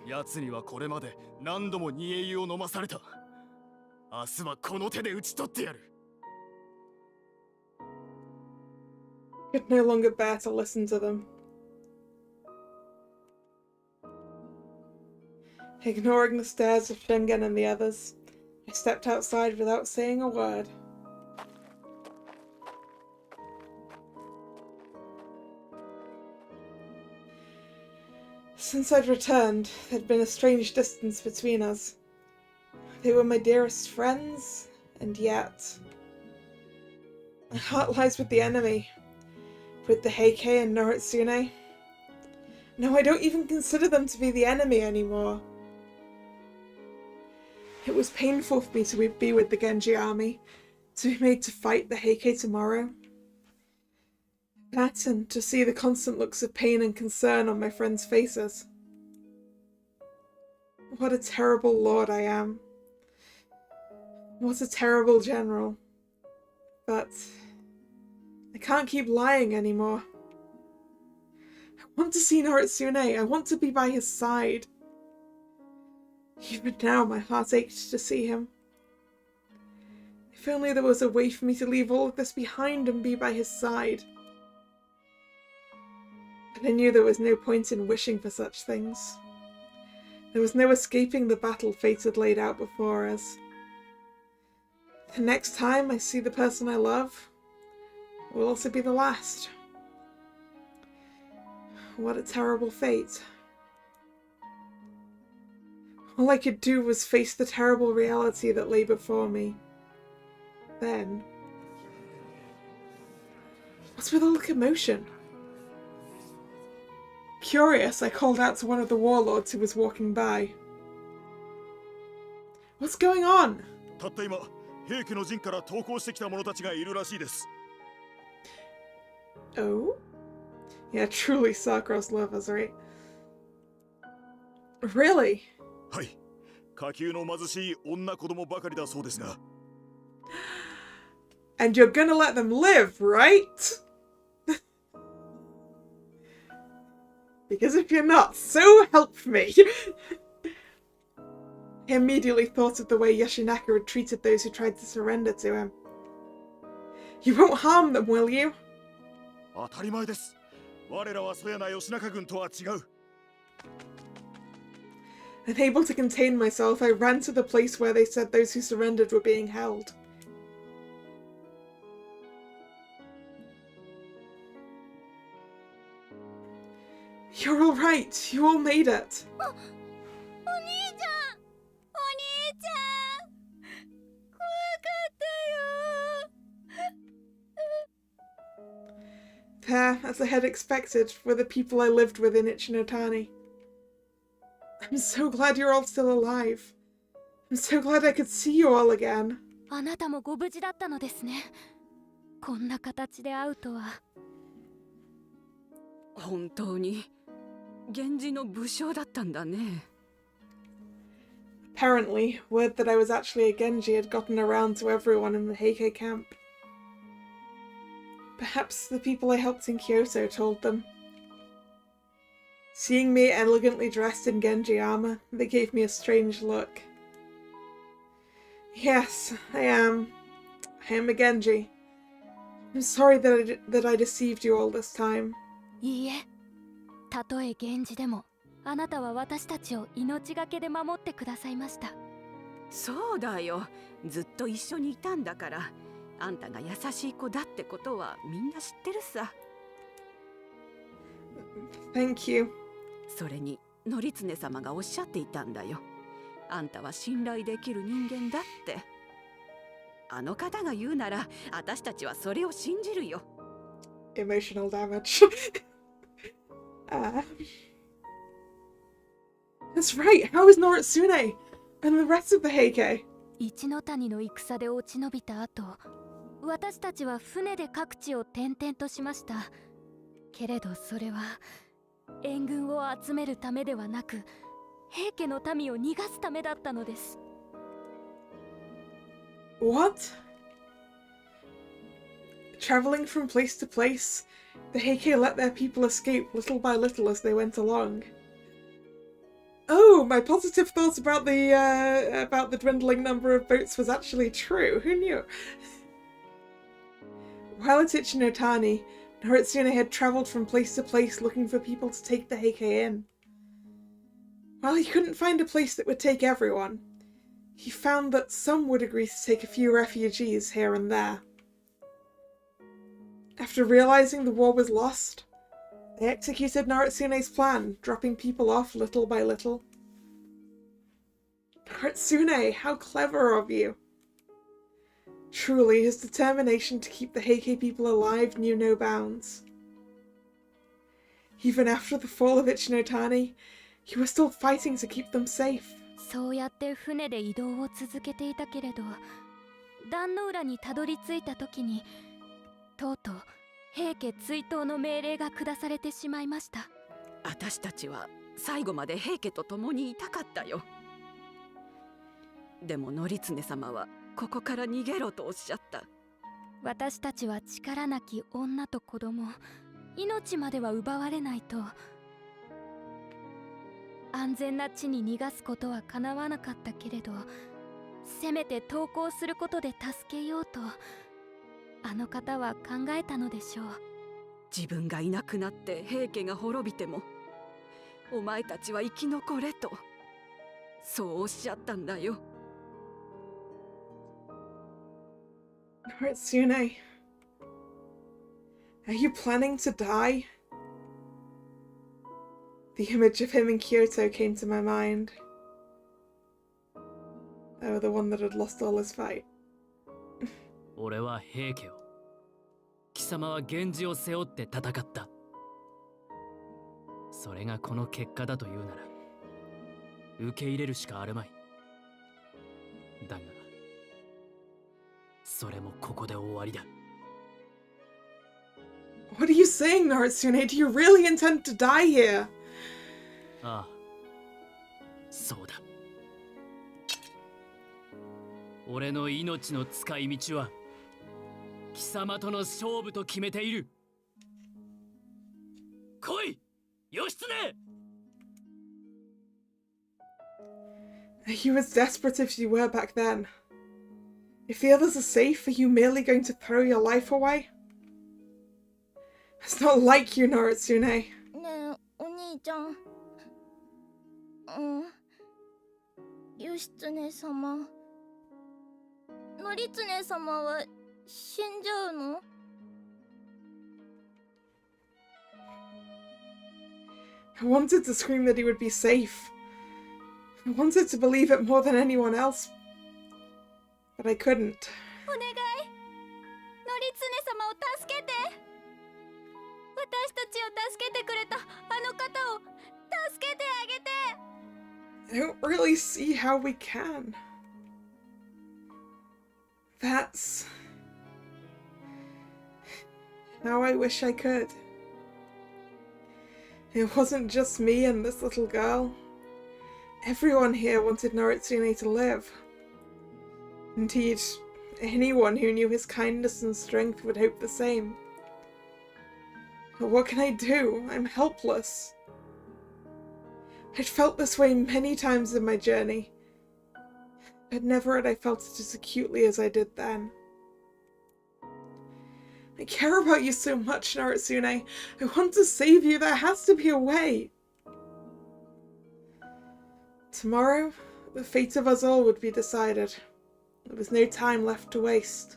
奴にはこれまで何度も煮え湯を飲まされた。明日はこの手で討ち取ってやる。 I could no longer bear to listen to them. Ignoring the stares of Shingen and the others, I stepped outside without saying a word. Since I'd returned, there'd been a strange distance between us. They were my dearest friends, and yet... My heart lies with the enemy, with the Heike and Noritsune. No, I don't even consider them to be the enemy anymore. It was painful for me to be with the Genji army, to be made to fight the Heike tomorrow. That and to see the constant looks of pain and concern on my friends' faces. What a terrible lord I am. What a terrible general. But I can't keep lying anymore. I want to see Noritsune. I want to be by his side. Even now my heart ached to see him. If only there was a way for me to leave all of this behind and be by his side. But I knew there was no point in wishing for such things. There was no escaping the battle fate had laid out before us. The next time I see the person I love, it will also be the last. What a terrible fate. All I could do was face the terrible reality that lay before me. Then... What's with all the commotion? Curious, I called out to one of the warlords who was walking by. What's going on? たった今、平家の陣から投降してきた者たちがいるらしいです。 Oh? Yeah, truly star-crossed lovers, right? Really? はい。下級の貧しい女子供ばかりだそうですが。 And you're gonna let them live, right? Because if you're not, so help me! I immediately thought of the way Yoshinaka had treated those who tried to surrender to him. You won't harm them, will you? 当たり前です。我らはそやな義仲軍とは違う。 Unable to contain myself, I ran to the place where they said those who surrendered were being held. You're all right. You all made it. There, as I had expected, were the people I lived with in Ichinotani. I'm so glad you're all still alive. I'm so glad I could see you all again. あなたもご無事だったのですね。こんな形で会うとは。本当に源氏の武将だったんだね。 Apparently, word that I was actually a Genji had gotten around to everyone in the Heike camp. Perhaps the people I helped in Kyoto told them. Seeing me elegantly dressed in Genji armor, they gave me a strange look. Yes, I am. I am a Genji. I'm sorry that I deceived you all this time. いいえ、たとえ源氏でも、あなたは私たちを命がけで守ってくださいました。そうだよ。ずっと一緒にいたんだから。あんたが優しい子だってことはみんな知ってるさ。Thank you. それに則常様がおっしゃっていたんだよ。あんたは信頼できる人間だって。あの方が言うなら、私たちはそれを信じるよ。Emotional damage. That's right. How is Noritsune and the rest of the Heike? 一ノ谷の戦で落ち延びた後、私たちは船で各地を転々としました。けれどそれは援軍を集めるためではなく、平家の民を逃がすためだったのです。What? Traveling from place to place, the Heike let their people escape little by little as they went along. Oh, my positive thought about the dwindling number of boats was actually true. Who knew? While at Ichinotani, Noritsune had travelled from place to place looking for people to take the Heike in. While he couldn't find a place that would take everyone, he found that some would agree to take a few refugees here and there. After realising the war was lost, they executed Naritsune's plan, dropping people off little by little. Naritsune, how clever of you! Truly, his determination to keep the Heike people alive knew no bounds. Even after the fall of Ichinotani, he was still fighting to keep them safe. そうやって船で移動を続けていたけれど、壇の浦にたどり着いた時に、とうとう平家追討の命令が下されてしまいました。私たちは最後まで平家と共にいたかったよ。でも則常様はここから逃げろとおっしゃった。私たちは力なき女と子供、命までは奪われないと。安全な地に逃がすことはかなわなかったけれど、せめて投降することで助けようとあの方は考えたのでしょう。自分がいなくなって平家が滅びても、お前たちは生き残れと、そうおっしゃったんだよ。Naritsune, are you planning to die? The image of him in Kyoto came to my mind. Oh, the one that had lost all his fight. 俺は平家を、貴様は源氏を背負って戦った。それがこの結果だというなら、受け入れるしかあるまい。だが、それもここで終わりだ。What are you saying, Naritsune? Do you really intend to die here? ああ、そうだ。俺の命の使い道は貴様との勝負と決めている。来い、義経! Are you as desperate as you were back then? If the others are safe, are you merely going to throw your life away? It's not like you, Naritsune. ねえ、お兄ちゃん。義経様。則常様は死んじゃうの？ I wanted to scream that he would be safe. I wanted to believe it more than anyone else. But I couldn't. お願い、則常様を助けて。私たちを助けてくれたあの方を助けてあげて。I don't really see how we can. That's how I wish I could. It wasn't just me and this little girl. Everyone here wanted Naritsune to live. Indeed, anyone who knew his kindness and strength would hope the same. But what can I do? I'm helpless. I'd felt this way many times in my journey, but never had I felt it as acutely as I did then. I care about you so much, Naritsune. I want to save you. There has to be a way. Tomorrow, the fate of us all would be decided. There was no time left to waste.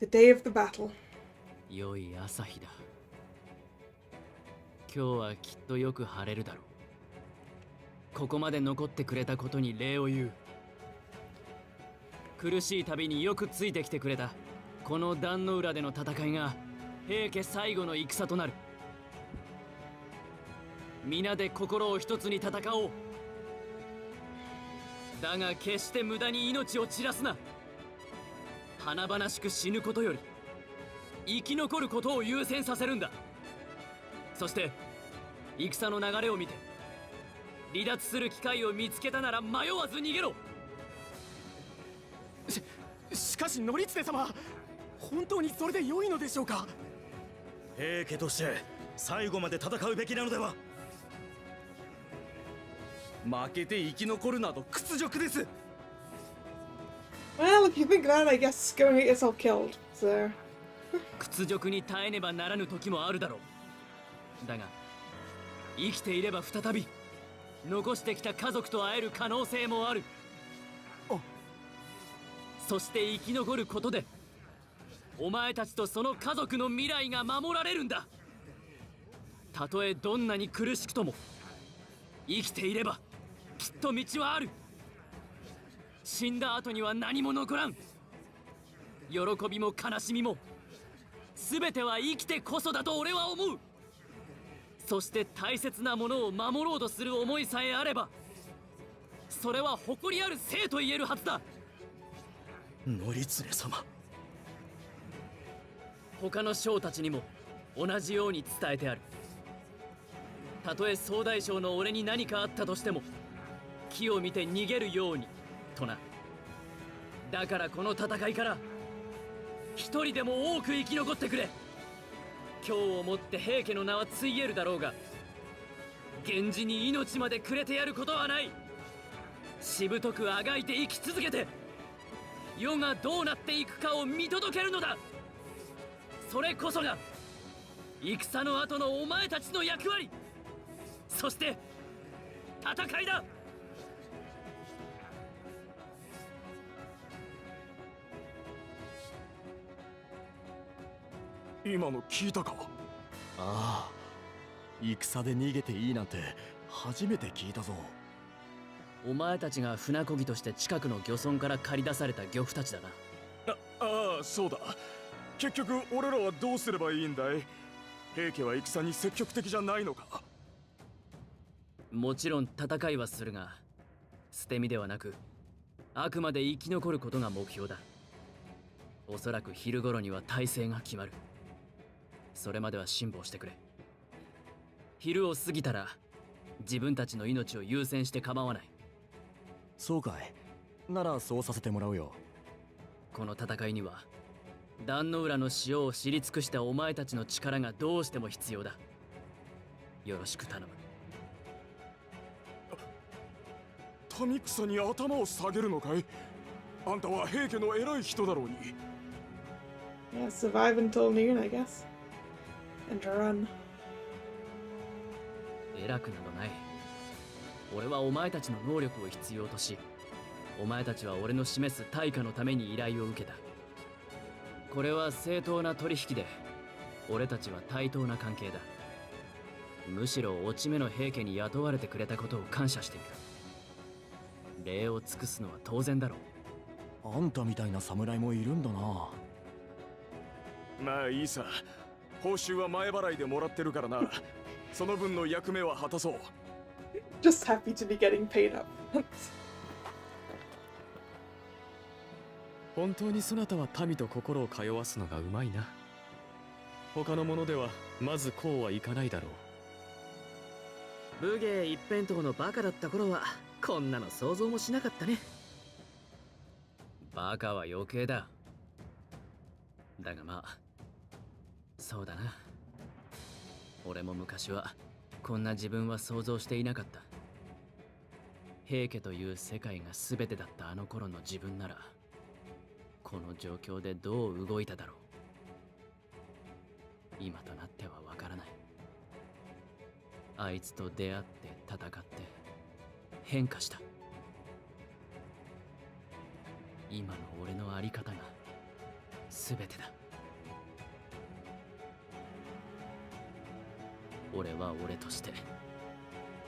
The day of the battle. 良い朝日だ。今日はきっとよく晴れるだろう。ここまで残ってくれたことに礼を言う。苦しい旅によくついてきてくれたこの壇の浦での戦いが平家最後の戦となる。皆で心を一つに戦おう。だが決して無駄に命を散らすな。華々しく死ぬことより生き残ることを優先させるんだ。そして戦の流れを見て離脱する機会を見つけたなら迷わず逃げろ。しかし則常様、本当にそれで良いのでしょうか。平家として最後まで戦うべきなのでは。負けて生き残るなど屈辱です。 Well, if you think that, I guess go and get yourself killed. So. 屈辱に耐えねばならぬ時もあるだろう。だが生きていれば再び残してきた家族と会える可能性もある。そして生き残ることでお前たちとその家族の未来が守られるんだ。たとえどんなに苦しくとも生きていればきっと道はある。死んだ後には何も残らん。喜びも悲しみも全ては生きてこそだと俺は思う。そして大切なものを守ろうとする思いさえあればそれは誇りある生と言えるはずだ。則常様、他の将たちにも同じように伝えてある。たとえ総大将の俺に何かあったとしても木を見て逃げるようにとな。だからこの戦いから一人でも多く生き残ってくれ。今日をもって平家の名はついえるだろうが源氏に命までくれてやることはない。しぶとくあがいて生き続けて世がどうなっていくかを見届けるのだ。それこそが戦の後のお前たちの役割、そして戦いだ。今の聞いたか。ああ、戦で逃げていいなんて初めて聞いたぞ。お前たちが船漕ぎとして近くの漁村から借り出された漁夫たちだな。ああ、そうだ。結局俺らはどうすればいいんだい。平家は戦に積極的じゃないのか。もちろん戦いはするが捨て身ではなくあくまで生き残ることが目標だ。おそらく昼頃には体制が決まる。それまでは辛抱してくれ。昼を過ぎたら自分たちの命を優先して構わない。そうかい。ならそうさせてもらうよ。この戦いには壇の浦の塩を知り尽くしたお前たちの力がどうしても必要だ。よろしく頼む。民草に頭を下げるのかい。あんたは平家の偉い人だろうに。Yeah, survive until noon, I guess. And run. 偉くなどない。俺はお前たちの能力を必要とし、お前たちは俺の示す対価のために依頼を受けた。これは正当な取引で、俺たちは対等な関係だ。むしろ落ち目の平家に雇われてくれたことを感謝している。礼を尽くすのは当然だろう。あんたみたいな侍もいるんだな。まあいいさ。報酬は前払いでもらってるからな。その分の役目は果たそう。Just happy to be getting paid up. 本当にそなたは民と心を通わすのがうまいな。他の者ではまずこうはいかないだろう。武芸一辺倒のバカだった頃はこんなの想像もしなかったね。バカは余計だ。だがまあそうだな。俺も昔はこんな自分は想像していなかった。平家という世界が全てだったあの頃の自分ならこの状況でどう動いただろう。今となってはわからない。あいつと出会って戦って変化した。今の俺の在り方が全てだ。俺は俺として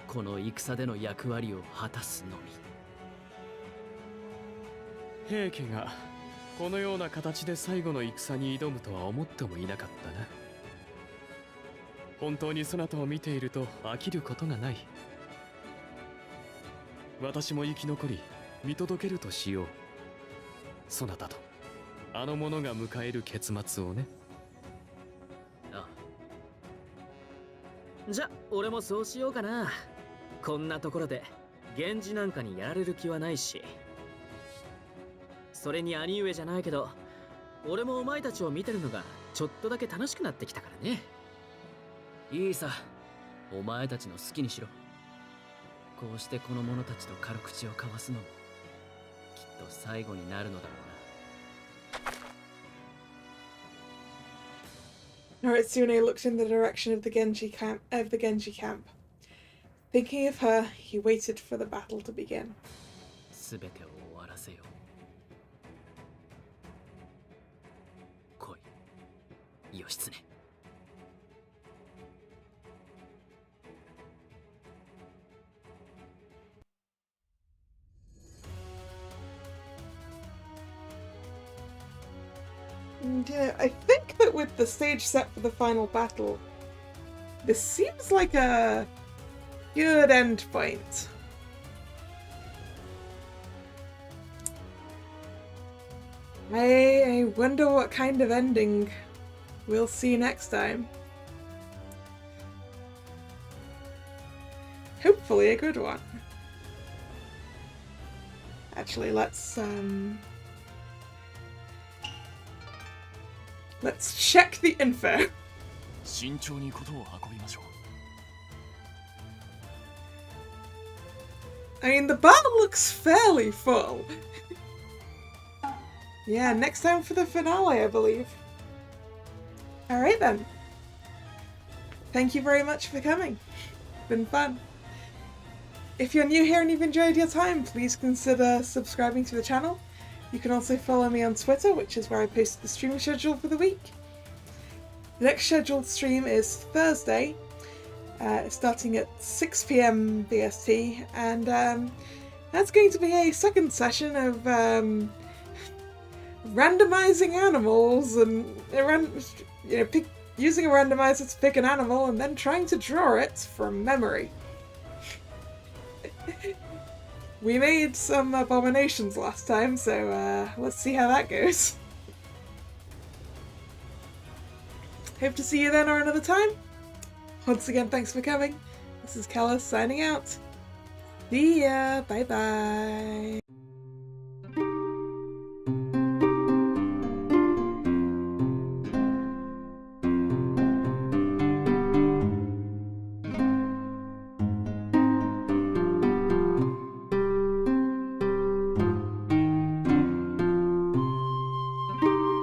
この戦での役割を果たすのみ。う。平家がこのような形で最後の戦に挑むとは思ってもいなかったな。本当にそなたを見ていると飽きることがない。私も生き残り見届けるとしよう。そなたとあの者が迎える結末をね。じゃ俺もそうしようかな。こんなところで源氏なんかにやられる気はないし。それに兄上じゃないけど、俺もお前たちを見てるのがちょっとだけ楽しくなってきたからね。いいさ、お前たちの好きにしろ。こうしてこの者たちと軽口を交わすのもきっと最後になるのだろうな。Naritsune looked in the direction of the Genji camp. Thinking of her, he waited for the battle to begin. すべてを終わらせよう。来い、義経。And I think that with the stage set for the final battle, this seems like a good end point. I wonder what kind of ending we'll see next time. Hopefully a good one. Actually, let's check the info. 慎重にことを運びましょう。 I mean, the bar looks fairly full. Yeah, next time for the finale, I believe. Alright then. Thank you very much for coming. Been fun. If you're new here and you've enjoyed your time, please consider subscribing to the channel. You can also follow me on Twitter, which is where I post the streaming schedule for the week. The next scheduled stream is Thursday, starting at 6 PM BST, and that's going to be a second session of randomizing animals and using a randomizer to pick an animal and then trying to draw it from memory. We made some abominations last time, so let's see how that goes. Hope to see you then or another time. Once again, thanks for coming. This is Kalla signing out. See ya. Bye bye.